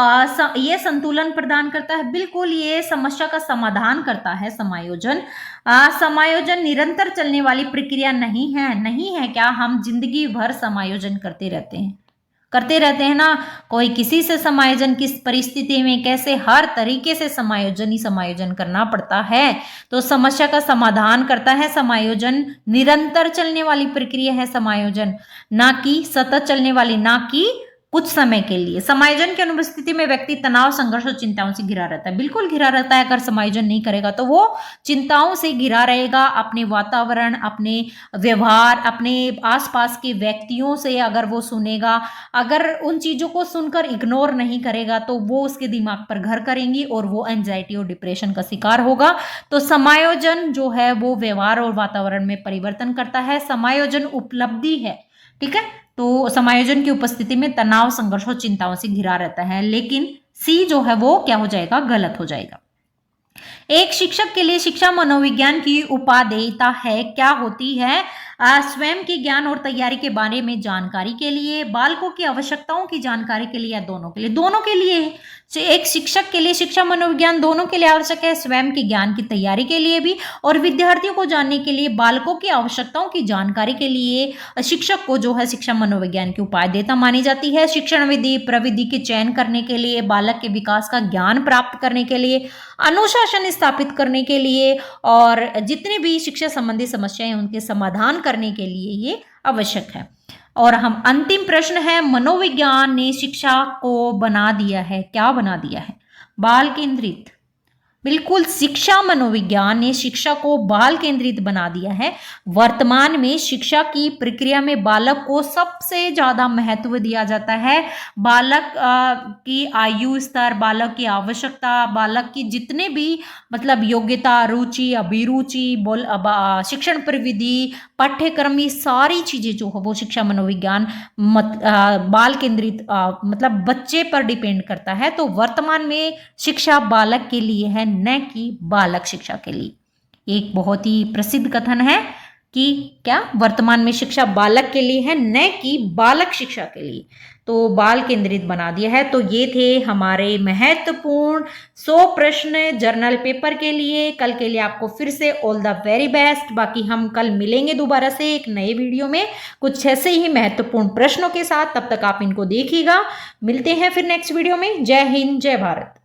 ये संतुलन प्रदान करता है, बिल्कुल ये समस्या का समाधान करता है समायोजन। समायोजन निरंतर चलने वाली प्रक्रिया नहीं है क्या, हम जिंदगी भर समायोजन करते रहते हैं ना, कोई किसी से समायोजन, किस परिस्थिति में कैसे, हर तरीके से समायोजन ही समायोजन करना पड़ता है, तो समस्या का समाधान करता है समायोजन। निरंतर चलने वाली प्रक्रिया है समायोजन, ना कि सतत चलने वाली, ना कि कुछ समय के लिए। समायोजन की अनुपस्थिति में व्यक्ति तनाव, संघर्ष और चिंताओं से घिरा रहता है, बिल्कुल घिरा रहता है, अगर समायोजन नहीं करेगा तो वो चिंताओं से घिरा रहेगा, अपने वातावरण, अपने व्यवहार, अपने आसपास के व्यक्तियों से अगर वो सुनेगा, अगर उन चीजों को सुनकर इग्नोर नहीं करेगा तो वो उसके दिमाग पर घर करेंगी और वो एंजाइटी और डिप्रेशन का शिकार होगा। तो समायोजन जो है वो व्यवहार और वातावरण में परिवर्तन करता है, समायोजन उपलब्धि है, ठीक है, तो समायोजन की उपस्थिति में तनाव, संघर्ष और चिंताओं से घिरा रहता है, लेकिन सी जो है वो क्या हो जाएगा, गलत हो जाएगा। एक शिक्षक के लिए शिक्षा मनोविज्ञान की उपादेयता है, क्या होती है, स्वयं के ज्ञान और तैयारी के बारे में जानकारी के लिए, बालकों की आवश्यकताओं की जानकारी के लिए, या दोनों के लिए, दोनों के लिए। एक शिक्षक के लिए शिक्षा मनोविज्ञान दोनों के लिए आवश्यक है, स्वयं के ज्ञान की तैयारी के लिए भी और विद्यार्थियों को जानने के लिए, बालकों की आवश्यकताओं की जानकारी के लिए शिक्षक को जो है शिक्षा मनोविज्ञान की उपादेयता मानी जाती है। शिक्षण विधि प्रविधि के चयन करने के लिए, बालक के विकास का ज्ञान प्राप्त करने के लिए, अनुशासन स्थापित करने के लिए, और जितने भी शिक्षा संबंधी समस्याएं उनके समाधान करने के लिए ये आवश्यक है। और हम अंतिम प्रश्न है, मनोविज्ञान ने शिक्षा को बना दिया है, क्या बना दिया है? बाल केंद्रित। बिल्कुल, शिक्षा मनोविज्ञान ने शिक्षा को बाल केंद्रित बना दिया है। वर्तमान में शिक्षा की प्रक्रिया में बालक को सबसे ज्यादा महत्व दिया जाता है। बालक की आयु स्तर, बालक की आवश्यकता, बालक की जितने भी मतलब योग्यता, रुचि, अभिरुचि, शिक्षण प्रविधि, पाठ्यक्रम, ये सारी चीजें जो है वो शिक्षा मनोविज्ञान बाल केंद्रित मतलब बच्चे पर डिपेंड करता है। तो वर्तमान में शिक्षा बालक के लिए है, न कि बालक शिक्षा के लिए। एक बहुत ही प्रसिद्ध कथन है कि क्या, वर्तमान में शिक्षा बालक के लिए है, न कि बालक शिक्षा के लिए। तो बाल केंद्रित बना दिया है। तो ये थे हमारे महत्वपूर्ण 100 प्रश्न जर्नल पेपर के लिए। कल के लिए आपको फिर से ऑल द वेरी बेस्ट। बाकी हम कल मिलेंगे दोबारा से एक नए वीडियो में कुछ ऐसे ही महत्वपूर्ण प्रश्नों के साथ। तब तक आप इनको देखिएगा। मिलते हैं फिर नेक्स्ट वीडियो में। जय हिंद, जय भारत।